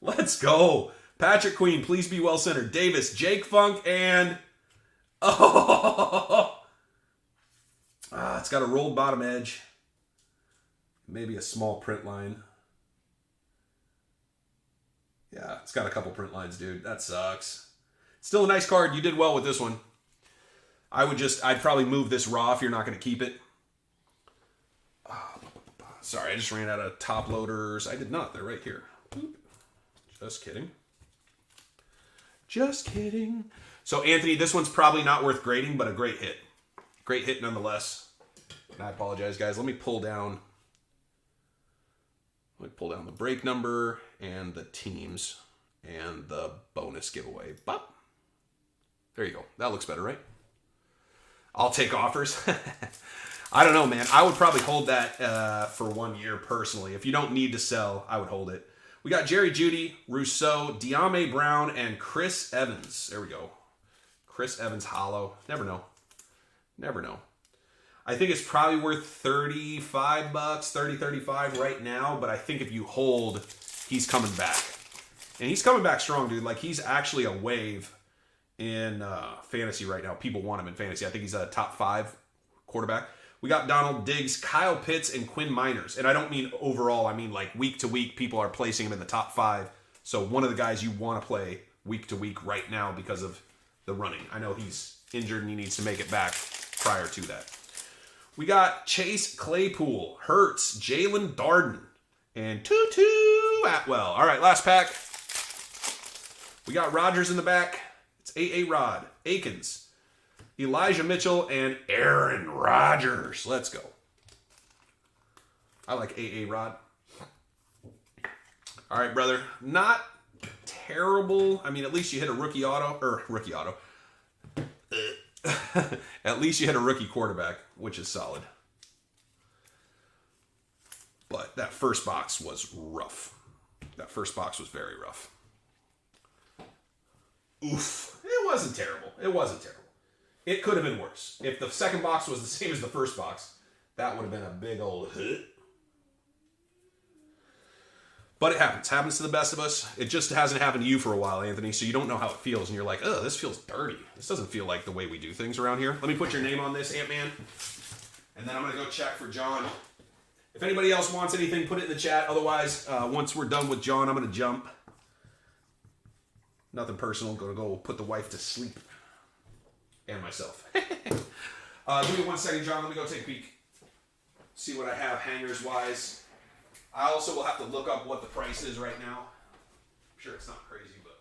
Let's go. Patrick Queen, please be well centered. Davis, Jake Funk, and... it's got a rolled bottom edge. Maybe a small print line. Yeah, it's got a couple print lines, dude. That sucks. Still a nice card. You did well with this one. I'd probably move this raw if you're not going to keep it. Sorry, I just ran out of top loaders. I did not. They're right here. Just kidding. Just kidding. So, Anthony, this one's probably not worth grading, but a great hit. Great hit nonetheless. And I apologize, guys. Let me pull down the break number and the teams and the bonus giveaway. Bop. There you go. That looks better, right? I'll take offers. I don't know, man. I would probably hold that for 1 year personally. If you don't need to sell, I would hold it. We got Jerry Jeudy, Rousseau, De'Ame Brown, and Chris Evans. There we go. Chris Evans hollow. Never know. Never know. I think it's probably worth $35, $35 right now. But I think if you hold, he's coming back. And he's coming back strong, dude. Like, he's actually a wave in fantasy right now. People want him in fantasy. I think he's a top 5 quarterback. We got Donald Diggs, Kyle Pitts, and Quinn Miners. And I don't mean overall. I mean, like, week to week, people are placing him in the top 5. So one of the guys you want to play week to week right now because of the running. I know he's injured and he needs to make it back prior to that. We got Chase Claypool, Hurts, Jalen Darden, and Tutu Atwell. All right, last pack. We got Rodgers in the back. It's A.A. Rod, Akins, Elijah Mitchell, and Aaron Rodgers. Let's go. I like A.A. Rod. All right, brother. Not terrible. I mean, at least you hit a rookie auto. At least you hit a rookie quarterback, which is solid. But that first box was rough. That first box was very rough. Oof. It wasn't terrible. It wasn't terrible. It could have been worse. If the second box was the same as the first box, that would have been a big old hit. But it happens. Happens to the best of us. It just hasn't happened to you for a while, Anthony, so you don't know how it feels, and you're like, oh, this feels dirty. This doesn't feel like the way we do things around here. Let me put your name on this, Ant-Man, and then I'm going to go check for John. If anybody else wants anything, put it in the chat. Otherwise, once we're done with John, I'm going to jump. Nothing personal. Going to go put the wife to sleep. And myself. Give me 1 second, John. Let me go take a peek. See what I have hangers-wise. I also will have to look up what the price is right now. I'm sure it's not crazy, but...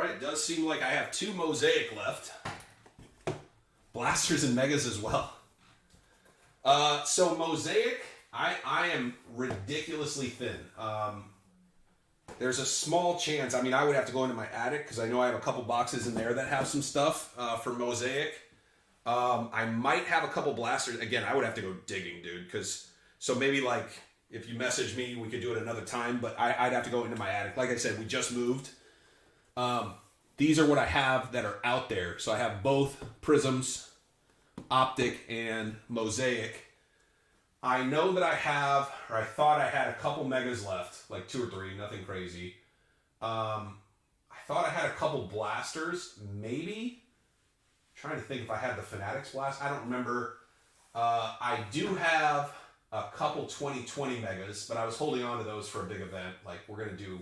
It does seem like I have 2 Mosaic left. Blasters and Megas as well. So Mosaic, I am ridiculously thin. There's a small chance, I mean, I would have to go into my attic because I know I have a couple boxes in there that have some stuff for Mosaic. I might have a couple blasters. Again, I would have to go digging, dude, because, so maybe like, if you message me, we could do it another time, but I'd have to go into my attic. Like I said, we just moved. These are what I have that are out there. So I have both Prizms, Optic, and Mosaic. I know that I have, or I thought I had a couple Megas left, like 2 or 3, nothing crazy. I thought I had a couple Blasters, maybe. I'm trying to think if I had the Fanatics Blast. I don't remember. I do have a couple 2020 Megas, but I was holding on to those for a big event. Like, we're going to do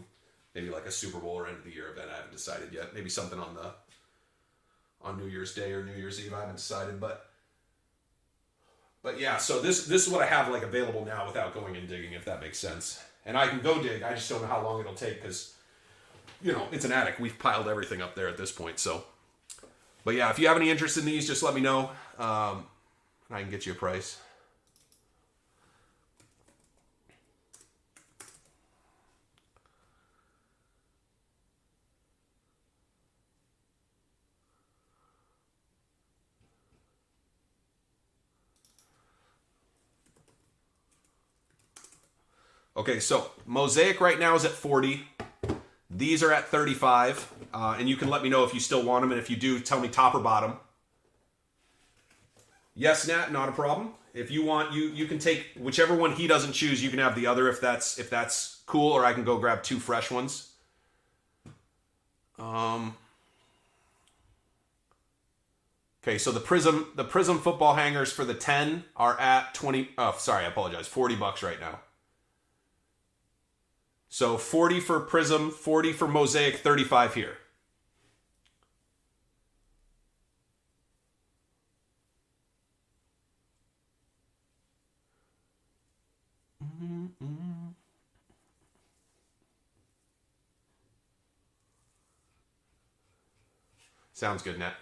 maybe like a Super Bowl or end of the year event. I haven't decided yet. Maybe something on New Year's Day or New Year's Eve. I haven't decided, but yeah. So this is what I have like available now without going and digging, if that makes sense. And I can go dig. I just don't know how long it'll take because, you know, it's an attic. We've piled everything up there at this point. So, but yeah, if you have any interest in these, just let me know. And I can get you a price. Okay, so Mosaic right now is at 40. These are at 35. And you can let me know if you still want them. And if you do, tell me top or bottom. Yes, Nat, not a problem. If you want, you can take whichever one he doesn't choose. You can have the other if that's cool, or I can go grab 2 fresh ones. Okay, so the Prizm football hangers for the 10 are at 20. Oh, sorry, I apologize. $40 right now. So 40 for Prizm, 40 for Mosaic, 35 here. Sounds good, Nat.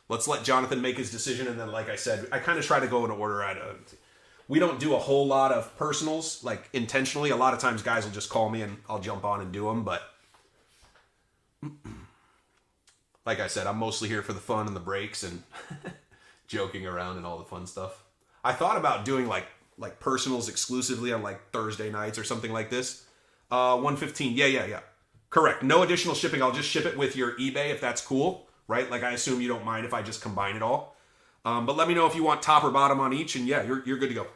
Let's let Jonathan make his decision, and then, like I said, I kind of try to go in order. We don't do a whole lot of personals, like, intentionally. A lot of times guys will just call me, and I'll jump on and do them, but like I said, I'm mostly here for the fun and the breaks and joking around and all the fun stuff. I thought about doing, like personals exclusively on, like, Thursday nights or something like this. 115, yeah. Correct. No additional shipping. I'll just ship it with your eBay if that's cool. Right? Like, I assume you don't mind if I just combine it all. But let me know if you want top or bottom on each, and yeah, you're good to go.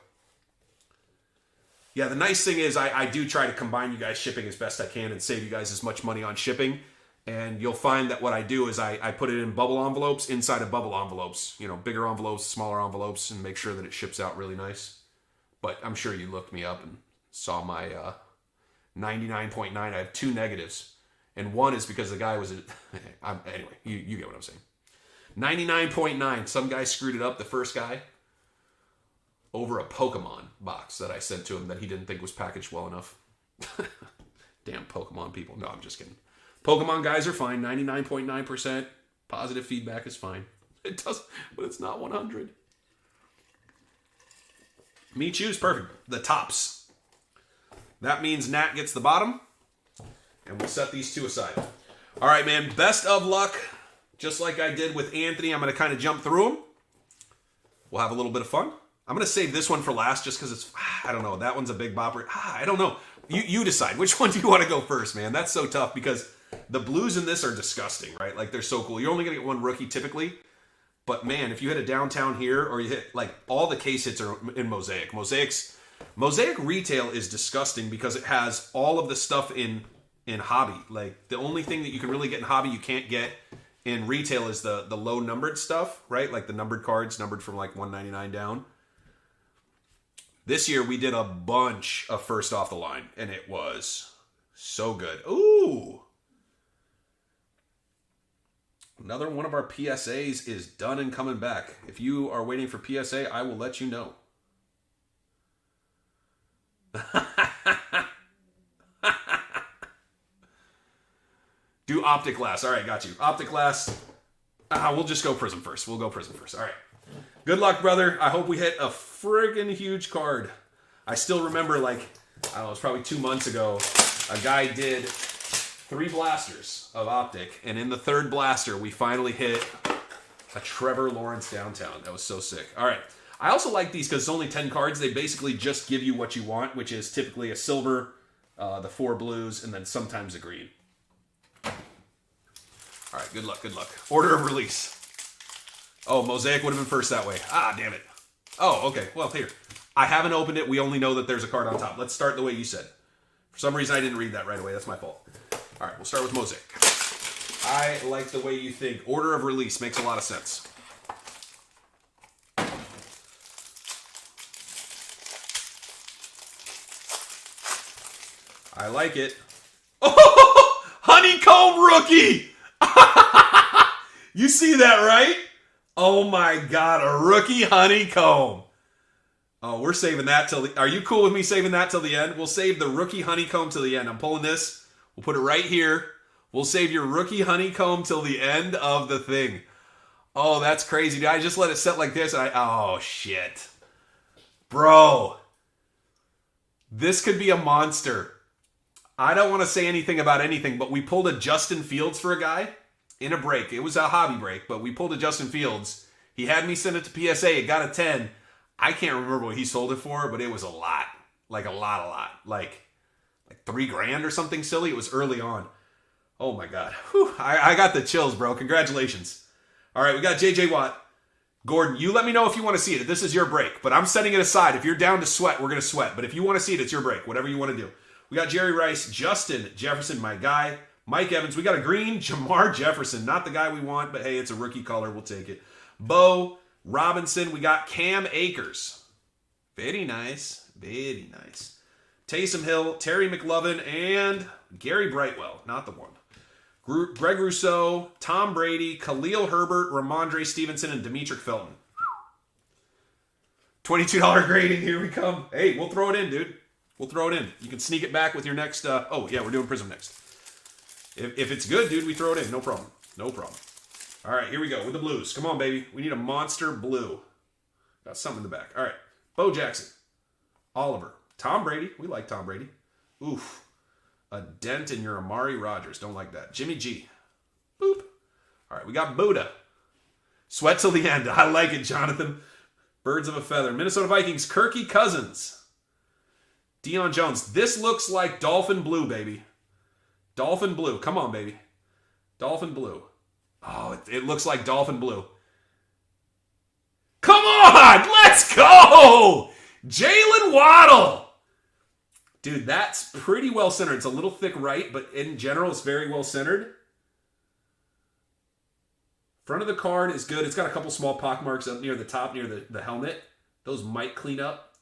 Yeah, the nice thing is I do try to combine you guys shipping as best I can and save you guys as much money on shipping. And you'll find that what I do is I put it in bubble envelopes inside of bubble envelopes. You know, bigger envelopes, smaller envelopes, and make sure that it ships out really nice. But I'm sure you looked me up and saw my 99.9. I have 2 negatives. And one is because the guy was... anyway, you get what I'm saying. 99.9. Some guy screwed it up, the first guy, over a Pokemon box that I sent to him that he didn't think was packaged well enough. Damn Pokemon people. No, I'm just kidding. Pokemon guys are fine. 99.9% positive feedback is fine. It does, but it's not 100. Me choose perfect. The tops. That means Nat gets the bottom. And we'll set these 2 aside. All right, man. Best of luck. Just like I did with Anthony, I'm going to kind of jump through them. We'll have a little bit of fun. I'm going to save this one for last just because it's, I don't know. That one's a big bopper. I don't know. You decide. Which one do you want to go first, man? That's so tough because the blues in this are disgusting, right? Like, they're so cool. You're only going to get one rookie typically. But, man, if you hit a downtown here or you hit, like, all the case hits are in Mosaic. Mosaic retail is disgusting because it has all of the stuff in hobby. Like, the only thing that you can really get in hobby you can't get in retail is the low numbered stuff, right? Like the numbered cards, numbered from like 199 down. This year we did a bunch of first off the line, and it was so good. Ooh! Another one of our PSAs is done and coming back. If you are waiting for PSA, I will let you know. Do optic glass. All right, got you. Optic glass. We'll just go Prizm first. We'll go Prizm first. All right. Good luck, brother. I hope we hit a friggin' huge card. I still remember, like, I don't know, it was probably 2 months ago, a guy did 3 blasters of optic, and in the 3rd blaster, we finally hit a Trevor Lawrence downtown. That was so sick. All right. I also like these because it's only 10 cards. They basically just give you what you want, which is typically a silver, the 4 blues, and then sometimes a green. All right, good luck, good luck. Order of release. Oh, Mosaic would have been first that way. Damn it. Oh, okay. Well, here. I haven't opened it. We only know that there's a card on top. Let's start the way you said. For some reason, I didn't read that right away. That's my fault. All right, we'll start with Mosaic. I like the way you think. Order of release makes a lot of sense. I like it. Oh, honeycomb rookie! You see that, right? Oh my God, a rookie honeycomb. Oh, we're saving that till the... Are you cool with me saving that till the end? We'll save the rookie honeycomb till the end. I'm pulling this. We'll put it right here. We'll save your rookie honeycomb till the end of the thing. Oh, that's crazy, dude. I just let it set like this. And oh, shit. Bro. This could be a monster. I don't want to say anything about anything, but we pulled a Justin Fields for a guy in a break. It was a hobby break, but we pulled a Justin Fields. He had me send it to PSA. It got a 10. I can't remember what he sold it for, but it was a lot. Like a lot. Like $3,000 or something silly. It was early on. Oh my God. Whew. I got the chills, bro. Congratulations. All right, we got JJ Watt. Gordon, you let me know if you want to see it. This is your break, but I'm setting it aside. If you're down to sweat, we're going to sweat. But if you want to see it, it's your break. Whatever you want to do. We got Jerry Rice, Justin Jefferson, my guy. Mike Evans. We got a green Jamar Jefferson. Not the guy we want, but hey, it's a rookie color. We'll take it. Bo Robinson. We got Cam Akers. Very nice. Very nice. Taysom Hill, Terry McLovin, and Gary Brightwell. Not the one. Greg Rousseau, Tom Brady, Khalil Herbert, Ramondre Stevenson, and Demetric Felton. $22 grading. Here we come. Hey, we'll throw it in, dude. We'll throw it in. You can sneak it back with your next... oh, yeah, we're doing Prizm next. If it's good, dude, we throw it in. No problem. No problem. All right, here we go with the blues. Come on, baby. We need a monster blue. Got something in the back. All right. Bo Jackson. Oliver. Tom Brady. We like Tom Brady. Oof. A dent in your Amari Rodgers. Don't like that. Jimmy G. Boop. All right, we got Buddha. Sweat till the end. I like it, Jonathan. Birds of a feather. Minnesota Vikings. Kirky Cousins. Deion Jones. This looks like Dolphin Blue, baby. Dolphin Blue. Come on, baby. Dolphin Blue. Oh, it looks like Dolphin Blue. Come on! Let's go! Jalen Waddle! Dude, that's pretty well centered. It's a little thick right, but in general, it's very well centered. Front of the card is good. It's got a couple small pock marks up near the top, near the helmet. Those might clean up.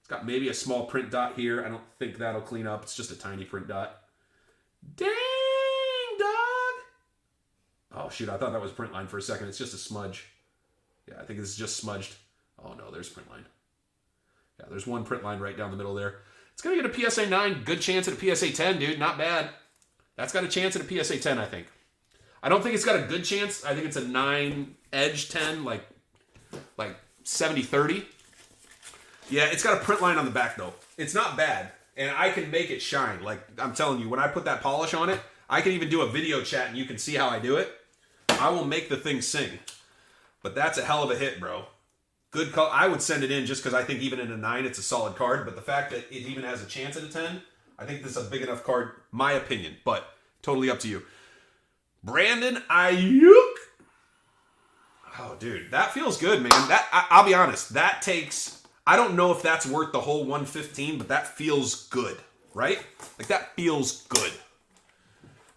It's got maybe a small print dot here. I don't think that'll clean up. It's just a tiny print dot. Dang, dog! Oh, shoot. I thought that was print line for a second. It's just a smudge. Yeah, I think it's just smudged. Oh, no, there's print line. Yeah, there's one print line right down the middle there. It's going to get a PSA 9. Good chance at a PSA 10, dude. Not bad. That's got a chance at a PSA 10, I think. I don't think it's got a good chance. I think it's a 9 edge 10, like 70-30. Yeah, it's got a print line on the back, though. It's not bad. And I can make it shine. Like, I'm telling you, when I put that polish on it, I can even do a video chat and you can see how I do it. I will make the thing sing. But that's a hell of a hit, bro. Good call. I would send it in just because I think even in a 9, it's a solid card. But the fact that it even has a chance at a 10, I think this is a big enough card, my opinion. But totally up to you. Brandon Ayuk. Oh, dude, that feels good, man. I'll be honest. That takes, I don't know if that's worth the whole 115, but that feels good, right? Like, that feels good.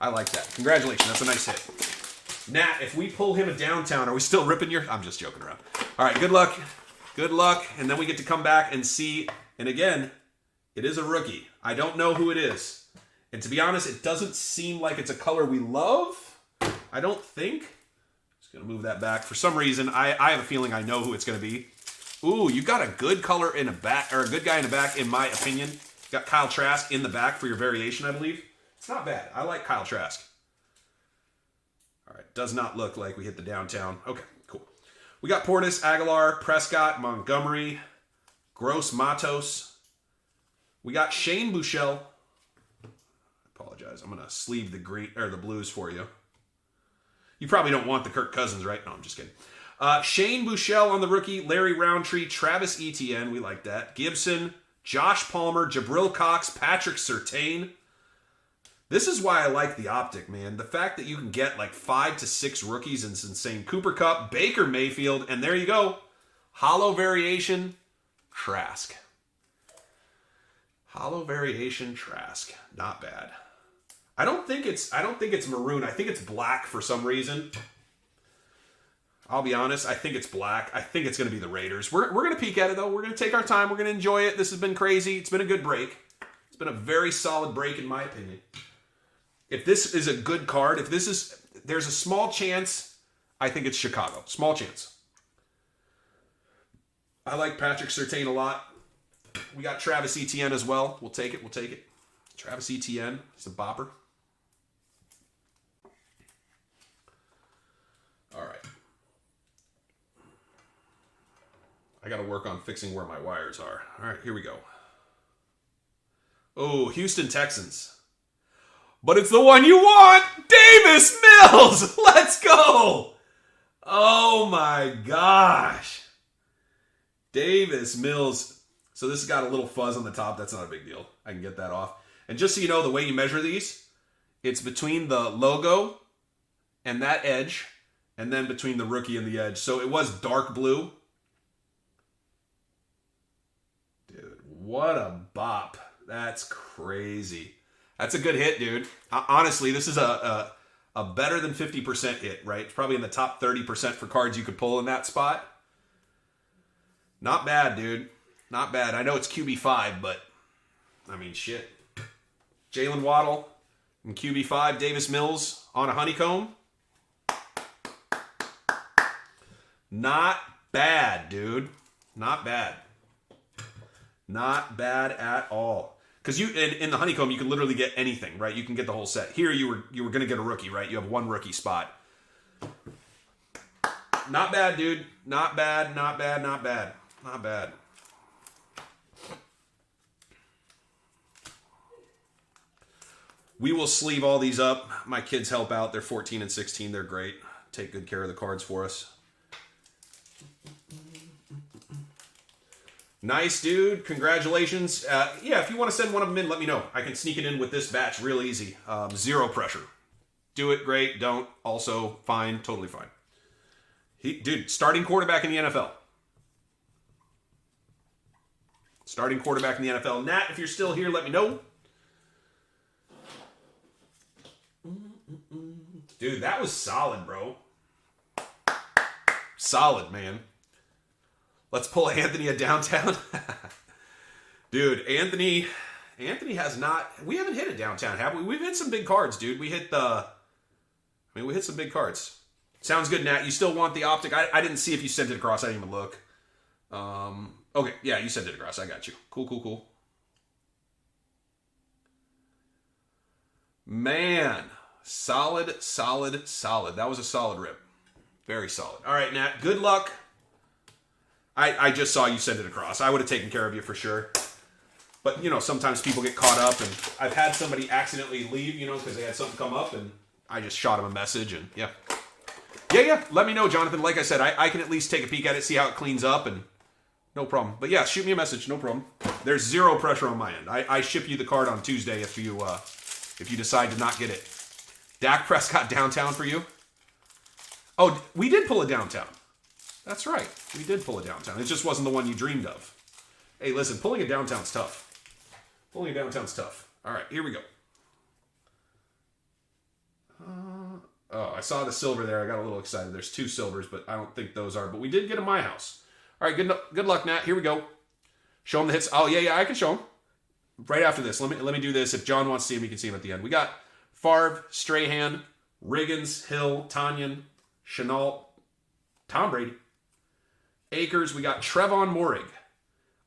I like that. Congratulations. That's a nice hit. Nat, if we pull him a downtown, are we still ripping your... I'm just joking around. All right, good luck. Good luck. And then we get to come back and see. And again, it is a rookie. I don't know who it is. And to be honest, it doesn't seem like it's a color we love. I don't think. Just going to move that back. For some reason, I have a feeling I know who it's going to be. Ooh, you got a good color in the back, or a good guy in the back, in my opinion. You got Kyle Trask in the back for your variation, I believe. It's not bad. I like Kyle Trask. All right, does not look like we hit the downtown. Okay, cool. We got Portis, Aguilar, Prescott, Montgomery, Gross Matos. We got Shane Buechele. Apologize. I'm going to sleeve the green or the blues for you. You probably don't want the Kirk Cousins, right? No, I'm just kidding. Shane Buechele on the rookie, Larry Roundtree, Travis Etienne, we like that. Gibson, Josh Palmer, Jabril Cox, Patrick Surtain. This is why I like the optic, man. The fact that you can get like 5 to 6 rookies is insane. Cooper Kupp, Baker Mayfield, and there you go. Hollow variation, Trask. Hollow variation, Trask. Not bad. I don't think it's maroon. I think it's black for some reason. I'll be honest. I think it's black. I think it's going to be the Raiders. We're going to peek at it, though. We're going to take our time. We're going to enjoy it. This has been crazy. It's been a good break. It's been a very solid break, in my opinion. If this is a good card, there's a small chance, I think it's Chicago. Small chance. I like Patrick Surtain a lot. We got Travis Etienne as well. We'll take it. We'll take it. Travis Etienne. He's a bopper. All right. I got to work on fixing where my wires are. All right, here we go. Oh, Houston Texans. But it's the one you want! Davis Mills! Let's go! Oh my gosh. Davis Mills. So this has got a little fuzz on the top. That's not a big deal. I can get that off. And just so you know, the way you measure these, it's between the logo and that edge, and then between the rookie and the edge. So it was dark blue. Dude, what a bop. That's crazy. That's a good hit, dude. Honestly, this is a better than 50% hit, right? It's probably in the top 30% for cards you could pull in that spot. Not bad, dude. Not bad. I know it's QB5, but, I mean, shit. Jalen Waddle and QB5, Davis Mills on a honeycomb. Not bad, dude. Not bad. Not bad at all. Because in the honeycomb, you can literally get anything, right? You can get the whole set. Here, you were going to get a rookie, right? You have one rookie spot. Not bad, dude. Not bad, not bad, not bad. Not bad. We will sleeve all these up. My kids help out. They're 14 and 16. They're great. Take good care of the cards for us. Nice, dude. Congratulations. Yeah, if you want to send one of them in, let me know. I can sneak it in with this batch real easy. Zero pressure. Do it, great. Don't, also fine. Totally fine. Dude, starting quarterback in the NFL. Starting quarterback in the NFL. Nat, if you're still here, let me know. Dude, that was solid, bro. Solid, man. Let's pull Anthony at downtown. Dude, Anthony has not... We haven't hit it downtown, have we? We've hit some big cards, dude. We hit some big cards. Sounds good, Nat. You still want the optic? I didn't see if you sent it across. I didn't even look. Okay, yeah, you sent it across. I got you. Cool. Man, solid. That was a solid rip. Very solid. All right, Nat, good luck. I just saw you send it across. I would have taken care of you for sure. But, sometimes people get caught up, and I've had somebody accidentally leave, because they had something come up, and I just shot them a message, and yeah. Yeah, let me know, Jonathan. Like I said, I can at least take a peek at it, see how it cleans up, and no problem. But yeah, shoot me a message, no problem. There's zero pressure on my end. I ship you the card on Tuesday if you decide to not get it. Dak Prescott downtown for you? Oh, we did pull a downtown. That's right. We did pull a downtown. It just wasn't the one you dreamed of. Hey, listen, pulling a downtown's tough. All right, here we go. Oh, I saw the silver there. I got a little excited. There's 2 silvers, but I don't think those are. But we did get a My House. All right, good luck, Nat. Here we go. Show him the hits. Oh, yeah, I can show him. Right after this. Let me do this. If John wants to see him, he can see him at the end. We got Favre, Strahan, Riggins, Hill, Tanyan, Chenault, Tom Brady, Akers. We got Trevon Moehrig,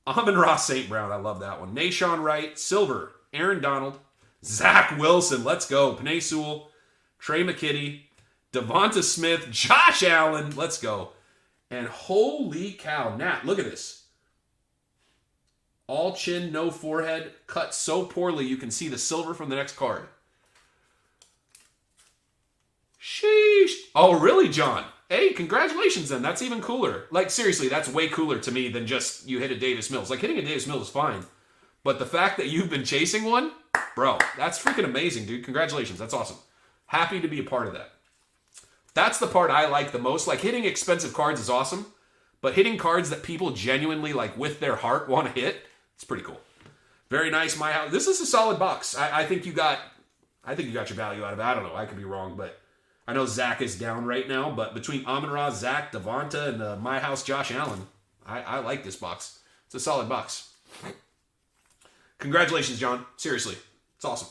Amon-Ra St. Brown. I love that one. Nashawn Wright, Silver, Aaron Donald, Zach Wilson. Let's go. Penei Sewell, Trey McKitty, Devonta Smith, Josh Allen. Let's go. And holy cow, Nat, look at this. All chin, no forehead, cut so poorly you can see the silver from the next card. Sheesh. Oh, really, John? Hey, congratulations then. That's even cooler. Like, seriously, that's way cooler to me than just you hit a Davis Mills. Like, hitting a Davis Mills is fine. But the fact that you've been chasing one, bro, that's freaking amazing, dude. Congratulations. That's awesome. Happy to be a part of that. That's the part I like the most. Like, hitting expensive cards is awesome. But hitting cards that people genuinely, like, with their heart want to hit, it's pretty cool. Very nice, My House. This is a solid box. I think you got your value out of it. I don't know. I could be wrong, but I know Zach is down right now, but between Amon-Ra, Zach, Devonta, and My House, Josh Allen, I like this box. It's a solid box. Congratulations, John. Seriously. It's awesome.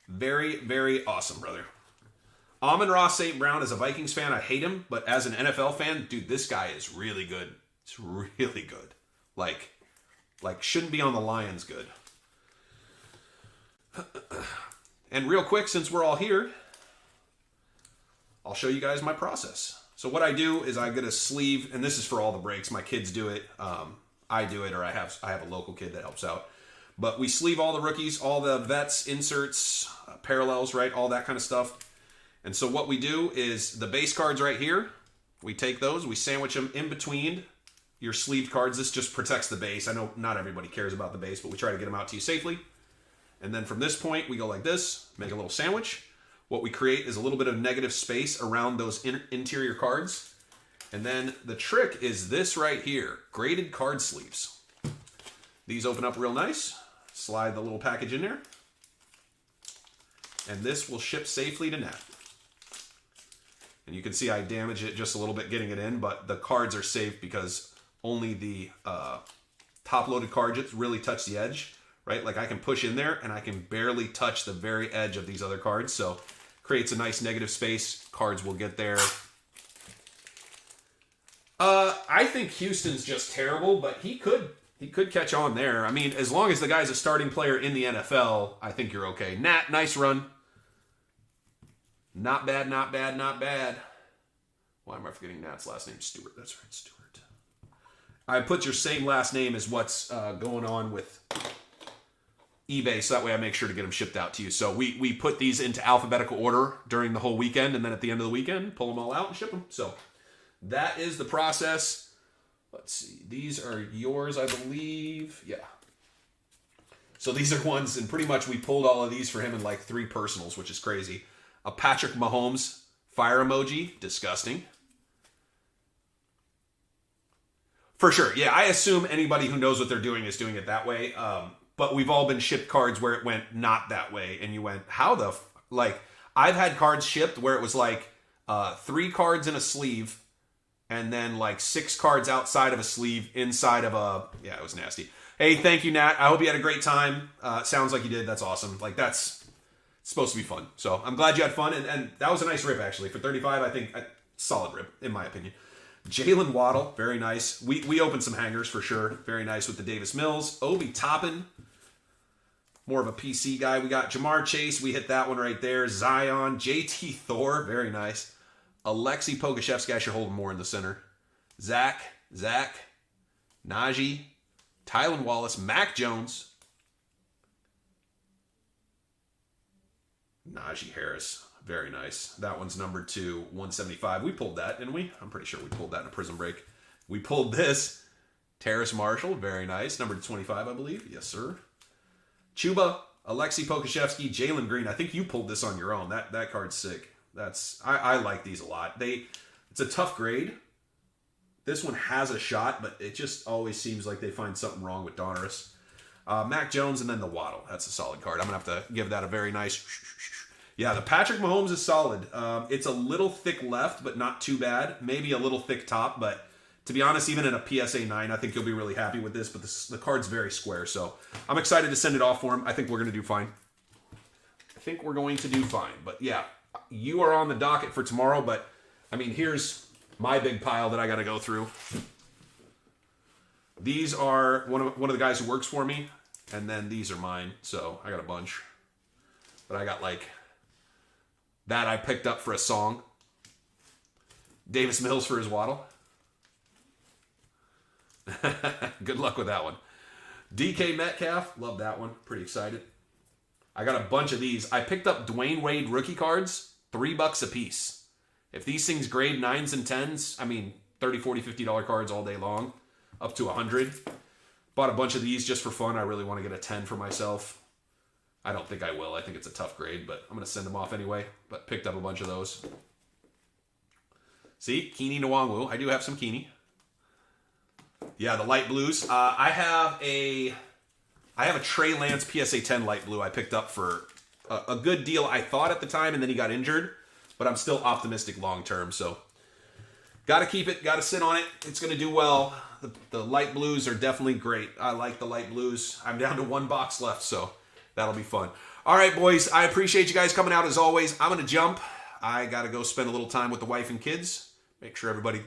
Very, very awesome, brother. Amon-Ra St. Brown, as a Vikings fan, I hate him, but as an NFL fan, dude, this guy is really good. It's really good. Like shouldn't be on the Lions good. And real quick, since we're all here, I'll show you guys my process. So what I do is I get a sleeve, and this is for all the breaks. My kids do it. I do it, or I have a local kid that helps out. But we sleeve all the rookies, all the vets, inserts, parallels, right? All that kind of stuff. And so what we do is the base cards right here, we take those, we sandwich them in between your sleeved cards. This just protects the base. I know not everybody cares about the base, but we try to get them out to you safely. And then from this point, we go like this, make a little sandwich. What we create is a little bit of negative space around those interior cards. And then the trick is this right here, graded card sleeves. These open up real nice. Slide the little package in there. And this will ship safely to Nat. And you can see I damaged it just a little bit getting it in, but the cards are safe because only the top-loaded cards really touch the edge, right? Like I can push in there and I can barely touch the very edge of these other cards. So creates a nice negative space. Cards will get there. I think Houston's just terrible, but he could catch on there. I mean, as long as the guy's a starting player in the NFL, I think you're okay. Nat, nice run. Not bad, not bad, not bad. Why am I forgetting Nat's last name? Stewart. That's right, Stewart. I put your same last name as what's going on with eBay, so that way I make sure to get them shipped out to you. So we put these into alphabetical order during the whole weekend, and then at the end of the weekend, pull them all out and ship them. So that is the process. Let's see. These are yours, I believe. Yeah. So these are ones, and pretty much we pulled all of these for him in like 3 personals, which is crazy. A Patrick Mahomes fire emoji. Disgusting. For sure. Yeah, I assume anybody who knows what they're doing is doing it that way. But we've all been shipped cards where it went not that way. And you went, how the... Like, I've had cards shipped where it was like 3 cards in a sleeve, and then like 6 cards outside of a sleeve inside of a... Yeah, it was nasty. Hey, thank you, Nat. I hope you had a great time. Sounds like you did. That's awesome. Like, that's supposed to be fun. So I'm glad you had fun, and that was a nice rip, actually. For 35, I think, solid rip, in my opinion. Jalen Waddle, very nice. We opened some hangers for sure. Very nice with the Davis Mills. Obi Toppin, more of a PC guy. We got Jamar Chase. We hit that one right there. Zion. JT Thor, very nice. Alexei Pokuševski. I should hold him more in the center. Zach. Najee. Tylan Wallace. Mac Jones. Najee Harris. Very nice. That one's numbered to 175. We pulled that, didn't we? I'm pretty sure we pulled that in a Prizm break. We pulled this. Terrace Marshall. Very nice. Numbered to 25, I believe. Yes, sir. Chuba. Alexei Pokuševski. Jalen Green. I think you pulled this on your own. That card's sick. I like these a lot. It's a tough grade. This one has a shot, but it just always seems like they find something wrong with Donruss. Mac Jones and then the Waddle. That's a solid card. I'm going to have to give that a very nice... Yeah, the Patrick Mahomes is solid. It's a little thick left, but not too bad. Maybe a little thick top, but to be honest, even in a PSA 9, I think you'll be really happy with this, but the card's very square, so I'm excited to send it off for him. I think we're going to do fine. But yeah, you are on the docket for tomorrow, but I mean, here's my big pile that I got to go through. These are one of the guys who works for me, and then these are mine, so I got a bunch. But I got like... that I picked up for a song. Davis Mills for his Waddle. Good luck with that one. DK Metcalf. Love that one. Pretty excited. I got a bunch of these. I picked up Dwayne Wade rookie cards. $3 a piece. If these things grade 9s and 10s, I mean, $30, $40, $50 cards all day long. Up to 100. Bought a bunch of these just for fun. I really want to get a 10 for myself. I don't think I will. I think it's a tough grade, but I'm going to send them off anyway. But picked up a bunch of those. See? Keeney Nwangwu. I do have some Keeney. Yeah, the light blues. I have a Trey Lance PSA 10 light blue I picked up for a good deal, I thought at the time, and then he got injured. But I'm still optimistic long term, so got to keep it. Got to sit on it. It's going to do well. The light blues are definitely great. I like the light blues. I'm down to 1 box left, so... that'll be fun. All right, boys. I appreciate you guys coming out as always. I'm going to jump. I got to go spend a little time with the wife and kids. Make sure everybody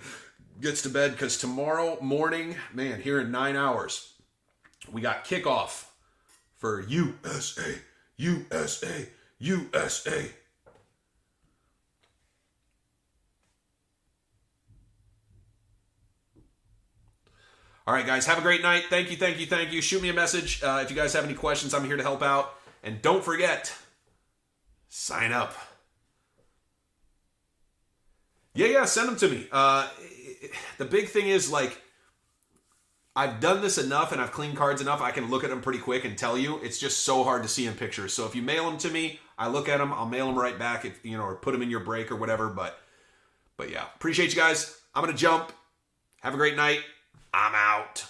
gets to bed because tomorrow morning, man, here in 9 hours, we got kickoff for USA. All right, guys, have a great night. Thank you. Shoot me a message if you guys have any questions. I'm here to help out. And don't forget, sign up. Yeah, send them to me. The big thing is, like, I've done this enough and I've cleaned cards enough, I can look at them pretty quick and tell you. It's just so hard to see in pictures. So if you mail them to me, I look at them, I'll mail them right back, if or put them in your break or whatever. But yeah, appreciate you guys. I'm going to jump. Have a great night. I'm out.